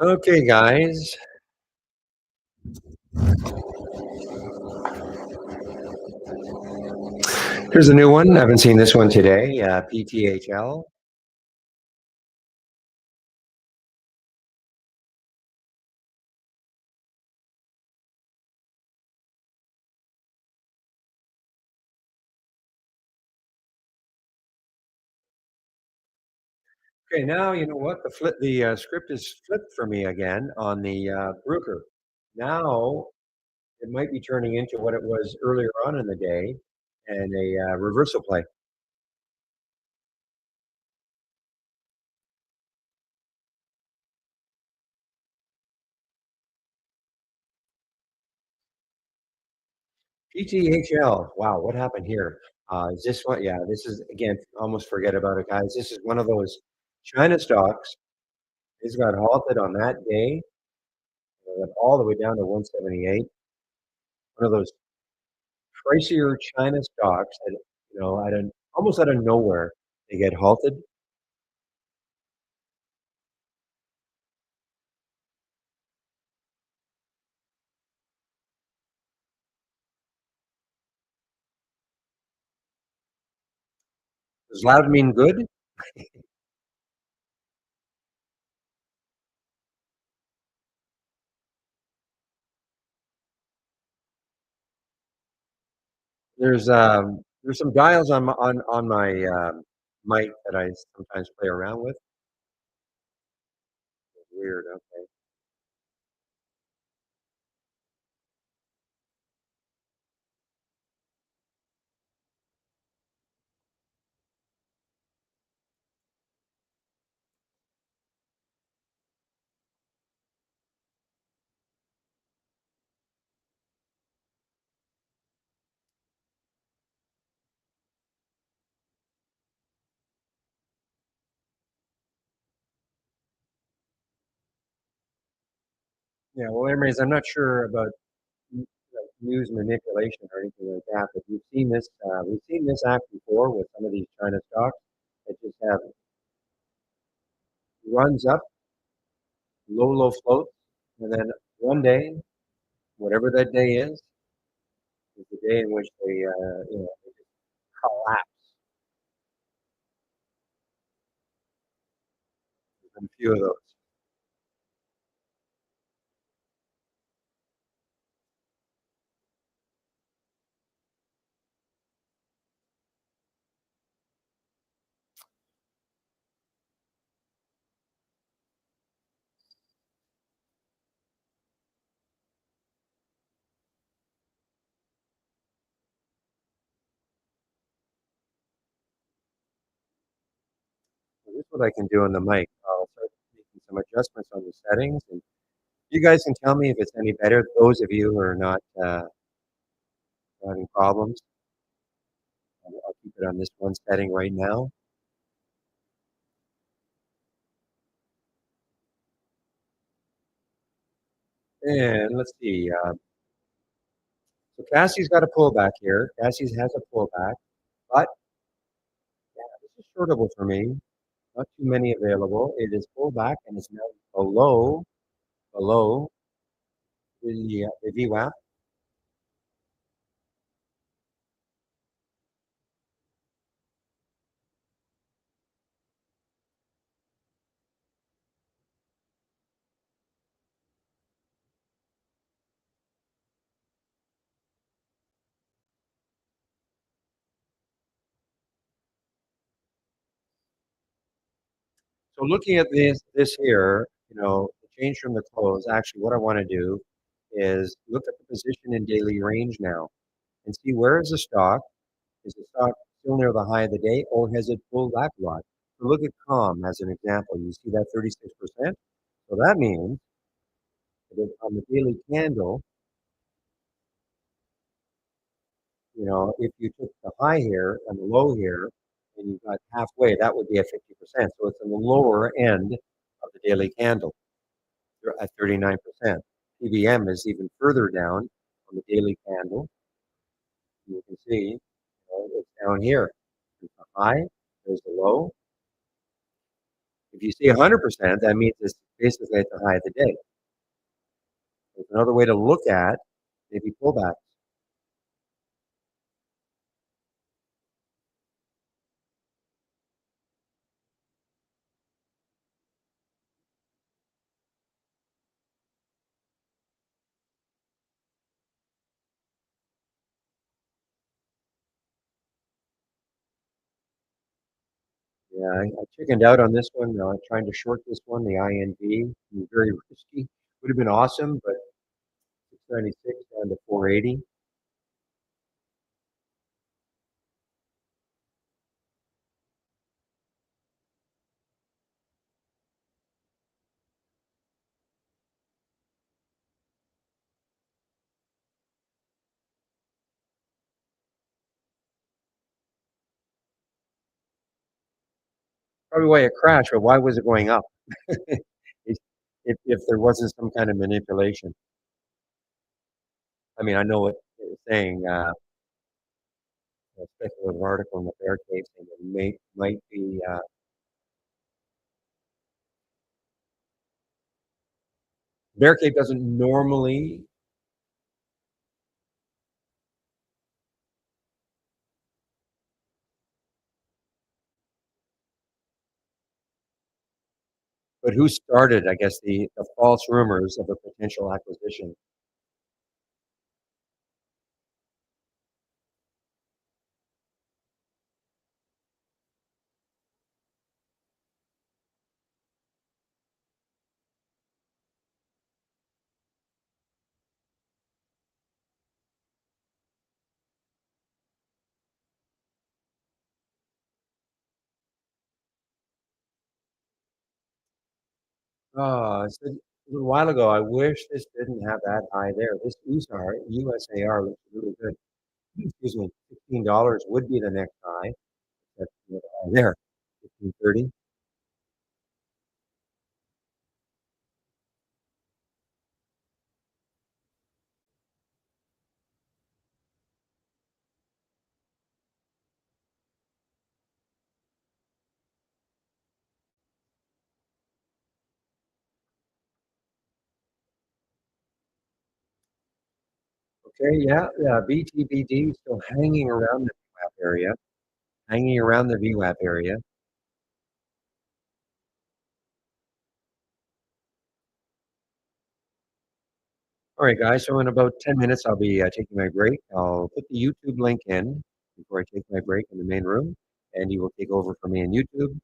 Okay, guys. Here's a new one. I haven't seen this one today. PTHL. Okay, now you know what the script is flipped for me again on the Bruker. Now it might be turning into what it was earlier on in the day, and a reversal play. PTHL. Wow, what happened here? Is this what? Yeah, this is again. Almost forget about it, guys. This is one of those China stocks. It's got halted on that day, went all the way down to 178. One of those pricier China stocks that out of almost out of nowhere they get halted. Does loud mean good? There's some dials on my mic that I sometimes play around with. Weird. Okay. Yeah. Well, anyways, I'm not sure about like news manipulation or anything like that, but you've seen this. We've seen this act before with some of these China stocks that just have runs up, low floats, and then one day, whatever that day is the day in which they just collapse. There's been a few of those. So this is what I can do on the mic. I'll start making some adjustments on the settings, and you guys can tell me if it's any better. Those of you who are not having problems, I'll keep it on this one setting right now. And let's see. So Cassie's got a pullback here. Cassie's has a pullback, but yeah, this is shortable for me. Not too many available. It is pullback and it's now below the VWAP. So looking at this here, the change from the close, actually what I want to do is look at the position in daily range now and see where is the stock. Is the stock still near the high of the day or has it pulled back a lot? So look at COM as an example. You see that 36%? So that means that on the daily candle, if you took the high here and the low here and you got halfway, that would be at 50%. So it's in the lower end of the daily candle at 39%. PBM is even further down on the daily candle. You can see it's down here. There's the high, there's the low. If you see 100%, that means it's basically at the high of the day. There's another way to look at maybe pullbacks. Yeah, I chickened out on this one. Trying to short this one, the INV. Very risky. Would have been awesome, but 696 down to 480. Probably why it crashed, but why was it going up? if, if there wasn't some kind of manipulation. I mean, I know what it's saying, a speculative article in the bear case saying it might be, bear cave doesn't normally, but who started, I guess, the false rumors of a potential acquisition? Oh, I said a little while ago, I wish this didn't have that high there. This USAR looks really good. Excuse me, $15 would be the next high. That's the high there, 15.30. Okay, yeah, yeah, BTBD still hanging around the VWAP area, hanging around the VWAP area. All right, guys, so in about 10 minutes, I'll be taking my break. I'll put the YouTube link in before I take my break in the main room, and you will take over for me on YouTube.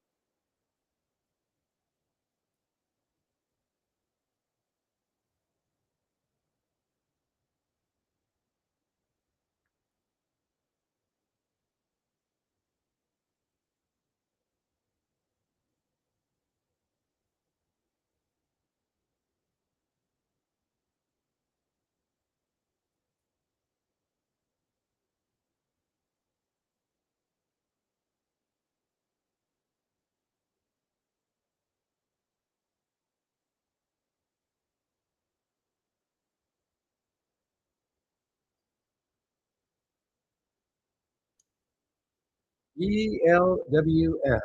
ELWS.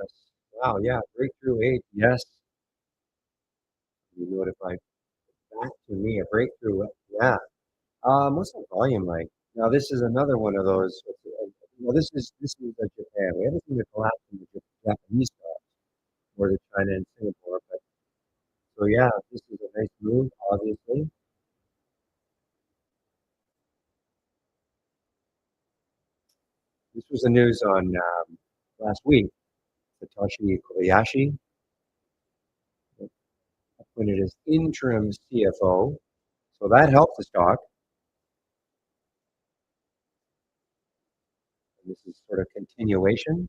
Wow, yeah, breakthrough 8. Yes, you notified back to me a breakthrough. Yeah. What's the volume like? Now this is another one of those. Well, this is Japan. We haven't seen the collapse in the Japanese stocks or the China and Singapore, but so yeah, this is a nice move. Obviously, this was the news on last week. Satoshi Kobayashi. when it is interim CFO. So that helped the stock. And this is sort of continuation.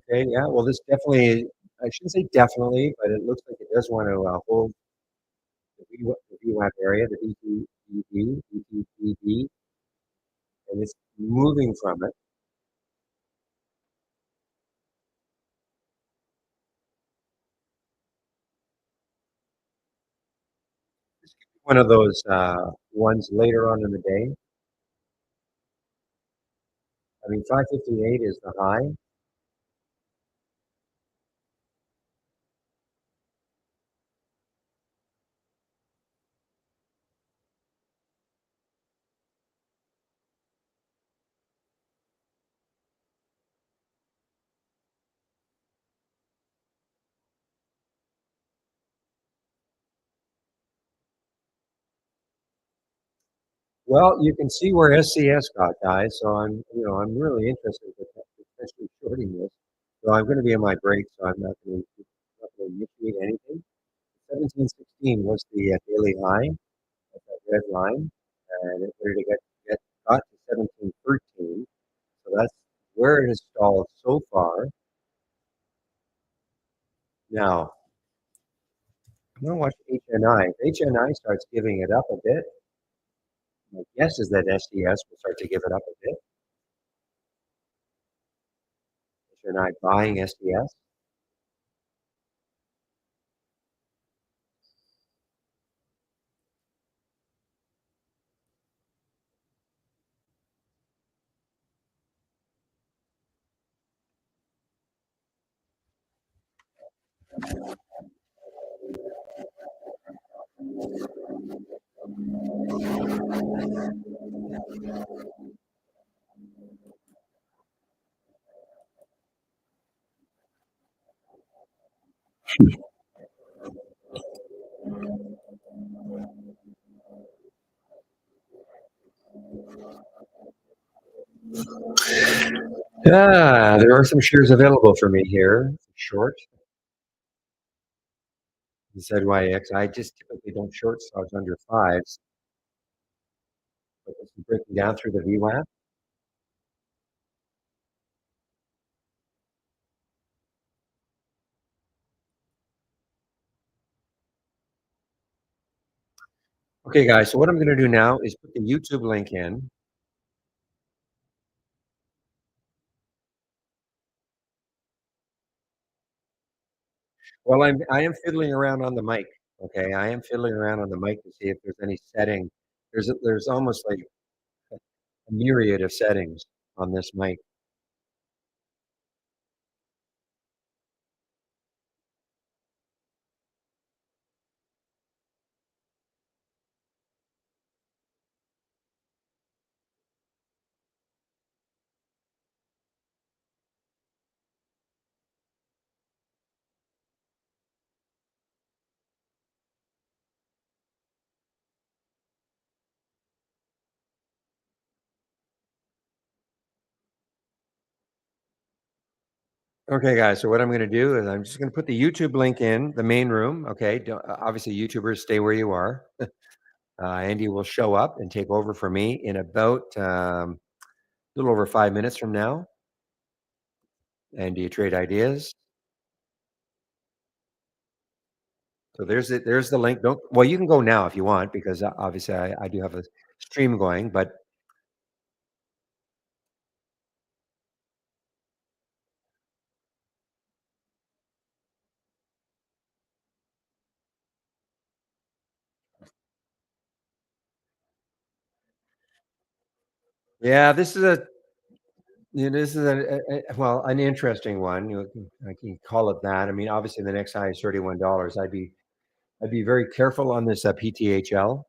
Okay, yeah. Well, this definitely, I shouldn't say definitely, but it looks like it does want to hold the VWAP area, the VTBB, and it's moving from it. This could be one of those ones later on in the day. I mean, 558 is the high. Well, you can see where SCS got, guys. So I'm really interested in potentially shorting this. So I'm going to be in my break, so I'm not going to initiate anything. 1716 was the daily high at that red line, and it wanted to get got to 1713. So that's where it has stalled so far. Now, I'm going to watch HNI. If HNI starts giving it up a bit, my guess is that SDS will start to give it up a bit. HNI buying SDS. Yeah, there are some shares available for me here. Short ZYX. I just typically don't short stocks under fives, but this is breaking down through the VWAP. Okay, guys. So what I'm going to do now is put the YouTube link in. Well, I am fiddling around on the mic. Okay, I am fiddling around on the mic to see if there's any setting. There's almost like a myriad of settings on this mic. Okay, guys. So what I'm going to do is I'm just going to put the YouTube link in the main room. Okay, obviously YouTubers stay where you are. Andy will show up and take over for me in about a little over 5 minutes from now. And do you trade ideas? So there's the link. Don't well, you can go now if you want because obviously I do have a stream going, but Yeah, this is a this is well, an interesting one. I can call it that. I mean, obviously, the next high is $31. I'd be very careful on this PTHL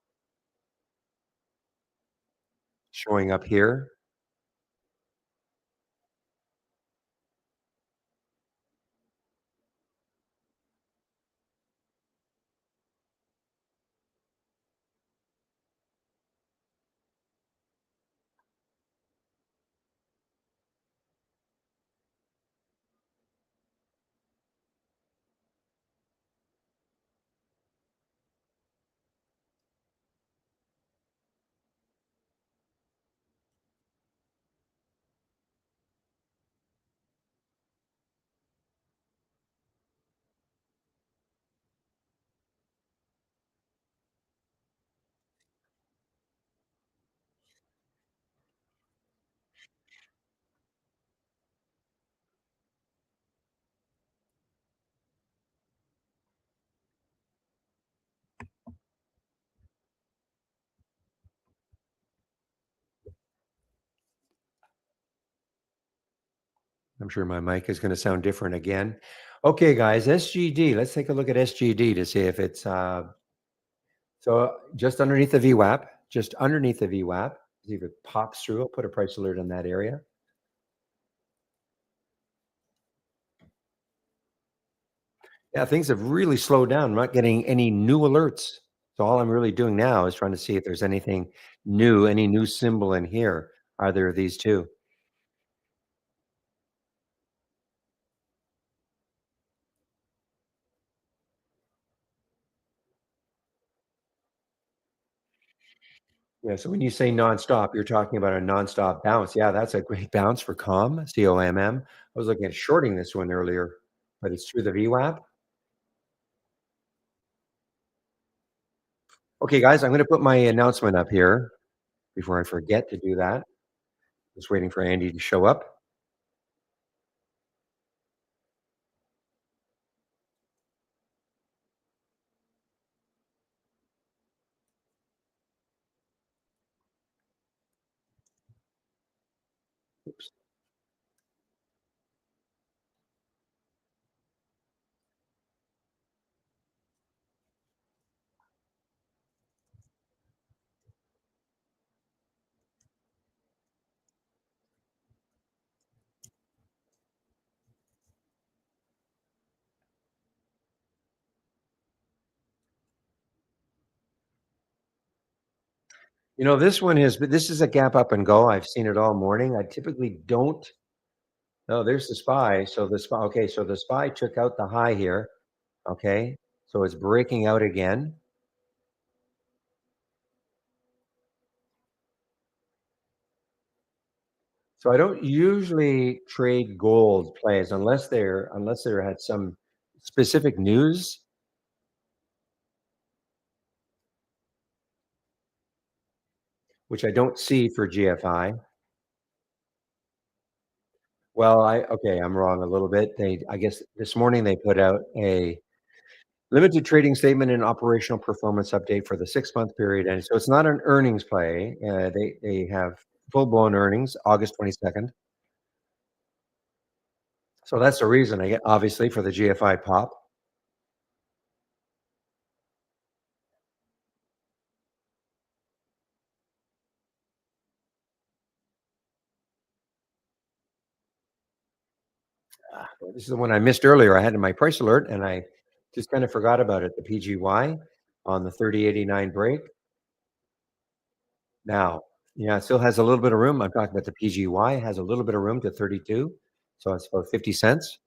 showing up here. I'm sure my mic is going to sound different again. Okay, guys, SGD. Let's take a look at SGD to see if it's so just underneath the VWAP, just underneath the VWAP. See if it pops through. I'll put a price alert in that area. Yeah, things have really slowed down. I'm not getting any new alerts. So all I'm really doing now is trying to see if there's anything new, any new symbol in here. Are there these two? Yeah. So when you say nonstop, you're talking about a nonstop bounce. Yeah, that's a great bounce for COMM. I was looking at shorting this one earlier, but it's through the VWAP. Okay, guys, I'm going to put my announcement up here before I forget to do that. Just waiting for Andy to show up. Oops. This one is, but this is a gap up and go. I've seen it all morning. I typically don't. No, there's the SPY. So the SPY, okay, so the SPY took out the high here. Okay. So it's breaking out again. So I don't usually trade gold plays unless there had some specific news, which I don't see for GFI. Well, I'm wrong a little bit. I guess this morning they put out a limited trading statement and operational performance update for the 6-month period, and so it's not an earnings play. They have full-blown earnings, August 22nd. So that's the reason I get obviously for the GFI pop. Well, this is the one I missed earlier. I had in my price alert, and I just kind of forgot about it, the PGY on the 3089 break. Now, yeah, it still has a little bit of room. I'm talking about the PGY, has a little bit of room to 32, so it's about 50 cents.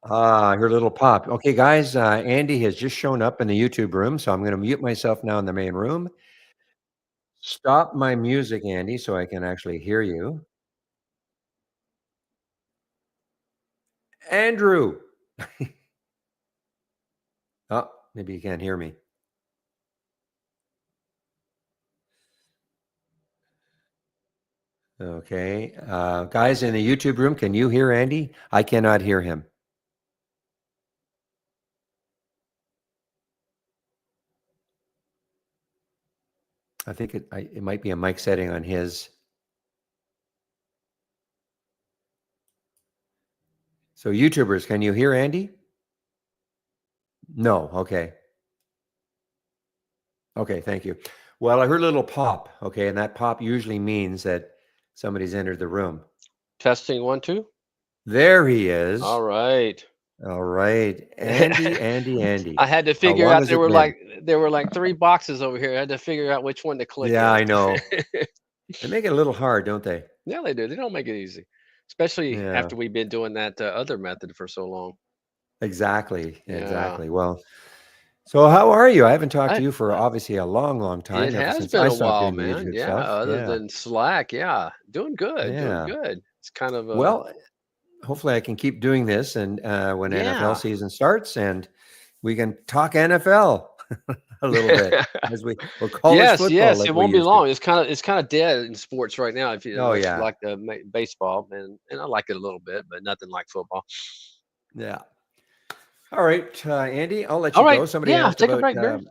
Ah, your little pop. Okay, guys, Andy has just shown up in the YouTube room, so I'm gonna mute myself now in the main room. stop my music, Andy, so I can actually hear you. Andrew. Oh, maybe you can't hear me. Okay. Guys in the YouTube room, can you hear Andy? I cannot hear him. I think it might be a mic setting on his. So YouTubers, can you hear Andy? No. Okay. Okay. Thank you. Well, I heard a little pop. Okay. And that pop usually means that somebody's entered the room. Testing 1, 2. There he is. All right. All right. Andy. I had to How figure long out has it been? there were like 3 boxes over here. I had to figure out which one to click Yeah, in. I know. They make it a little hard, don't they? Yeah, they do. They don't make it easy, especially Yeah. after we've been doing that other method for so long. Exactly. Yeah. Exactly. Well, so how are you? I haven't talked to I you for obviously a long It time, ever has since been I a stopped while, doing the man. YouTube Yeah, stuff. other Yeah. than Slack, yeah. Doing good, doing Yeah. good. It's kind of a Well, hopefully I can keep doing this and when NFL yeah. season starts and we can talk NFL a little bit as or college Yes, football yes, like it we won't be used to. long. It's kinda dead in sports right now if you Oh unless you yeah. like the baseball, and I like it a little bit, but nothing like football. Yeah. All right, Andy, I'll let All you right. go. Somebody Yeah, asked take a about break, Barry.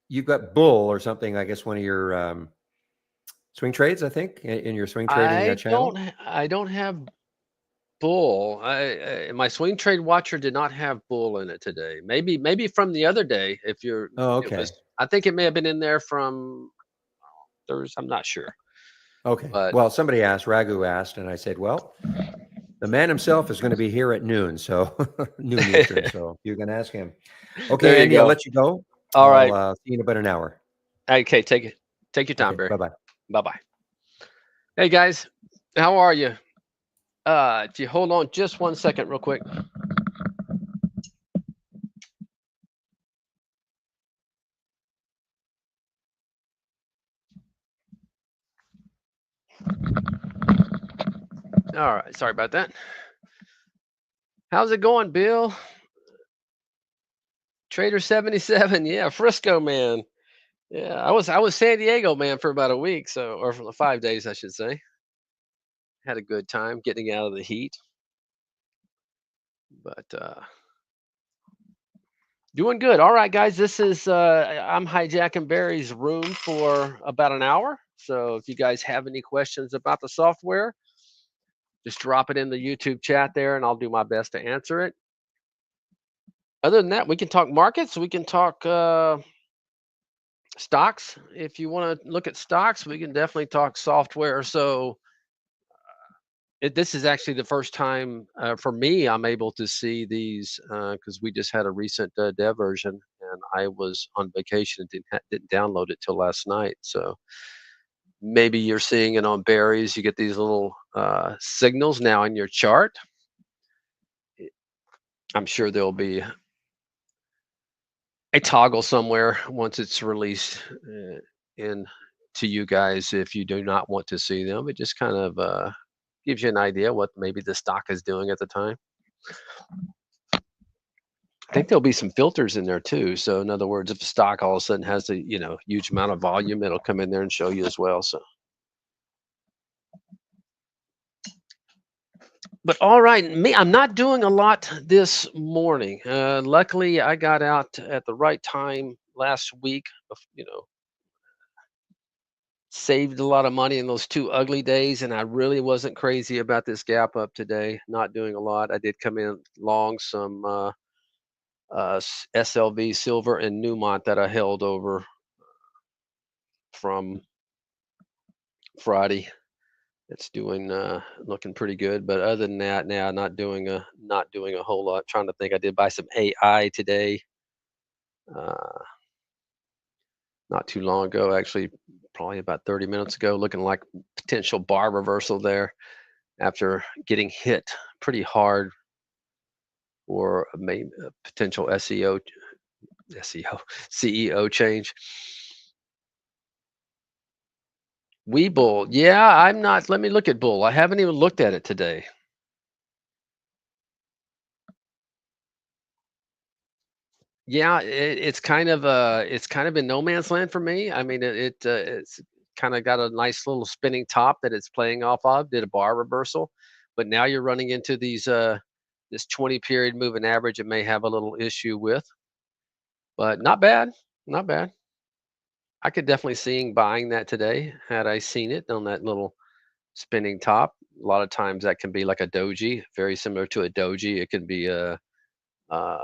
you've got bull or something, I guess one of your swing trades, I think, in your swing trading channel. I don't have bull. My swing trade watcher did not have bull in it today. Maybe from the other day if you're Oh, it was okay. I think it may have been in there from Thursday, I'm not sure. Okay. But Well, somebody asked, Ragu asked, and I said, well, the man himself is going to be here at noon, so noon Eastern. So you can ask him. Okay, there you Andy, I'll go. let you go. All I'll right. see you in about an hour. Okay, take your time, Okay. Barry. Bye bye. Bye-bye. Hey guys, how are you? If you hold on just 1 second real quick. All right, sorry about that. How's it going, Bill? Trader 77, yeah, Frisco man. Yeah, I was San Diego man for about a week, so or for 5 days, I should say. Had a good time getting out of the heat, but doing good. All right, guys, this is I'm hijacking Barry's room for about an hour. So if you guys have any questions about the software, just drop it in the YouTube chat there, and I'll do my best to answer it. Other than that, we can talk markets. We can talk stocks. If you want to look at stocks, we can definitely talk software. So this is actually the first time for me I'm able to see these because we just had a recent dev version, and I was on vacation and didn't download it till last night. So maybe you're seeing it on berries. You get these little signals now in your chart. I'm sure there'll be a toggle somewhere once it's released in to you guys if you do not want to see them. It just kind of gives you an idea what maybe the stock is doing at the time. I think there'll be some filters in there too. So in other words, if a stock all of a sudden has a huge amount of volume, it'll come in there and show you as well. So, but all right, I'm not doing a lot this morning. Luckily, I got out at the right time last week. Saved a lot of money in those 2 ugly days, and I really wasn't crazy about this gap up today, not doing a lot. I did come in long some, SLV silver and Newmont that I held over from Friday. It's doing, looking pretty good, but other than that, now not doing a whole lot. Trying to think, I did buy some AI today, uh, not too long ago, actually, probably about 30 minutes ago, looking like potential bar reversal there after getting hit pretty hard or a potential SEO CEO change. Webull. Yeah, I'm not. Let me look at Bull. I haven't even looked at it today. Yeah, it's kind of in no man's land for me. I mean, it's kind of got a nice little spinning top that it's playing off of. Did a bar reversal, but now you're running into these this 20 period moving average. It may have a little issue with, but not bad, not bad. I could definitely see buying that today had I seen it on that little spinning top. A lot of times that can be like a doji, very similar to a doji. It can be a uh,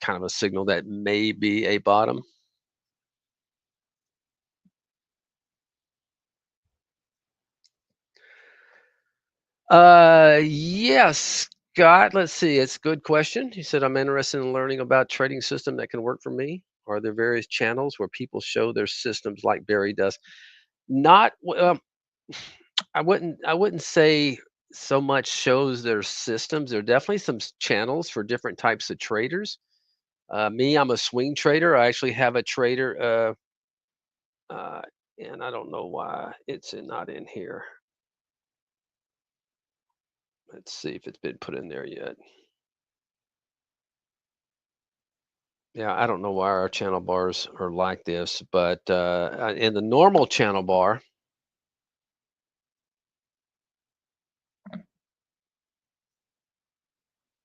kind of a signal that may be a bottom. Yes, Scott. Let's see. It's a good question. He said, I'm interested in learning about trading system that can work for me. Are there various channels where people show their systems like Barry does? Not, I wouldn't say so much shows their systems. There are definitely some channels for different types of traders. Me, I'm a swing trader. I actually have a trader, uh, and I don't know why not in here. Let's see if it's been put in there yet. Yeah, I don't know why our channel bars are like this, but in the normal channel bar,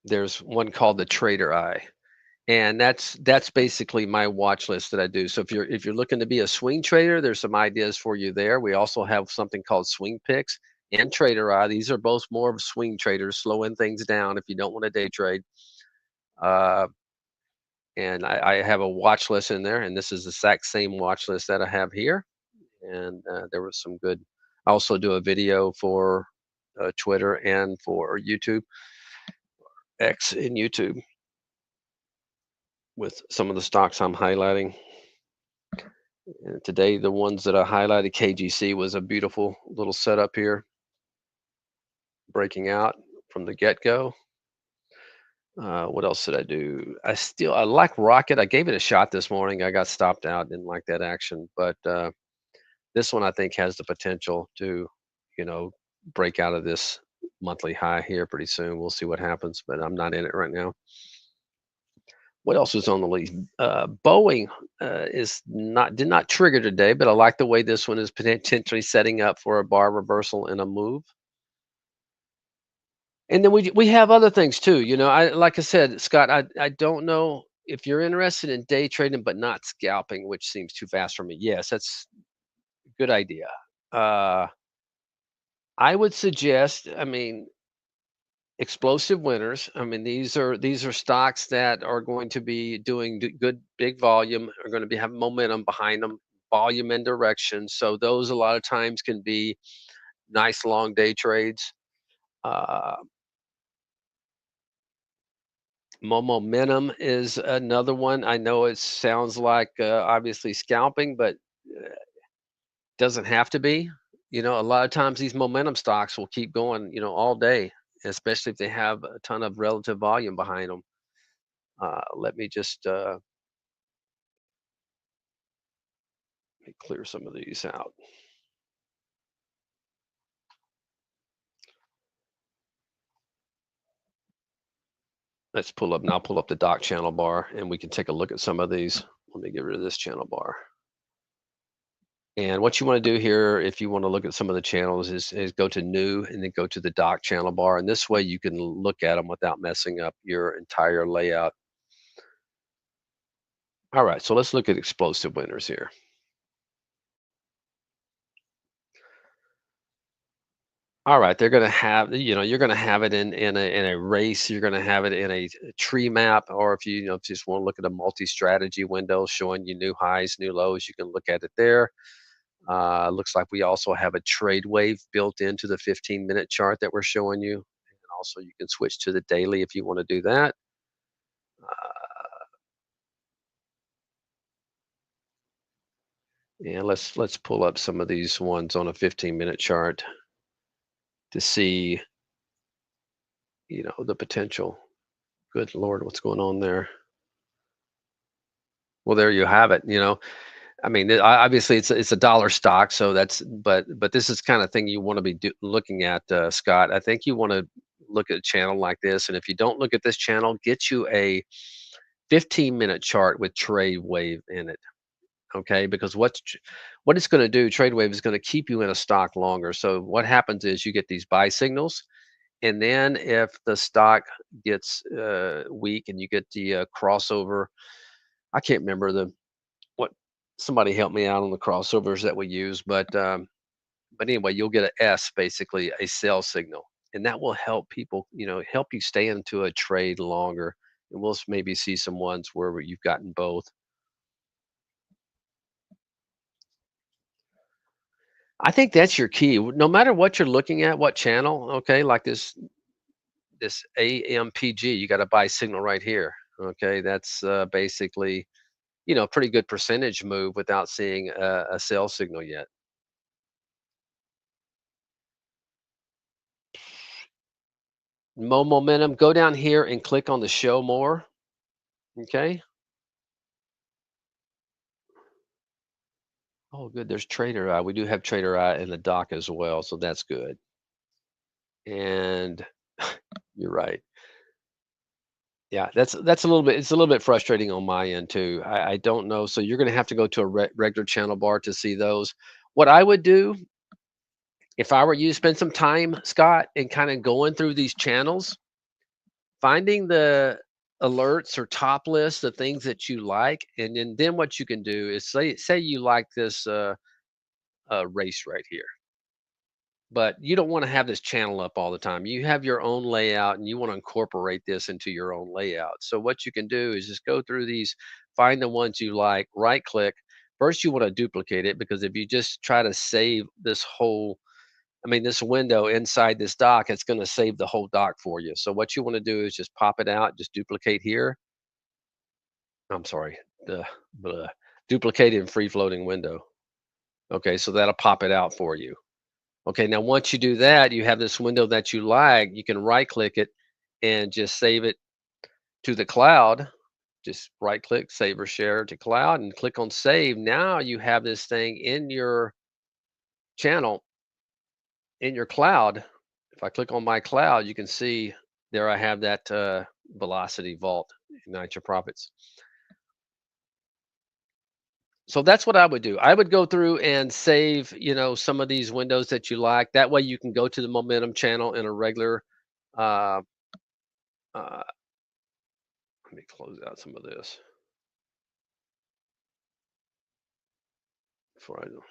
there's one called the Trader Eye, and that's basically my watch list that I do. So if you're looking to be a swing trader, there's some ideas for you there. We also have something called Swing Picks and Trader Eye. These are both more of swing traders, slowing things down if you don't want to day trade. Uh, and I have a watch list in there, and this is the exact same watch list that I have here. And there was some good. I also do a video for Twitter and for YouTube, X in YouTube, with some of the stocks I'm highlighting. And today, the ones that I highlighted, KGC was a beautiful little setup here, breaking out from the get go. What else did I do? I like Rocket. I gave it a shot this morning. I got stopped out. Didn't like that action, but this one I think has the potential to, you know, break out of this monthly high here pretty soon. We'll see what happens, but I'm not in it right now. What else is on the list? Boeing is not did not trigger today, but I like the way this one is potentially setting up for a bar reversal and a move. And then we have other things too. You know, I like I said, Scott, I don't know if you're interested in day trading but not scalping, which seems too fast for me. Yes, that's a good idea. Uh, I would suggest, I mean, explosive winners. I mean, these are stocks that are going to be doing good, big volume, are going to be having momentum behind them, volume and direction. So those a lot of times can be nice long day trades. Uh, Momentum is another one. I know it sounds like obviously scalping, but uh, doesn't have to be. You know, a lot of times these momentum stocks will keep going, you know, all day, especially if they have a ton of relative volume behind them. Let me just let me clear some of these out. Let's pull up now. Pull up the doc channel bar, and we can take a look at some of these. Let me get rid of this channel bar. And what you want to do here, if you want to look at some of the channels, is go to new and then go to the doc channel bar. And this way you can look at them without messing up your entire layout. All right, so let's look at explosive winners here. All right, they're going to have, you know, you're going to have it in a race. You're going to have it in a tree map, or if you, just want to look at a multi-strategy window showing you new highs, new lows, you can look at it there. Looks like we also have a trade wave built into the 15-minute chart that we're showing you. And also, you can switch to the daily if you want to do that. And let's pull up some of these ones on a 15-minute chart to see, the potential. Good Lord, what's going on there? Well, there you have it. I mean, obviously it's a dollar stock, so that's but this is kind of thing you want to be looking at, Scott. I think you want to look at a channel like this, and if you don't look at this channel, get you a 15-minute chart with Trade Wave in it. Okay, because what it's going to do, Trade Wave is going to keep you in a stock longer. So what happens is you get these buy signals, and then if the stock gets weak and you get the crossover, I can't remember the what. Somebody help me out on the crossovers that we use, but anyway, you'll get a S, basically a sell signal, and that will help people, help you stay into a trade longer. And we'll maybe see some ones where you've gotten both. I think that's your key. No matter what you're looking at, what channel, okay, like this AMPG, you got a buy signal right here. Okay, that's basically a pretty good percentage move without seeing a sell signal yet. Momentum. Go down here and click on the show more. Okay. Oh, good. There's Trader Eye. We do have Trader Eye in the dock as well, so that's good. And you're right. Yeah, that's a little bit. It's a little bit frustrating on my end too. I don't know. So you're going to have to go to a regular channel bar to see those. What I would do if I were you, spend some time, Scott, and kind of going through these channels, finding the alerts or top lists, the things that you like, and then what you can do is say you like this race right here, but you don't want to have this channel up all the time. You have your own layout and you want to incorporate this into your own layout. So what you can do is just go through these, find the ones you like, right click. First, you want to duplicate it because if you just try to save this whole, I mean, this window inside this dock, it's going to save the whole dock for you. So what you want to do is just pop it out, just duplicate here. I'm sorry, the duplicate in free floating window. Okay, so that'll pop it out for you. Okay, now once you do that, you have this window that you like. You can right click it and just save it to the cloud. Just right click, save or share to cloud, and click on save. Now you have this thing in your channel, in your cloud. If I click on my cloud, you can see there I have that Velocity Vault, Ignite Your Profits. So that's what I would do. I would go through and save, some of these windows that you like. That way you can go to the momentum channel in a regular uh, uh, let me close out some of this before I do.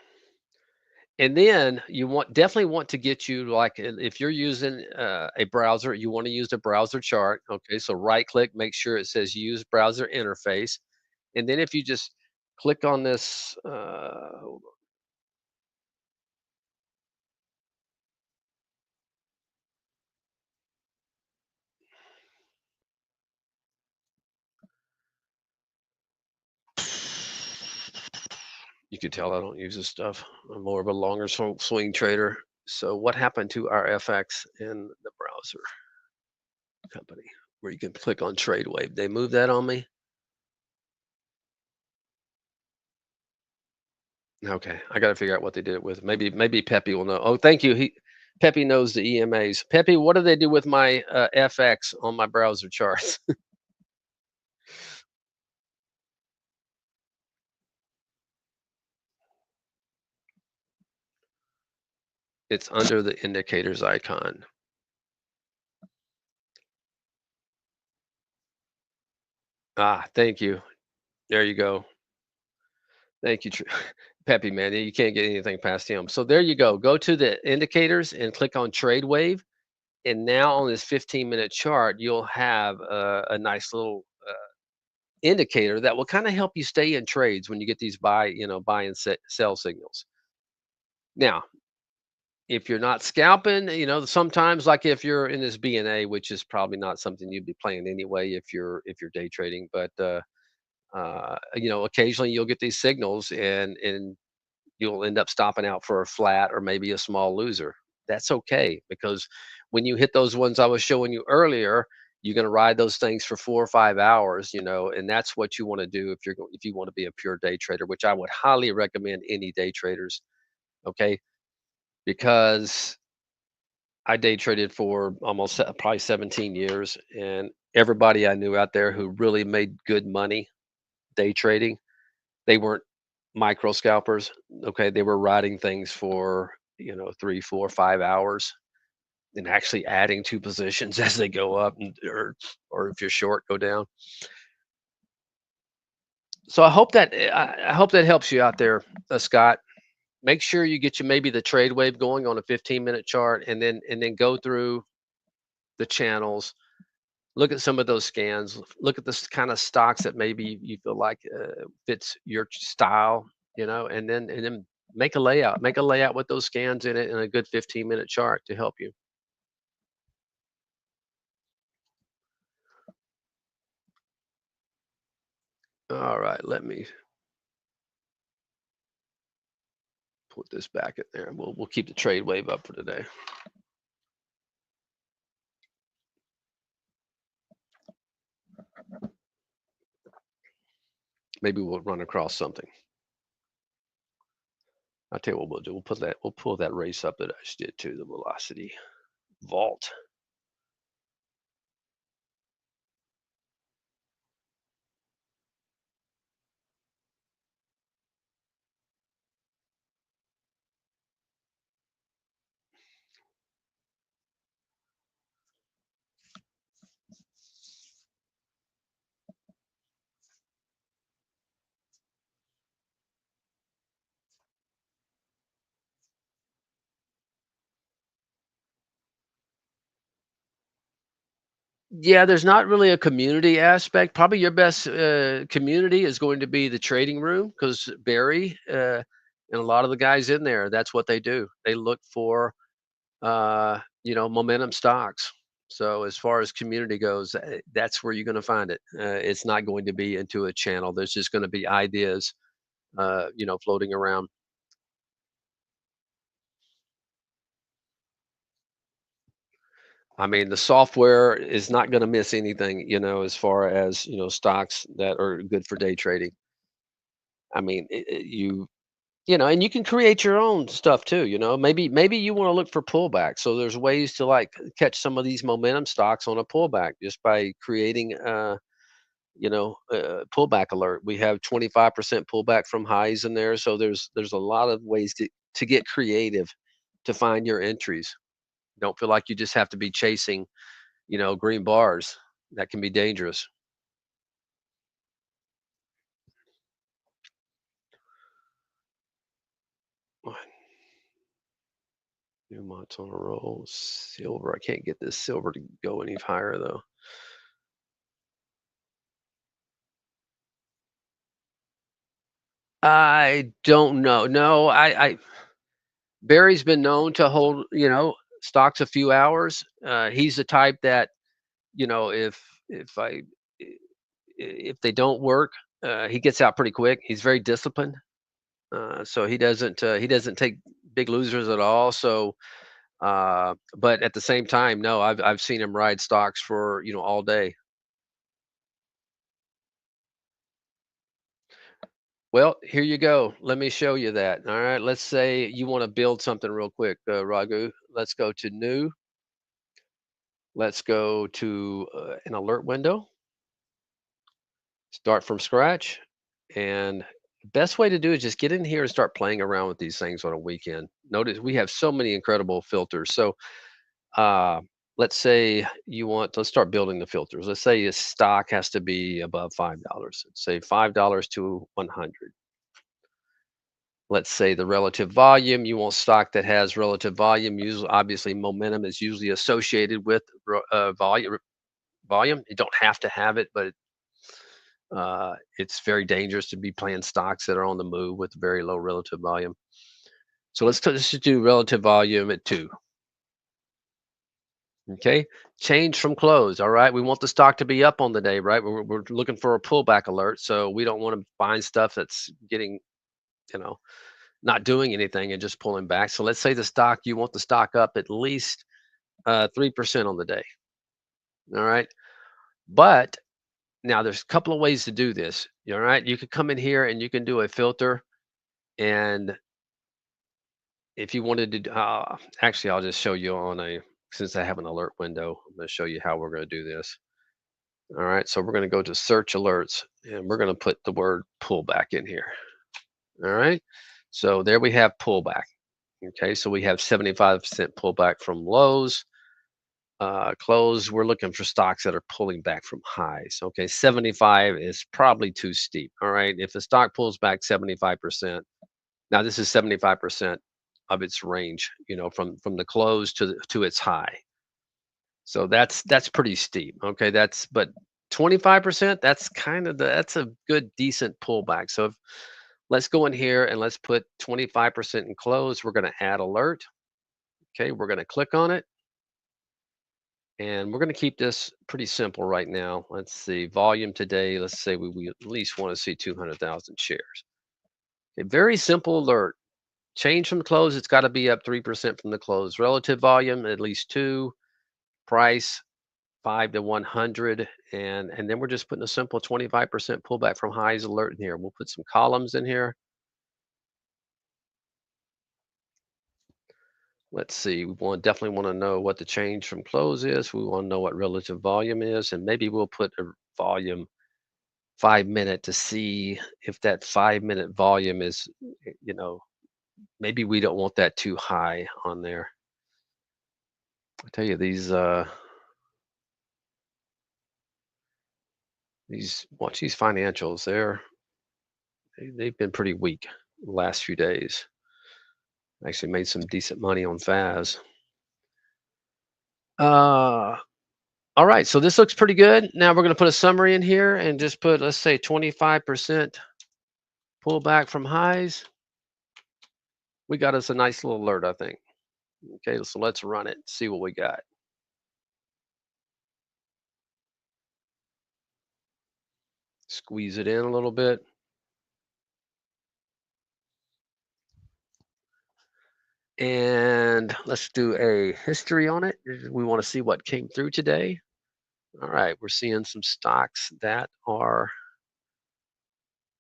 And then you definitely want to get you like if you're using a browser, you want to use the browser chart. Okay, so right click, make sure it says use browser interface, and then if you just click on this, you can tell I don't use this stuff. I'm more of a longer swing trader. So what happened to our FX in the browser company where you can click on Trade Wave? They moved that on me. Okay, I gotta figure out what they did it with. Maybe Pepe will know. Oh, thank you. Pepe knows the EMAs. Pepe, what do they do with my FX on my browser charts? It's under the indicators icon. Ah, thank you. There you go. Thank you, Pepe, man. You can't get anything past him. So there you go. Go to the indicators and click on Trade Wave. And now on this 15-minute chart, you'll have a nice little indicator that will kind of help you stay in trades when you get these buy and sell signals. Now, if you're not scalping, sometimes like if you're in this BNA, which is probably not something you'd be playing anyway if you're day trading, but occasionally you'll get these signals and you'll end up stopping out for a flat or maybe a small loser. That's okay because when you hit those ones I was showing you earlier, you're going to ride those things for 4 or 5 hours, and that's what you want to do if you want to be a pure day trader, which I would highly recommend any day traders. Okay, because I day traded for almost probably 17 years, and everybody I knew out there who really made good money day trading, they weren't micro scalpers. Okay, they were riding things for 3, 4, 5 hours and actually adding two positions as they go up, or if you're short, go down. So I hope that helps you out there, Scott. Make sure you get you maybe the trade wave going on a 15-minute chart, and then go through the channels. Look at some of those scans. Look at the kind of stocks that maybe you feel like fits your style, and then make a layout. Make a layout with those scans in it, and a good 15-minute chart to help you. All right, let me put this back in there. We'll keep the trade wave up for today. Maybe we'll run across something. I'll tell you what we'll do. We'll pull that race up that I just did to the velocity vault. Yeah, there's not really a community aspect. Probably your best community is going to be the trading room, because Barry and a lot of the guys in there, that's what they do. They look for momentum stocks. So as far as community goes, that's where you're going to find it. It's not going to be into a channel. There's just going to be ideas, floating around. I mean, the software is not going to miss anything, as far as stocks that are good for day trading. I mean, and you can create your own stuff too. Maybe you want to look for pullback. So there's ways to like catch some of these momentum stocks on a pullback just by creating pullback alert. We have 25% pullback from highs in there. So there's a lot of ways to get creative to find your entries. Don't feel like you just have to be chasing, green bars. That can be dangerous. Newmont's on a roll. Silver. I can't get this silver to go any higher though. I don't know. No, I Barry's been known to hold, stocks a few hours. He's the type that, if I i- if they don't work, he gets out pretty quick. He's very disciplined. So he doesn't take big losers at all. So but at the same time, no, I've seen him ride stocks for, all day. Well, here you go. Let me show you that. All right. Let's say you want to build something real quick, Raghu. Let's go to new. Let's go to an alert window. Start from scratch. And the best way to do is just get in here and start playing around with these things on a weekend. Notice we have so many incredible filters. So uh, let's say let's start building the filters. Let's say a stock has to be above $5. Let's say $5 to 100. Let's say the relative volume, you want stock that has relative volume. Usually, obviously, momentum is usually associated with volume. You don't have to have it, but it's very dangerous to be playing stocks that are on the move with very low relative volume. So let's just do relative volume at 2. Okay, change from close. All right, we want the stock to be up on the day, right? We're looking for a pullback alert, so we don't want to find stuff that's getting, you know, not doing anything and just pulling back. So let's say you want the stock up at least 3% on the day. All right. But now there's a couple of ways to do this. All right. You could come in here and you can do a filter. And if you wanted to, actually, I'll just show you on since I have an alert window, I'm going to show you how we're going to do this. All right. So we're going to go to search alerts and we're going to put the word pullback in here. All right. So there we have pullback. Okay. So we have 75% pullback from lows. Close, we're looking for stocks that are pulling back from highs. Okay, 75 is probably too steep. All right, if the stock pulls back 75%, now this is 75% of its range, from the close to its high. So that's pretty steep. Okay, but 25%, that's a good decent pullback. So let's go in here and let's put 25% in close. We're going to add alert. Okay, we're going to click on it. And we're going to keep this pretty simple right now. Let's see, volume today. Let's say we at least want to see 200,000 shares. A very simple alert. Change from the close. It's got to be up 3% from the close. Relative volume, at least 2. Price, 5 to 100. And then we're just putting a simple 25% pullback from highs alert in here. We'll put some columns in here. Let's see. Definitely want to know what the change from close is. We want to know what relative volume is. And maybe we'll put a volume 5 minute to see if that 5 minute volume is, maybe we don't want that too high on there. I tell you, watch these financials. They've been pretty weak the last few days. Actually made some decent money on FAS. All right, so this looks pretty good. Now we're going to put a summary in here and just put, let's say, 25% pullback from highs. We got us a nice little alert, I think. Okay, so let's run it, see what we got. Squeeze it in a little bit. And let's do a history on it. We want to see what came through today. All right, we're seeing some stocks that are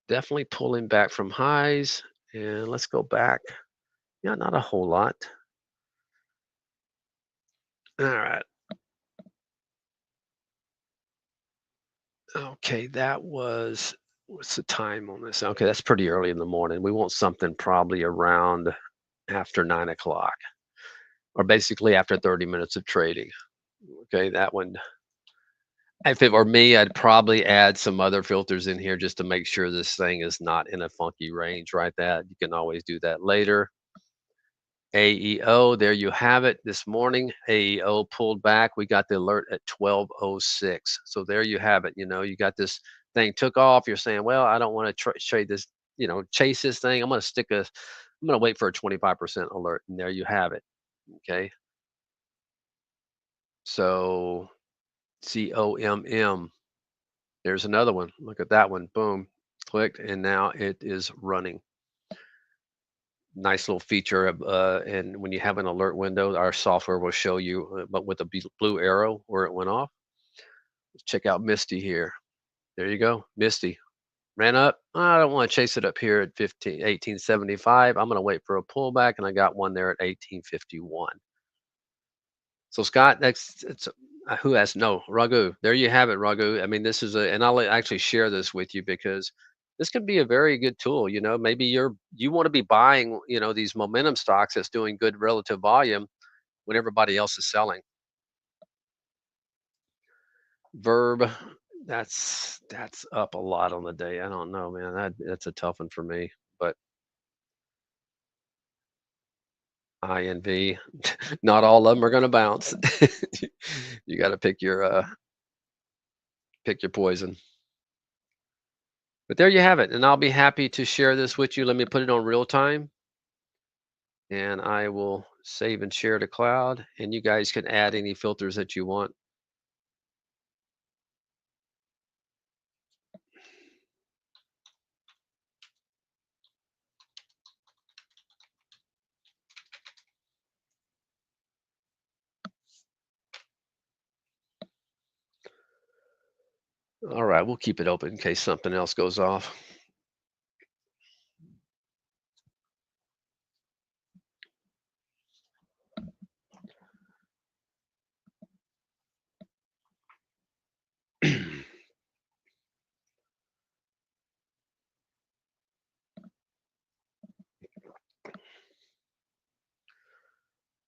definitely pulling back from highs. And let's go back. Yeah, not a whole lot. All right. Okay, what's the time on this? Okay, that's pretty early in the morning. We want something probably around after 9 o'clock, or basically after 30 minutes of trading. Okay, that one. If it were me, I'd probably add some other filters in here just to make sure this thing is not in a funky range, right? That you can always do that later. AEO, there you have it. This morning, AEO pulled back. We got the alert at 12:06. So there you have it. You got this thing took off. You're saying, well, I don't want to trade this, chase this thing. I'm going to wait for a 25% alert. And there you have it. Okay. So COMM. There's another one. Look at that one. Boom. Clicked, and now it is running. Nice little feature and when you have an alert window, our software will show you, but with a blue arrow where it went off. Let's check out Misty here. There you go. Misty ran up. I don't want to chase it up here at 1875. I'm going to wait for a pullback, and I got one there at 1851. So Scott, it's who asked? No, Raghu. There you have it, Raghu. I mean, this is and I'll actually share this with you because this could be a very good tool. Maybe you want to be buying, these momentum stocks that's doing good relative volume when everybody else is selling. Verb, that's up a lot on the day. I don't know, man. That's a tough one for me. But INV, not all of them are going to bounce. You got to pick your poison. But there you have it, and I'll be happy to share this with you. Let me put it on real time, and I will save and share to cloud, and you guys can add any filters that you want. All right, we'll keep it open in case something else goes off.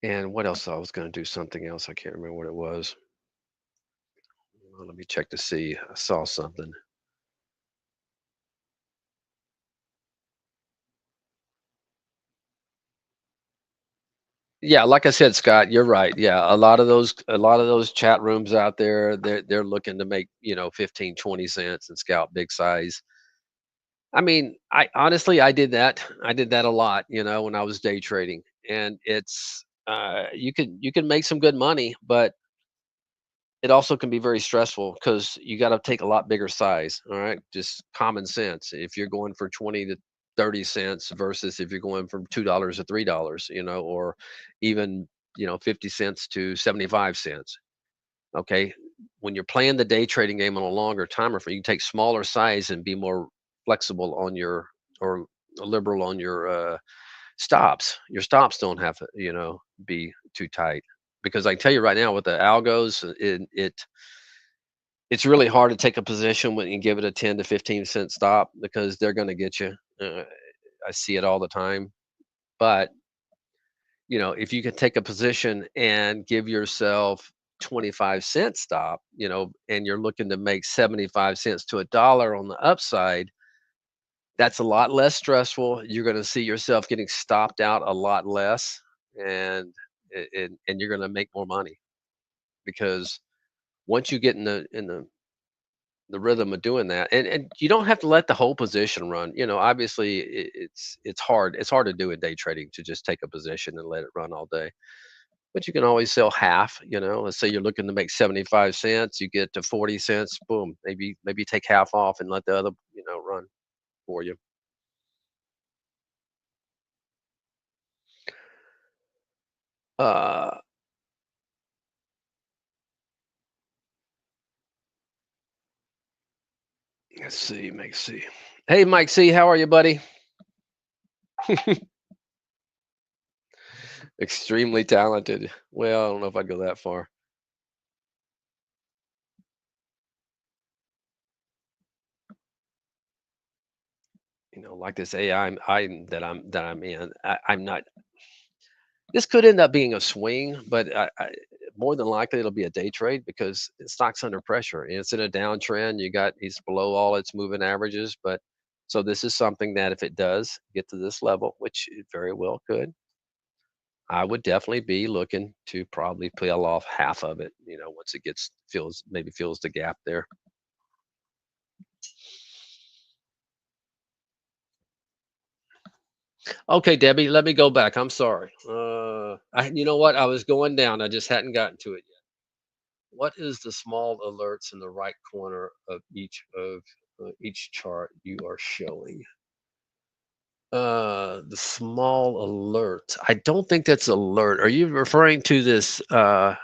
And what else? I was going to do something else. I can't remember what it was. Well, let me check to see. I saw something. Yeah, like I said, Scott, you're right. Yeah, a lot of those chat rooms out there, they're looking to make, 15, 20 cents and scalp big size. I mean, I honestly I did that. I did that a lot, when I was day trading. And it's you can make some good money, but it also can be very stressful because you got to take a lot bigger size. All right. Just common sense. If you're going for 20 to 30 cents versus if you're going from $2 to $3, or even, 50 cents to 75 cents. Okay. When you're playing the day trading game on a longer timer frame, you can take smaller size and be more flexible on your, or liberal on your stops. Your stops don't have to, be too tight. Because I can tell you right now with the algos, it's really hard to take a position when you give it a 10 to 15 cent stop because they're going to get you. I see it all the time. But, if you can take a position and give yourself 25-cent stop, and you're looking to make 75 cents to a dollar on the upside, that's a lot less stressful. You're going to see yourself getting stopped out a lot less, and and you're going to make more money because once you get in the rhythm of doing that, and you don't have to let the whole position run. Obviously it's hard to do in day trading to just take a position and let it run all day. But you can always sell half. Let's say you're looking to make 75 cents, you get to 40 cents, boom, maybe take half off and let the other, run for you. uh let's see, Mike C. Hey, Mike C, how are you, buddy? Extremely talented. Well, I don't know if I'd go that far. Like this AI that I'm in. I'm not. This could end up being a swing, but more than likely it'll be a day trade because the stock's under pressure and it's in a downtrend. It's below all its moving averages, but so this is something that if it does get to this level, which it very well could, I would definitely be looking to probably peel off half of it. Once it gets feels the gap there. Okay, Debbie, let me go back. I'm sorry. You know what? I was going down. I just hadn't gotten to it yet. What is the small alerts in the right corner of each chart you are showing? The small alert. I don't think that's alert. Are you referring to this? Are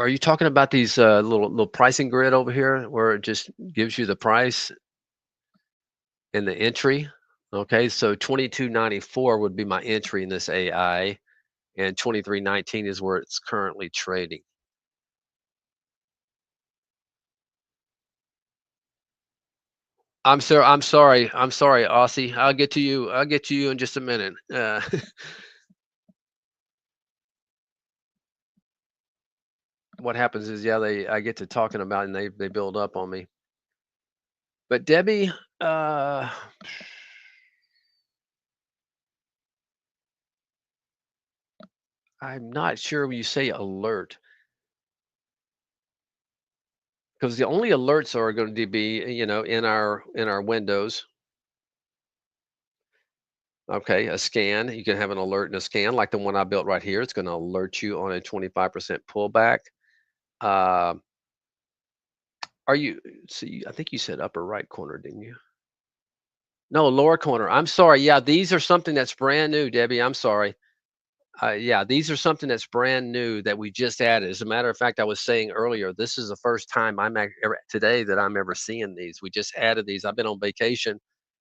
you talking about these little pricing grid over here where it just gives you the price and the entry? Okay, so 22.94 would be my entry in this AI, and 23.19 is where it's currently trading. I'm sorry, Aussie. I'll get to you in just a minute. What happens is, yeah, I get to talking about it and they build up on me. But Debbie, I'm not sure when you say alert because the only alerts are going to be, in our windows. Okay, a scan. You can have an alert and a scan like the one I built right here. It's going to alert you on a 25% pullback. Uh, are you see? I think you said upper right corner, didn't you? No, lower corner. I'm sorry. Yeah, these are something that's brand new, Debbie. I'm sorry. Yeah, these are something that's brand new that we just added. As a matter of fact, I was saying earlier, this is the first time today that I'm ever seeing these. We just added these. I've been on vacation,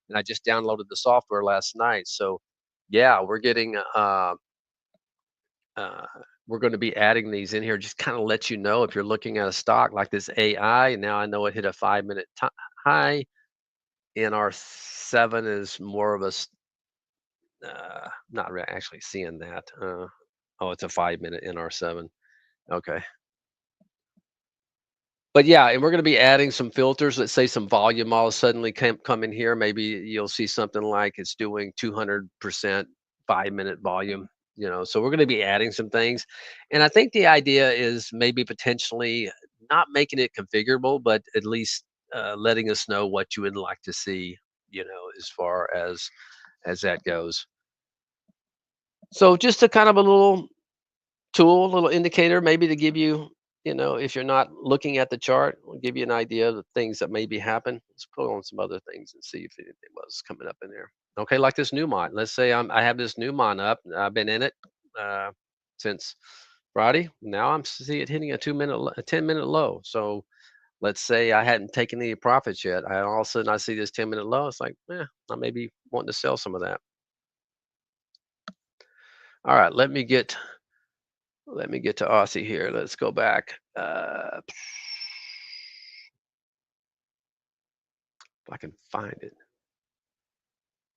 and I just downloaded the software last night. So, yeah, uh, we're going to be adding these in here. Just kind of let you know if you're looking at a stock like this AI. And now I know it hit a 5 minute high. NR7 is more of not actually seeing that. Oh, it's a 5 minute NR7. Okay. But yeah, and we're going to be adding some filters. Let's say some volume all suddenly come in here. Maybe you'll see something like it's doing 200% 5 minute volume. So we're going to be adding some things. And I think the idea is maybe potentially not making it configurable, but at least letting us know what you would like to see, as far as that goes. So just a kind of a little tool, little indicator, maybe to give you, if you're not looking at the chart, will give you an idea of the things that maybe happen. Let's put on some other things and see if anything was coming up in there. Okay, like this Newmont. Let's say I have this Newmont up. I've been in it uh, since Friday. Now I'm see it hitting a 10-minute low. So let's say I hadn't taken any profits yet. All of a sudden I see this 10-minute low. It's like, I may be wanting to sell some of that. All right, let me get to Aussie here. Let's go back. If I can find it.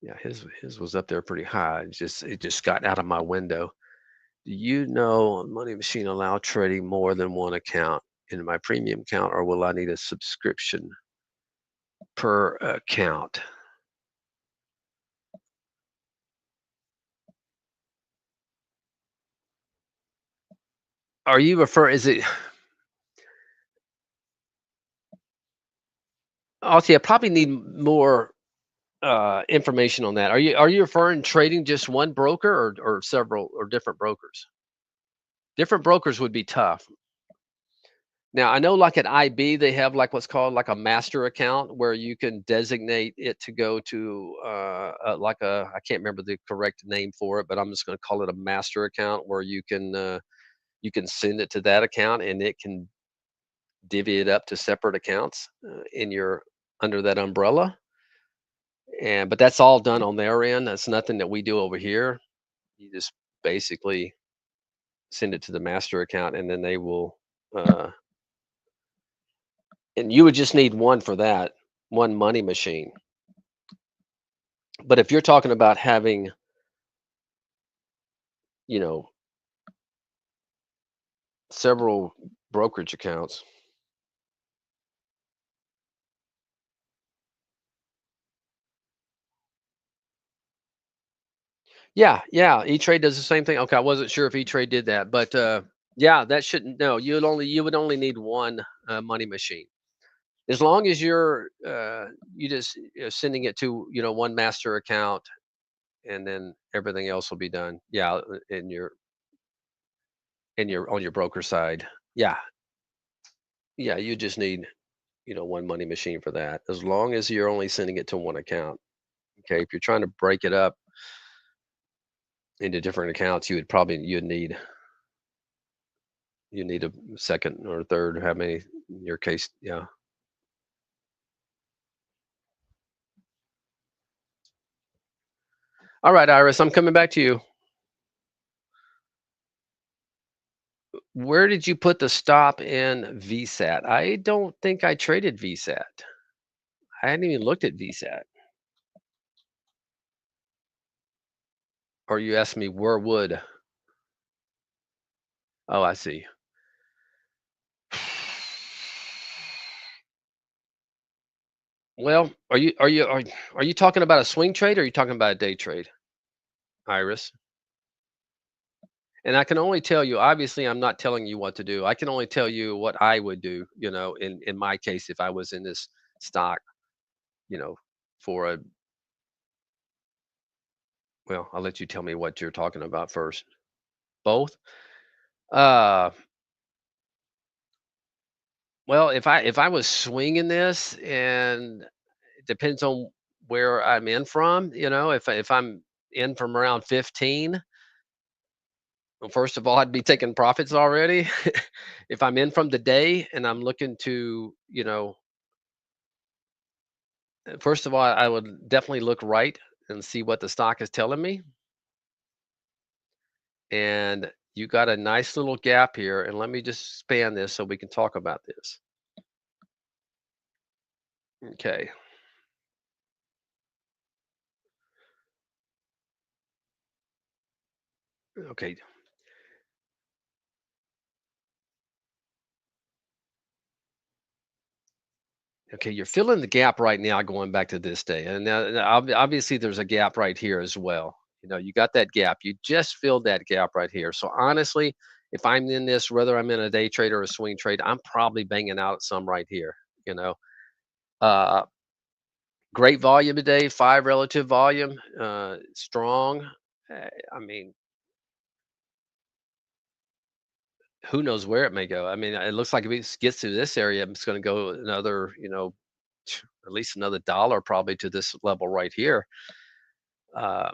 Yeah, his was up there pretty high. It just got out of my window. Do you know Money Machine allow trading more than one account in my premium account, or will I need a subscription per account? Are you refer? Is it? Also, I probably need more information on that. Are you referring trading just one broker or several or different brokers? Different brokers would be tough. Now, I know like at IB, they have like what's called like a master account where you can designate it to go to like I can't remember the correct name for it, but I'm just going to call it a master account where you can send it to that account and it can divvy it up to separate accounts in your under that umbrella. And but that's all done on their end. That's nothing that we do over here. You just basically send it to the master account and then they will uh, and you would just need one for that, one money machine. But if you're talking about having, you know, several brokerage accounts, yeah, yeah, E-Trade does the same thing. Okay, I wasn't sure if E-Trade did that, but yeah, that shouldn't. No, you would only need one money machine. As long as you just sending it to one master account, and then everything else will be done. Yeah, in your on your broker side. Yeah, yeah, you just need one money machine for that. As long as you're only sending it to one account. Okay, if you're trying to break it up into different accounts, you'd need a second or a third. How many in your case? Yeah. All right, Iris, I'm coming back to you. Where did you put the stop in VSAT? I don't think I traded VSAT. I hadn't even looked at VSAT. Or you asked me where would? Oh, I see. Well, are you talking about a swing trade or are you talking about a day trade, Iris? And I can only tell you, obviously, I'm not telling you what to do. I can only tell you what I would do, in my case, if I was in this stock, you know, for a, well, I'll let you tell me what you're talking about first. Both? Uh, well, if I was swinging this, and it depends on where I'm in from, if I'm in from around 15, Well, first of all, I'd be taking profits already. If I'm in from the day and I'm looking to, first of all, I would definitely look right and see what the stock is telling me. And you got a nice little gap here. And let me just span this so we can talk about this. Okay. Okay. Okay. You're filling the gap right now going back to this day. And now obviously there's a gap right here as well. You got that gap. You just filled that gap right here. So honestly, if I'm in this, whether I'm in a day trade or a swing trade, I'm probably banging out some right here. You know, uh, Great volume today, 5 relative volume, strong. I mean, who knows where it may go? I mean, it looks like if it gets to this area, it's gonna go another, at least another dollar probably to this level right here. Uh,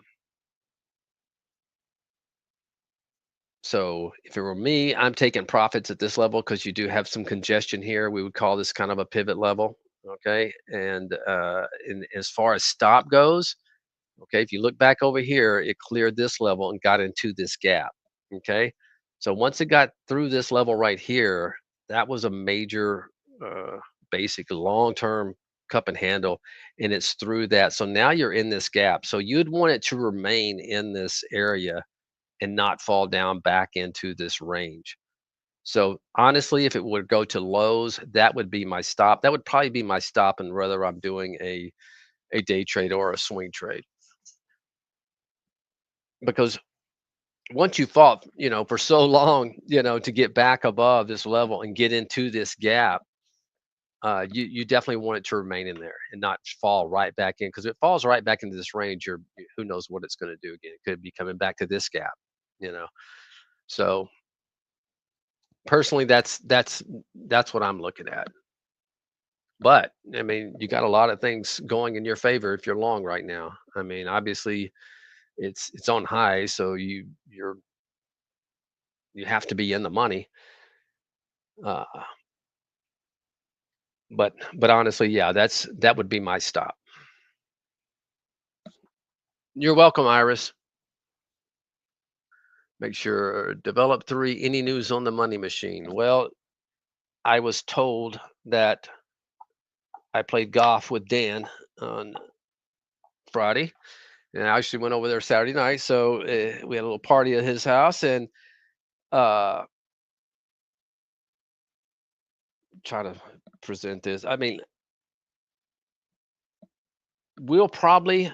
so if it were me, I'm taking profits at this level because you do have some congestion here. We would call this kind of a pivot level, okay? And as far as stop goes, okay, if you look back over here, it cleared this level and got into this gap. Okay. So once it got through this level right here, that was a major, uh, basic long term cup and handle, and it's through that. So now you're in this gap. So you'd want it to remain in this area and not fall down back into this range. So honestly, if it would go to lows, that would be my stop. That would probably be my stop, and whether I'm doing a day trade or a swing trade, because once you fought, for so long, to get back above this level and get into this gap, you definitely want it to remain in there and not fall right back in. Because if it falls right back into this range, who knows what it's going to do again? It could be coming back to this gap, you know. So personally, that's what I'm looking at. But I mean, you got a lot of things going in your favor if you're long right now. I mean, obviously, it's on high, so you have to be in the money. Uh, but honestly, yeah, that would be my stop. You're welcome, Iris. Make sure develop 3, any news on the money machine. Well, I was told that I played golf with Dan on Friday, and I actually went over there Saturday night. So we had a little party at his house, and uh, try to present this. I mean, we'll probably.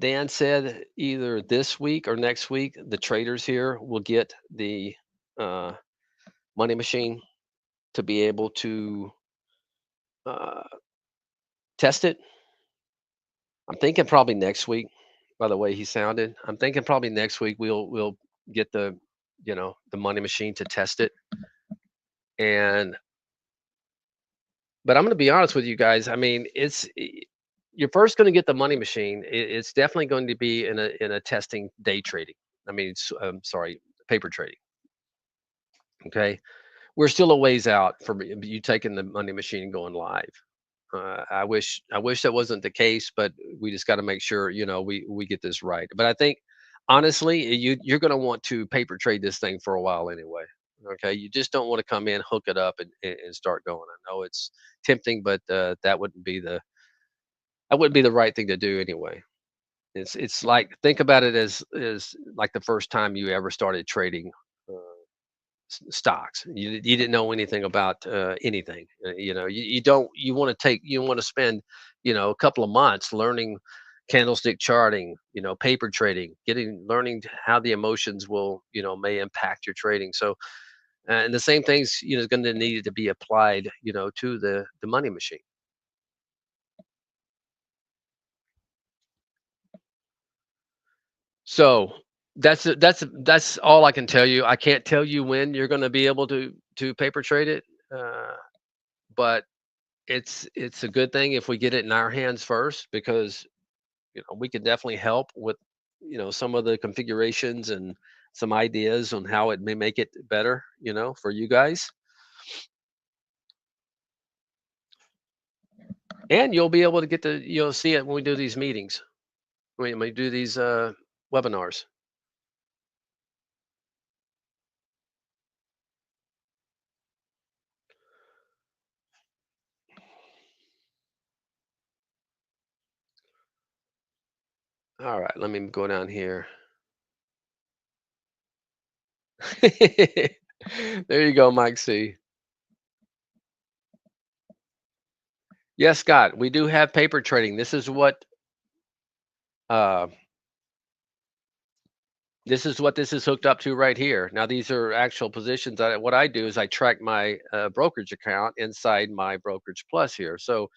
Dan said either this week or next week, the traders here will get the uh, money machine to be able to uh, test it. I'm thinking probably next week. By the way he sounded, I'm thinking probably next week we'll get the money machine to test it. And but I'm going to be honest with you guys. I mean, you're first going to get the money machine. It's definitely going to be in a testing day trading. I mean, sorry, paper trading. Okay, we're still a ways out from you taking the money machine and going live. I wish that wasn't the case, but we just got to make sure we get this right. But I think honestly, you're going to want to paper trade this thing for a while anyway. Okay, you just don't want to come in, hook it up, and start going. I know it's tempting, but that wouldn't be the right thing to do anyway. It's like think about it as like the first time you ever started trading. Uh, Stocks. You didn't know anything about anything. You want to spend a couple of months learning candlestick charting, paper trading, learning how the emotions may impact your trading. So and the same things is going to need to be applied to the money machine. So that's all I can tell you. I can't tell you when you're going to be able to paper trade it, but it's a good thing if we get it in our hands first, because we can definitely help with some of the configurations and some ideas on how it may make it better, for you guys. And you'll be able to you'll see it when we do these meetings, when we do these webinars. All right, let me go down here. There you go, Mike C. Yes, Scott, we do have paper trading. Uh, this is hooked up to right here. Now, these are actual positions. What I do is I track my brokerage account inside my Brokerage Plus here. So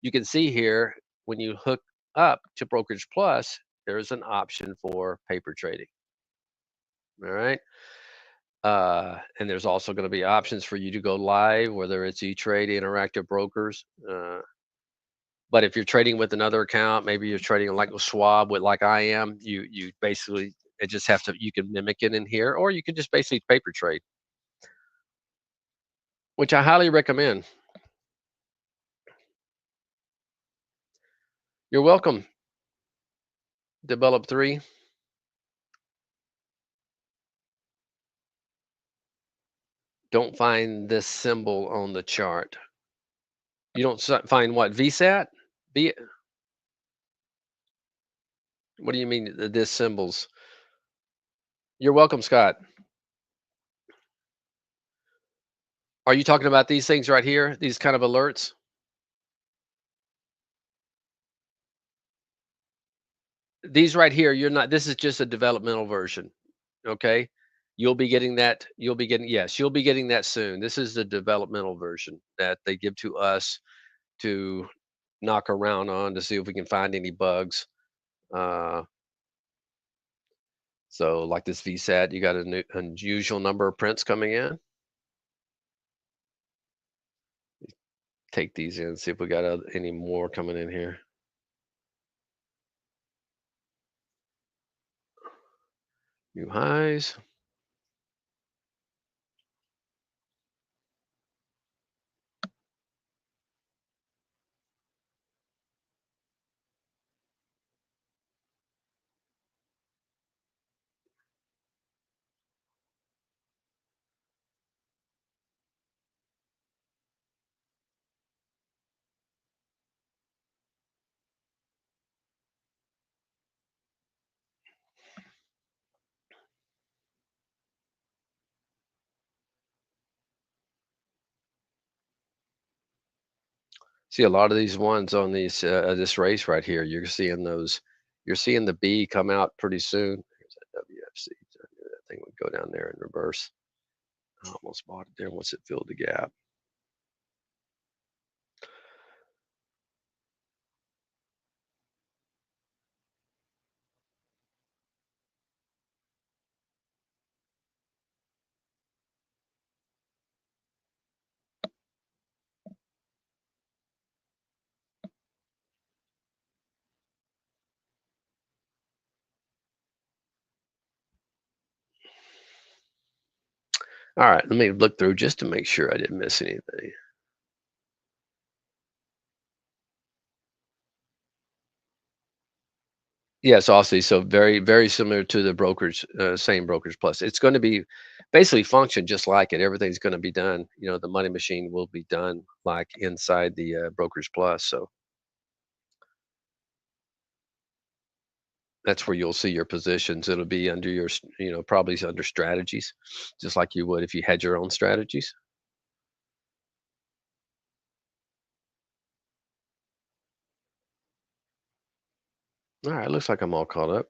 you can see here when you hook up to Brokerage Plus, there's an option for paper trading. All right. And there's also going to be options for you to go live, whether it's E-Trade, Interactive Brokers. But if you're trading with another account, maybe you're trading like with Schwab, with like I am, you basically it just have to you can mimic it in here, or you can just basically paper trade, which I highly recommend. You're welcome. Develop 3. Don't find this symbol on the chart. You don't find what VSAT? V. What do you mean this symbols? You're welcome, Scott. Are you talking about these things right here? These kind of alerts? These right here, you're not. This is just a developmental version. Okay. Yes, you'll be getting that soon. This is the developmental version that they give to us to knock around on to see if we can find any bugs. Uh, so like this VSAT, you got unusual number of prints coming in. Take these in, see if we got any more coming in here. New highs. See a lot of these ones on this race right here. You're seeing the B come out pretty soon. Here's that WFC. I knew that thing would go down there in reverse. I almost bought it there once it filled the gap. All right, let me look through just to make sure I didn't miss anything. Yes, Aussie. So very, very similar to the brokerage, same brokerage plus. It's going to be basically function just like it. Everything's going to be done. The money machine will be done like inside the brokerage plus. So that's where you'll see your positions. It'll be under probably under strategies, just like you would if you had your own strategies. All right, looks like I'm all caught up.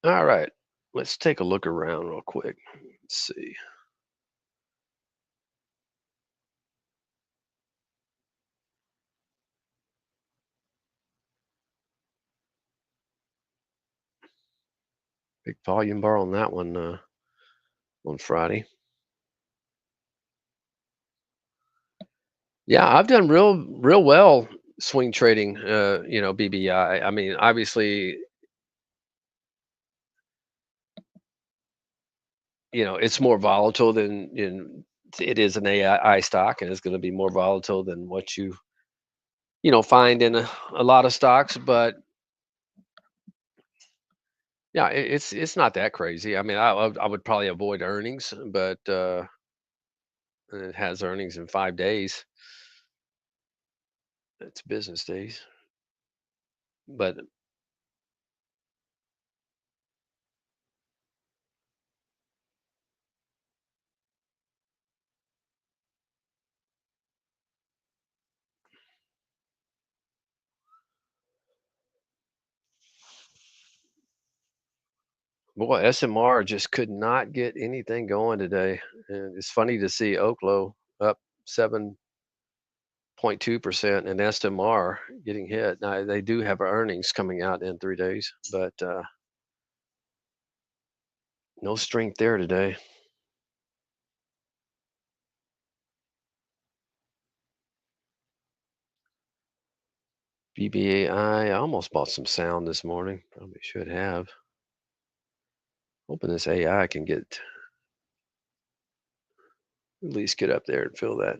All right. Let's take a look around real quick. Let's see. Big volume bar on that one on Friday. Yeah, I've done real well swing trading, BBI. I mean, obviously, it's more volatile than it is an AI stock, and it's going to be more volatile than what you find in a lot of stocks. But yeah, it's not that crazy. I mean, I would probably avoid earnings, but it has earnings in 5 days. It's business days, but boy, SMR just could not get anything going today. And it's funny to see Oklo up 7.2% and SMR getting hit. Now they do have earnings coming out in 3 days, but no strength there today. BBAI, I almost bought some sound this morning. Probably should have. Hoping this AI can get at least get up there and fill that.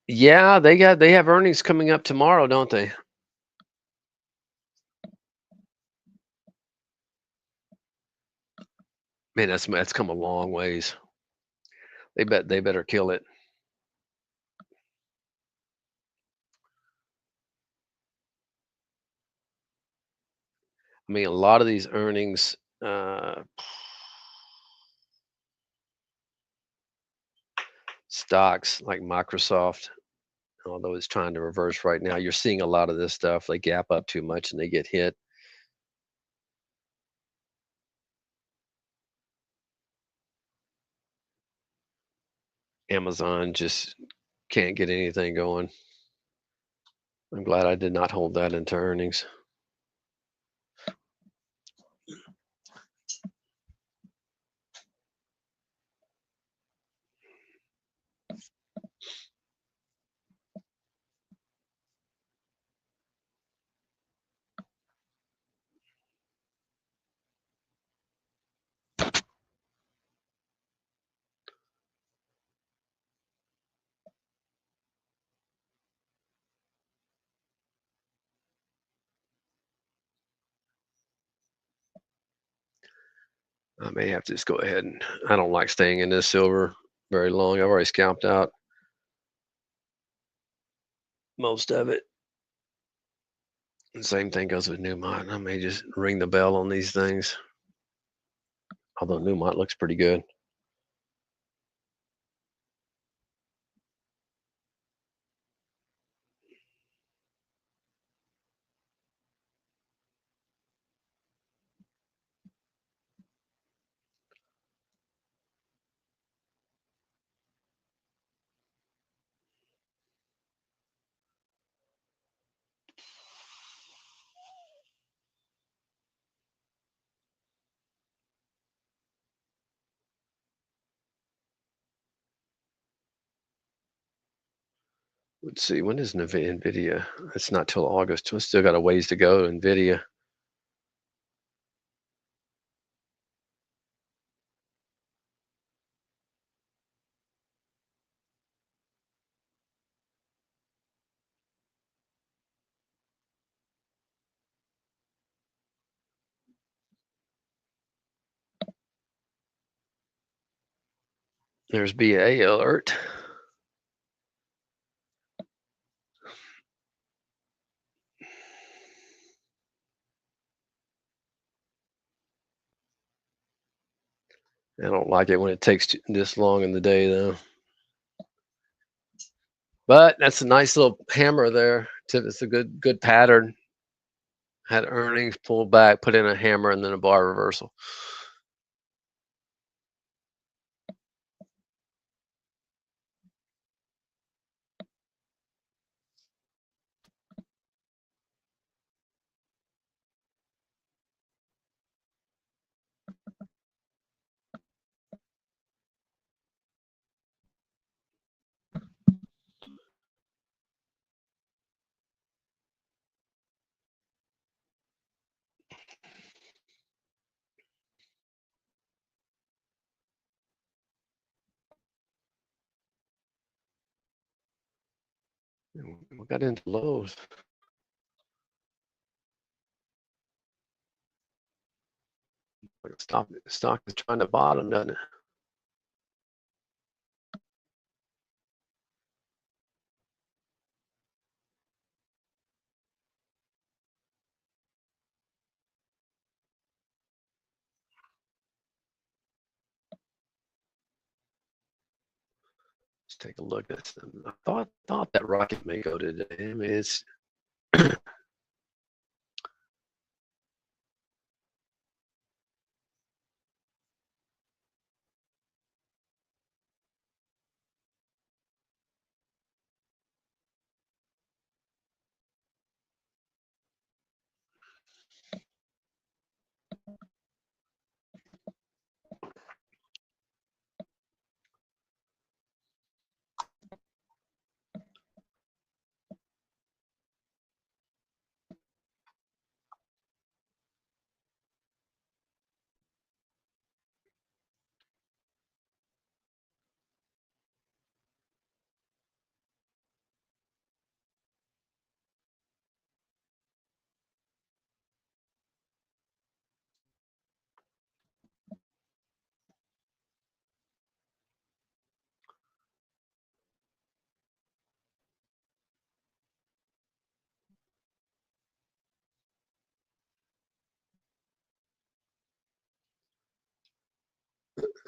Yeah, they have earnings coming up tomorrow, don't they? Man, that's come a long ways. They better kill it. I mean, a lot of these earnings, stocks like Microsoft, although it's trying to reverse right now, you're seeing a lot of this stuff. They gap up too much and they get hit. Amazon just can't get anything going. I'm glad I did not hold that into earnings. I may have to just go ahead and I don't like staying in this silver very long. I've already scalped out most of it. The same thing goes with Newmont. I may just ring the bell on these things. Although Newmont looks pretty good. Let's see, when is NVIDIA? It's not till August. We still got a ways to go, NVIDIA. There's BA alert. I don't like it when it takes this long in the day, though. But that's a nice little hammer there. It's a good pattern. Had earnings, pulled back, put in a hammer, and then a bar reversal. We got into lows. Stock is trying to bottom, doesn't it? Let's take a look at this. I thought that rocket may go today. I mean, it's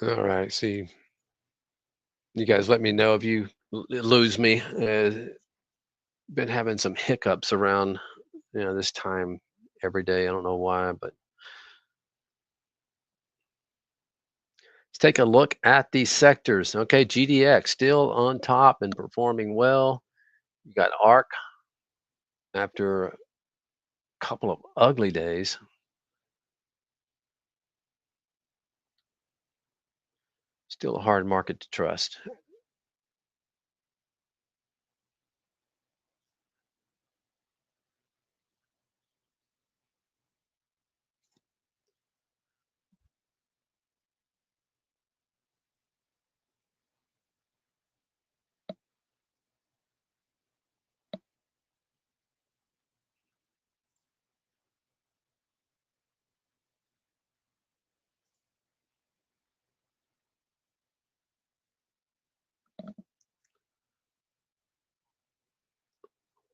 all right. See, you guys, let me know if you lose me. Been having some hiccups around, this time every day. I don't know why, but let's take a look at these sectors. Okay, GDX still on top and performing well. You got ARC after a couple of ugly days. Still a hard market to trust.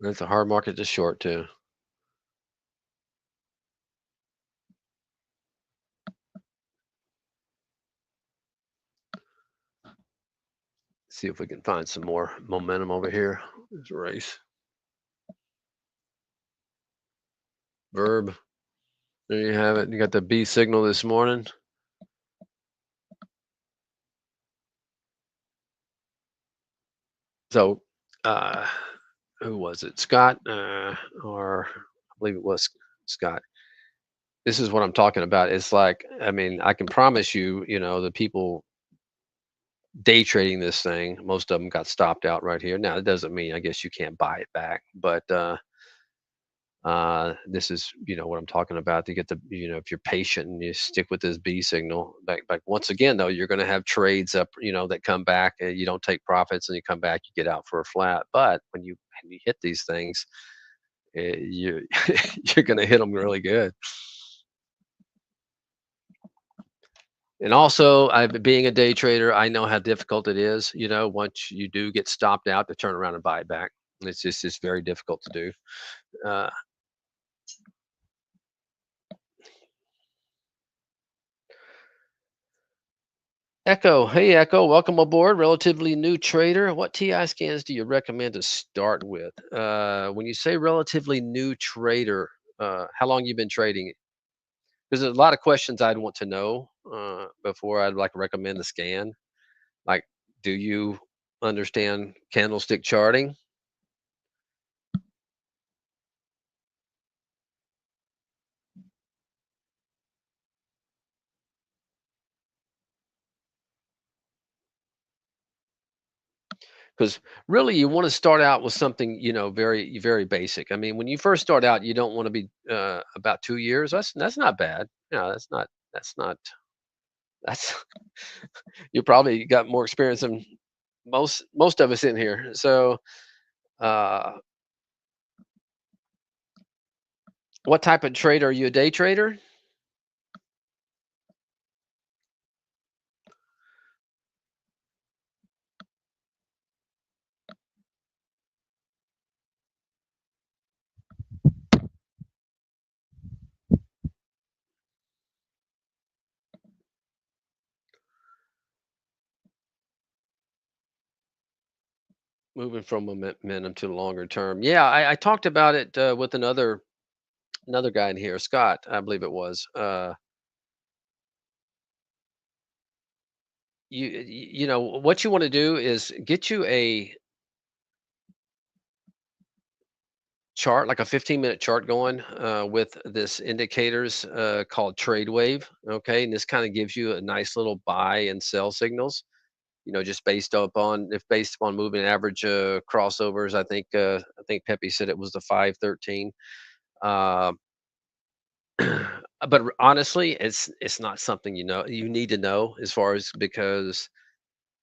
It's a hard market to short too. See if we can find some more momentum over here. This race. Verb. There you have it. You got the B signal this morning. So, who was it? Scott, or I believe it was Scott. This is what I'm talking about. It's like, I mean, I can promise you, the people day trading this thing, most of them got stopped out right here. Now, it doesn't mean, I guess, you can't buy it back, but this is, what I'm talking about. To get the, if you're patient and you stick with this B signal, back once again, though, you're going to have trades up, that come back. And you don't take profits, and you come back, you get out for a flat. But when you hit these things, you you're going to hit them really good. And also, being a day trader, I know how difficult it is. Once you do get stopped out, to turn around and buy it back. It's very difficult to do. Uh, Echo. Hey, Echo. Welcome aboard. Relatively new trader. What TI scans do you recommend to start with? When you say relatively new trader, how long you been trading? Because there's a lot of questions I'd want to know before I'd like recommend the scan. Like, do you understand candlestick charting? Because really, you want to start out with something very very basic. I mean, when you first start out, you don't want to be about 2 years. That's not bad. That's not that's you probably got more experience than most of us in here. So, uh, what type of trader are you? A day trader? Moving from momentum to longer term. Yeah, I talked about it with another guy in here, Scott, I believe it was. What you want to do is get you a chart, like a 15-minute chart going with this indicators called Trade Wave. Okay, and this kind of gives you a nice little buy and sell signals. Just based upon moving average crossovers. I think Pepe said it was the 513. Uh, but honestly, it's not something you need to know as far as because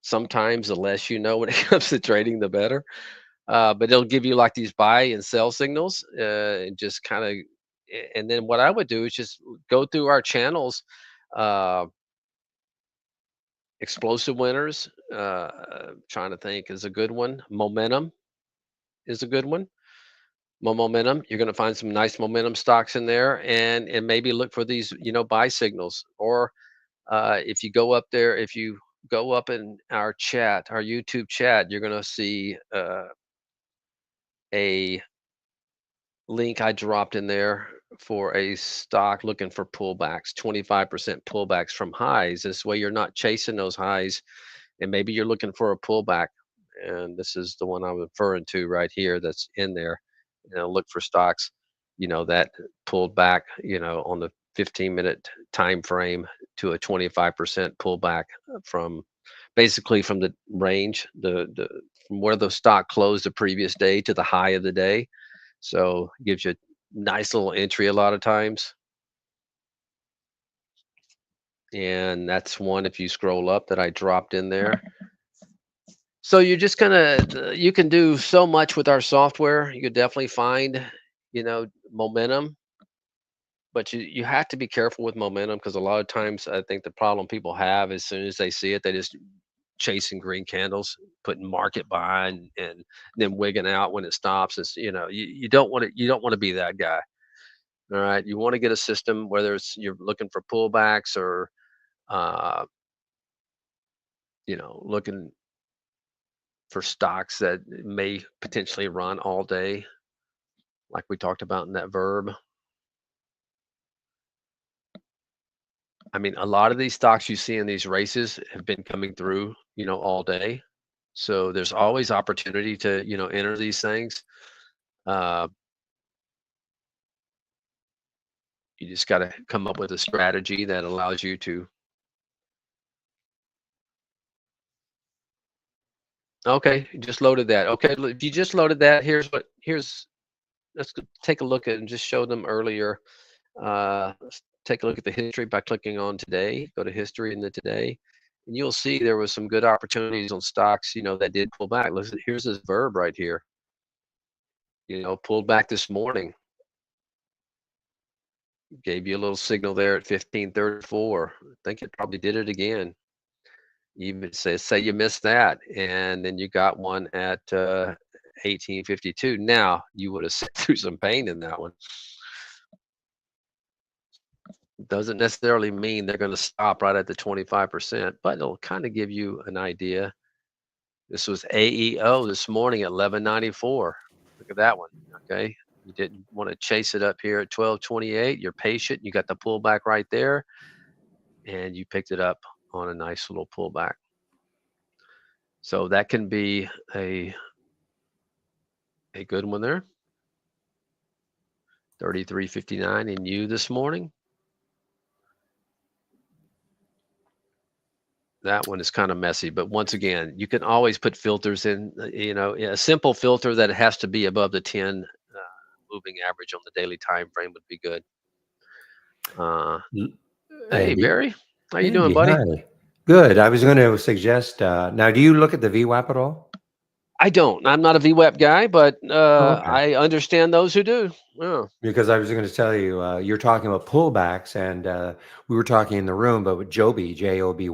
sometimes the less you know when it comes to trading, the better. But it'll give you like these buy and sell signals, and just kind of, and then what I would do is just go through our channels. Uh, Explosive winners, trying to think is a good one. Momentum is a good one. Momentum, you're going to find some nice momentum stocks in there, and maybe look for these, buy signals. Or if you go up in our chat, our YouTube chat, you're going to see a link I dropped in there for a stock looking for pullbacks, 25% pullbacks from highs. This way you're not chasing those highs, and maybe you're looking for a pullback. And this is the one I'm referring to right here that's in there. Look for stocks, that pulled back, on the 15-minute time frame to a 25% pullback from basically from the range, the from where the stock closed the previous day to the high of the day. So gives you a nice little entry a lot of times. And that's one if you scroll up that I dropped in there. So you're just gonna you can do so much with our software. You could definitely find, momentum, but you have to be careful with momentum because a lot of times I think the problem people have as soon as they see it, they just chasing green candles, putting market buy and then wigging out when it stops. You don't want to be that guy. All right. You want to get a system, whether it's you're looking for pullbacks or uh, looking for stocks that may potentially run all day, like we talked about in that verb. I mean, a lot of these stocks you see in these races have been coming through, all day. So there's always opportunity to, enter these things. Uh, you just got to come up with a strategy that allows you to. Okay, you just loaded that. Okay, if you just loaded that, let's take a look at and just show them earlier. Let's take a look at the history by clicking on today. Go to history in the today, and you'll see there was some good opportunities on stocks, that did pull back. Listen, here's this verb right here. Pulled back this morning. Gave you a little signal there at 1534. I think it probably did it again. Even say you missed that, and then you got one at 1852. Now you would have sat through some pain in that one. Doesn't necessarily mean they're going to stop right at the 25%, but it'll kind of give you an idea. This was AEO this morning at 1194. Look at that one. Okay. You didn't want to chase it up here at 1228. You're patient. You got the pullback right there, and you picked it up on a nice little pullback. So that can be a good one there. 33.59 in you this morning. That one is kind of messy, but once again, you can always put filters in, a simple filter that has to be above the 10 moving average on the daily time frame would be good. L- Hey, Andy, Barry, how you doing, Andy, buddy? hi. Good. I was going to suggest. Now, do you look at the VWAP at all? I don't. I'm not a VWAP guy, but Oh, okay. I understand those who do. Oh, Because I was going to tell you, you're talking about pullbacks, and we were talking in the room, but with Joby, Joby,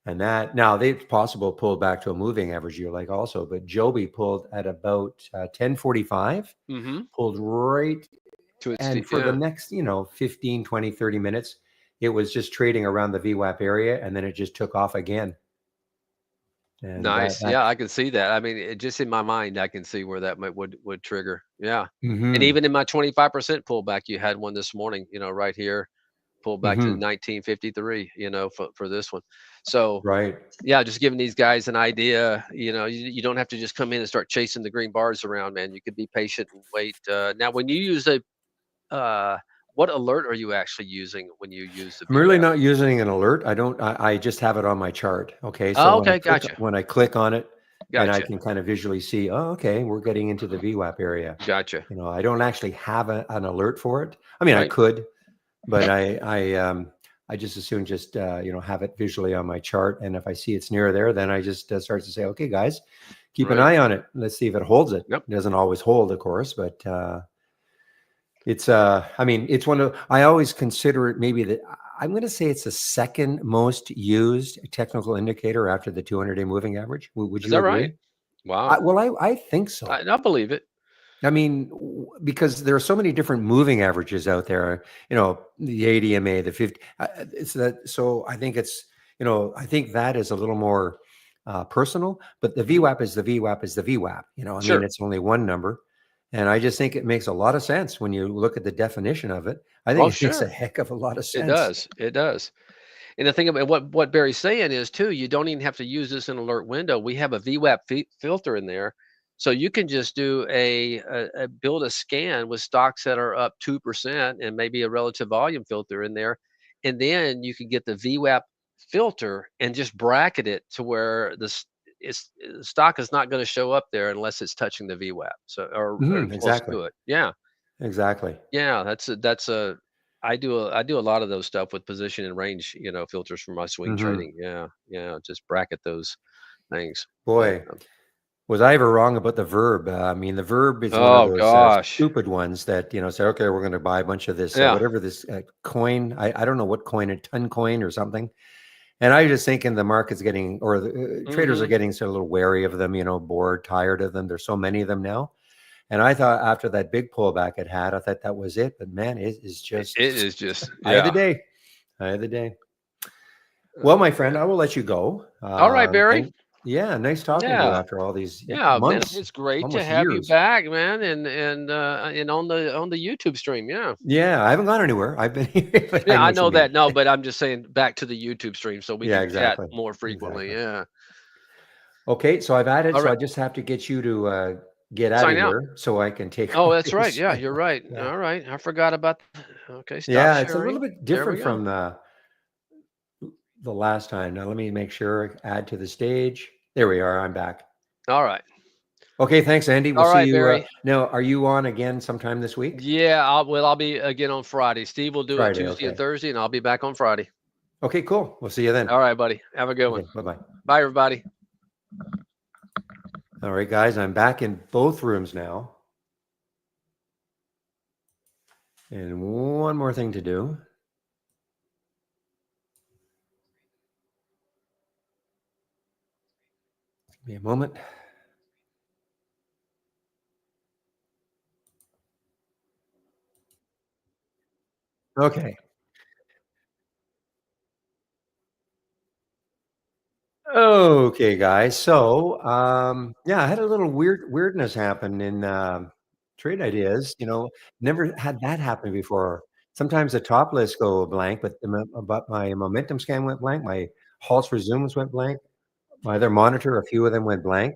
and that now it's possible pulled back to a moving average you like also, but Joby pulled at about 10:45, mm-hmm. pulled right, To its and feet, for the yeah. next 15, 20, 30 minutes, it was just trading around the VWAP area, and then it just took off again. And Nice. that Yeah, I can see that. I mean, just in my mind, I can see where that would trigger. Yeah. And hmm even in my 25% pullback, you had one this morning, right here, pull back to hmm 1953, for this one. So, right. yeah, just giving these guys an idea, you don't have to just come in and start chasing the green bars around, man. You could be patient and wait. Now, when you use uh, what alert are you actually using when you use the I'm really VWAP? not using an alert. I don't. I just have it on my chart. Okay, so Oh, okay, gotcha, when I click on it, then I gotcha, can kind of visually see. Oh, okay, we're getting into the VWAP area. gotcha. I don't actually have an alert for it. I mean, I Right, could, but I just as soon just have it visually on my chart, and if I see it's near there, then I just start to say, okay, guys, keep an right. eye on it. Let's see if it holds it. Yep. It doesn't always hold, of course, but it's I mean, it's one of I always consider it maybe I'm going to say it's the second most used technical indicator after the 200-day moving average. Would Is you that right? agree? Wow. I think so. I believe it. I mean, because there are so many different moving averages out there, the ADMA, the 50, it's that. So I think I think that is a little more personal, but the Mhm. VWAP is the VWAP is the VWAP. I mean, Sure. it's only one number. And I just think it makes a lot of sense when you look at the definition of it. I Oh, think it makes a sure. heck of a lot of It sense. does. It does. And the thing about what Barry's saying is too, you don't even have to use this in alert window. We have a VWAP filter in there, so you can just do a build a scan with stocks that are up 2% and maybe a relative volume filter in there, and then you can get the VWAP filter and just bracket it to where the stock is not going to show up there unless it's touching the VWAP, so or close Exactly. to it. Yeah. Exactly. Yeah, that's a I do a lot of those stuff with position and range, filters for my swing hmm trading. Yeah, yeah, just bracket those things. But Boy, was I ever wrong about the verb? I mean, the verb is one of oh those gosh, stupid ones that say, okay, we're going to buy a bunch of this, yeah. whatever this coin. I don't know what coin, a ton coin or something. And I just thinking the market's getting, or the traders are Hmm. getting sort of a little wary of them, bored, tired of them. There's so many of them now. And I thought after that big pullback it had, I thought that was it. But man, it is It just is just eye of the yeah. day. Eye of the day. Well, Oh my friend, man. I will let you go. All right, Barry. And yeah, nice talking to you Yeah, after all these yeah, man. months, It's great to almost have you years. back, man, and on the YouTube stream. Yeah, Yeah, I haven't gone anywhere. I've been here, but I yeah. know I what you know mean. that. No, but I'm just saying back to the YouTube stream so we Yeah, can chat exactly. more frequently. Exactly. Yeah. Okay, so I've added, All so right. I just have to get you to get out of Sign out. here so I can take Oh, on that's right. this. Yeah, you're right. Yeah. All right. I forgot about okay, stop Yeah, it's a little sharing. bit There we different go. from the last time. Now let me make sure, add to the stage. There we are. I'm back. All right. Okay, thanks, Andy. We'll All see right, you. Barry. Now, are you on again sometime this week? Yeah, I'll be again on Friday. Steve will do it Friday. Tuesday and Okay. Thursday, and I'll be back on Friday. Okay, cool. We'll see you then. All right, buddy. Have a good one. Okay, bye bye. Bye, everybody. All right, guys, I'm back in both rooms now. And one more thing to do. Give me a moment. Okay. Okay, guys. So, yeah, I had a little weirdness happen in trade ideas. Never had that happen before. Sometimes the top lists go blank, but my momentum scan went blank. My halts resumes went blank. My other monitor, a few of them went blank.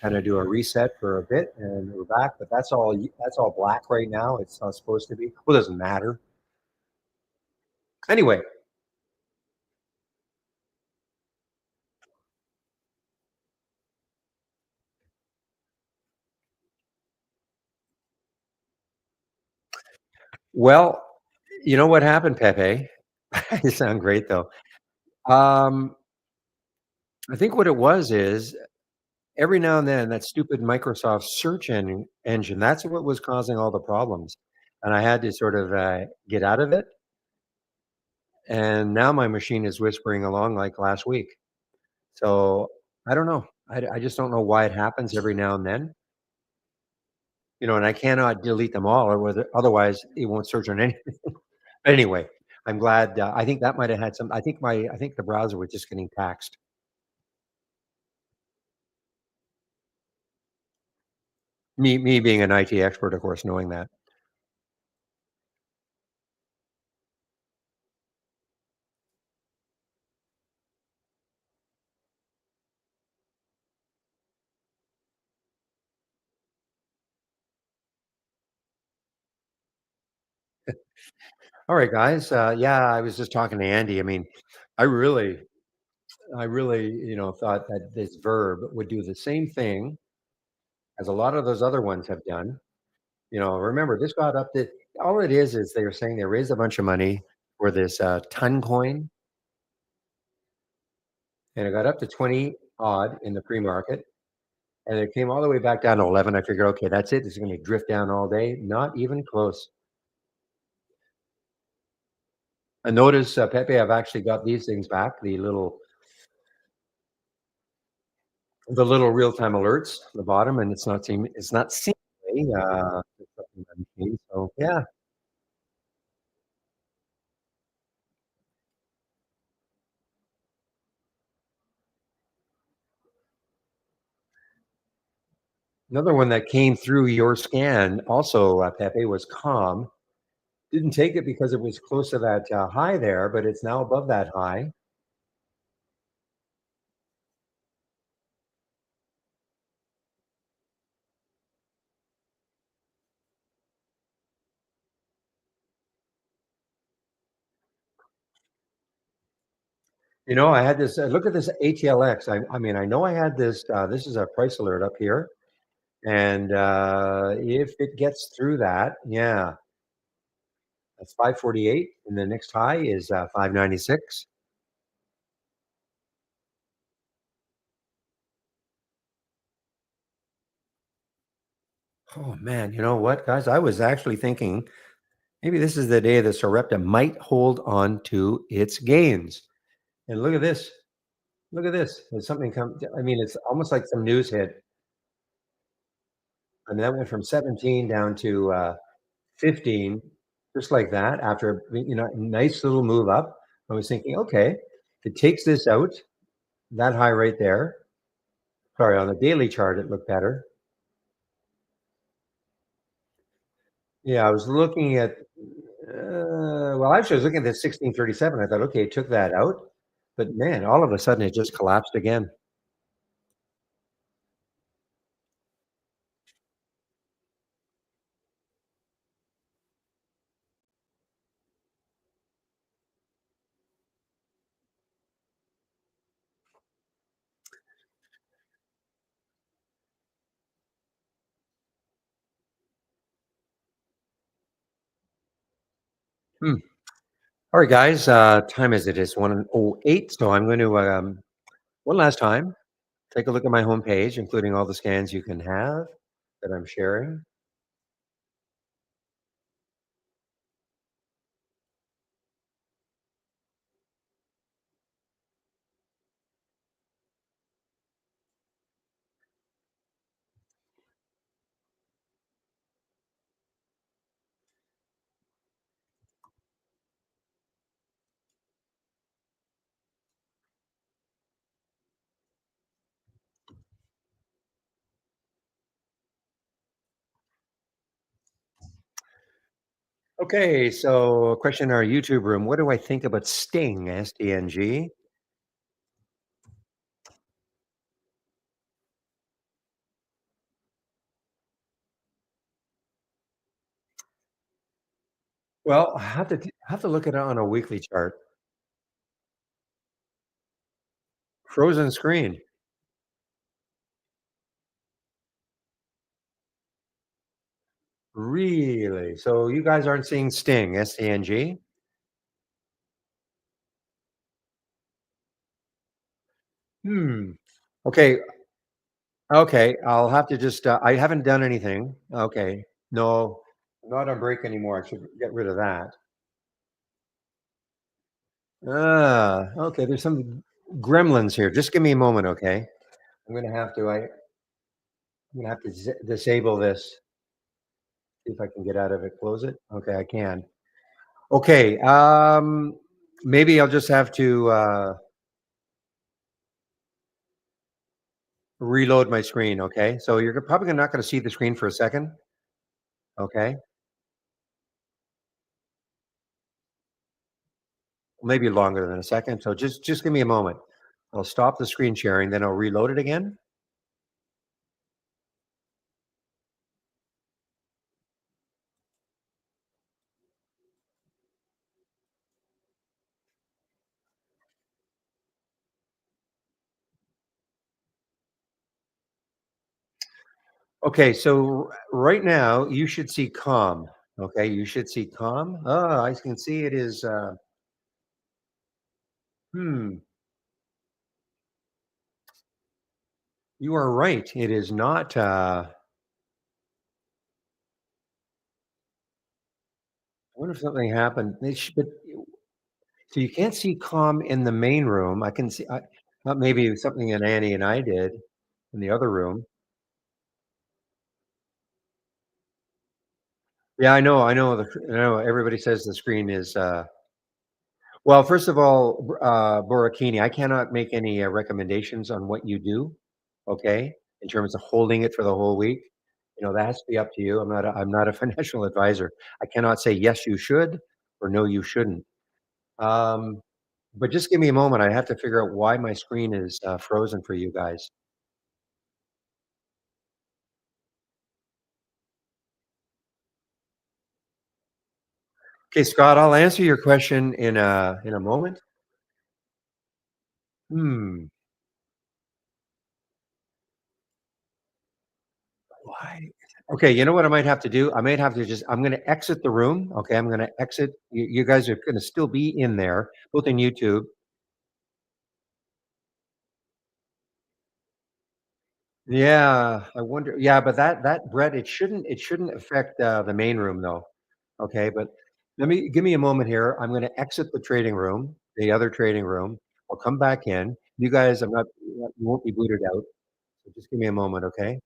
Kind of do a reset for a bit, and we're back. But that's all black right now. It's not supposed to be. Well, it doesn't matter. Anyway, well, you know what happened, Pepe? You sound great though. Um, I think what it was is every now and then that stupid Microsoft search engine, that's what was causing all the problems. And I had to sort of get out of it. And now my machine is whispering along like last week. So I don't know. I just don't know why it happens every now and then. And I cannot delete them all, or whether otherwise it won't search on anything. Anyway, I'm glad. I think that might have had some. I think the browser was just getting taxed. Me being an IT expert, of course, knowing that. All right, guys. Yeah, I was just talking to Andy. I mean, I really, I really, thought that this verb would do the same thing as a lot of those other ones have done. Remember, this got up to all it is they were saying they raised a bunch of money for this ton coin, and it got up to 20 odd in the pre market, and it came all the way back down to 11. I figured, okay, that's it. It's going to drift down all day. Not even close. And notice, Pepe, I've actually got these things back, the little real-time alerts at the bottom, and it's not seemingly disrupting my machine. So yeah, another one that came through your scan also, Pepe, was Calm. Didn't take it because it was close to that high there, but it's now above that high. I had this. Look at this ATLX. I mean, I know I had this. This is a price alert up here, and if it gets through that, yeah, that's 548, and the next high is 596. Oh man, you know what, guys? I was actually thinking maybe this is the day that Sarepta might hold on to its gains. And look at this. Look at this. There's something come. I mean, it's almost like some news hit. I mean, that went from 17 down to 15, just like that. After a nice little move up, I was thinking, okay, if it takes this out, that high right there. Sorry, on the daily chart, it looked better. Yeah, I was looking at. Well, actually, I was looking at the 1637. I thought, okay, it took that out, but man, all of a sudden, it just collapsed again. Hmm. All right, guys. Time is it? It's 1:08. So I'm going to one last time take a look at my homepage, including all the scans you can have that I'm sharing. Okay, so a question in our YouTube room. What do I think about Sting? SDNG. Well, I have to look at it on a weekly chart. Frozen screen. Really? So you guys aren't seeing Sting, SDNG? Hmm. Okay. Okay. I'll have to just. I haven't done anything. Okay. No, I'm not on break anymore. I should get rid of that. Ah. Okay. There's some gremlins here. Just give me a moment. Okay. I'm gonna have to. I'm gonna have to disable this. See if I can get out of it. Close it. Okay. I can. Okay. Maybe I'll just have to reload my screen. Okay. So you're probably not going to see the screen for a second. Okay. Maybe longer than a second. So just give me a moment. I'll stop the screen sharing, then I'll reload it again. Okay. So right now you should see calm. Okay. You should see calm. Oh, I can see it is. Hmm. You are right. It is not. I wonder if something happened. But so you can't see calm in the main room. I can see. Thought maybe something that Annie and I did in the other room. Yeah, I know. I know. I know. Everybody says the screen is. Well, first of all, Borachini, I cannot make any recommendations on what you do. Okay, in terms of holding it for the whole week, that has to be up to you. I'm not a financial advisor. I cannot say yes, you should, or no, you shouldn't. Um, but just give me a moment. I have to figure out why my screen is frozen for you guys. Okay, Scott, I'll answer your question in a moment. Hmm. Why? Okay, you know what I might have to do? I might have to just I'm gonna exit the room, okay? I'm gonna exit. You guys are gonna still be in there, both in YouTube. Yeah, I wonder but that Brett, it shouldn't affect, the main room though, okay? But give me a moment here. I'm gonna exit the trading room, the other trading room. I'll come back in. You guys, you won't be booted out, so just give me a moment, okay?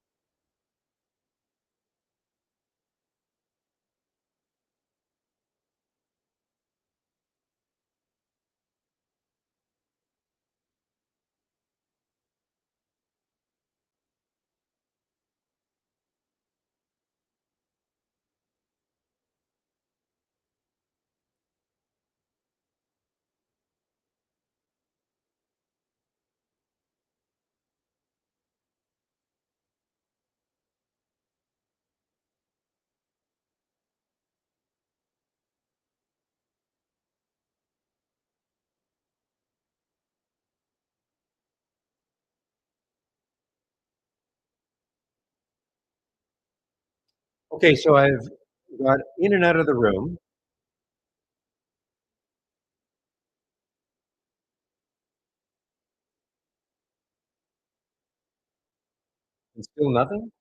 Okay, so I've got in and out of the room, and still nothing?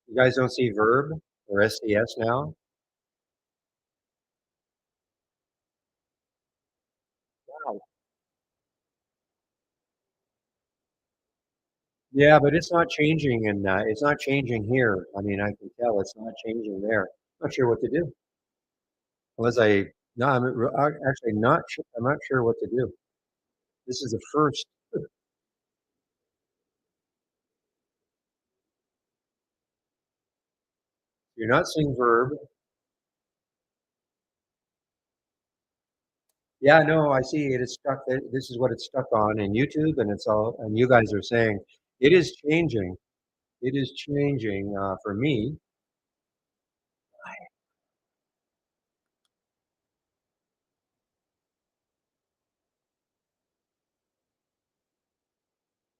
You guys don't see Verb or SDS now? Wow. Yeah, but it's not changing here. I mean, I can tell it's not changing there. Not sure what to do. Unless I no, actually not sure. I'm not sure what to do. This is the first. You're not seeing Verb. Yeah, no, I see it is stuck. This is what it's stuck on in YouTube, and it's all. And you guys are saying it is changing. It is changing for me.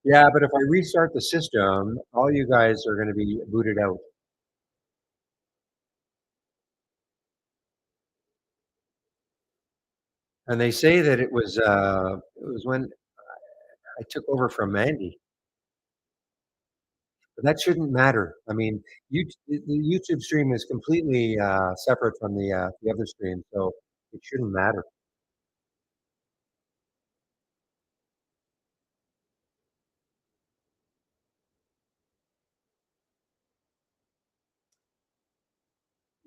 Yeah, but if I restart the system, all you guys are going to be booted out. And they say that it was when I took over from Mandy. But that shouldn't matter. I mean, the YouTube stream is completely separate from the other stream, so it shouldn't matter.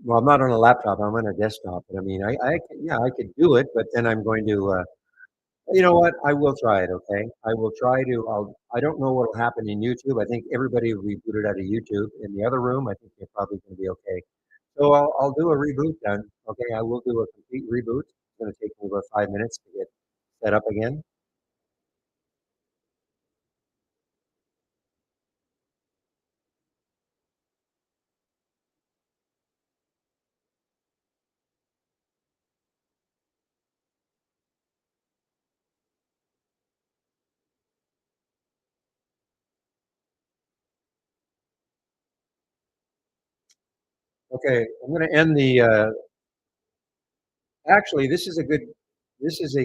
Well, I'm not on a laptop. I'm on a desktop. But I mean, yeah, I could do it, but then I'm going to. You know what? I will try it. Okay, I will try to. I don't know what will happen in YouTube. I think everybody will be booted out of YouTube. In the other room, I think they're probably going to be okay. So I'll do a reboot then. Okay, I will do a complete reboot. It's going to take me about 5 minutes to get set up again. Okay, I'm going to end the. Actually, this is a good. This is a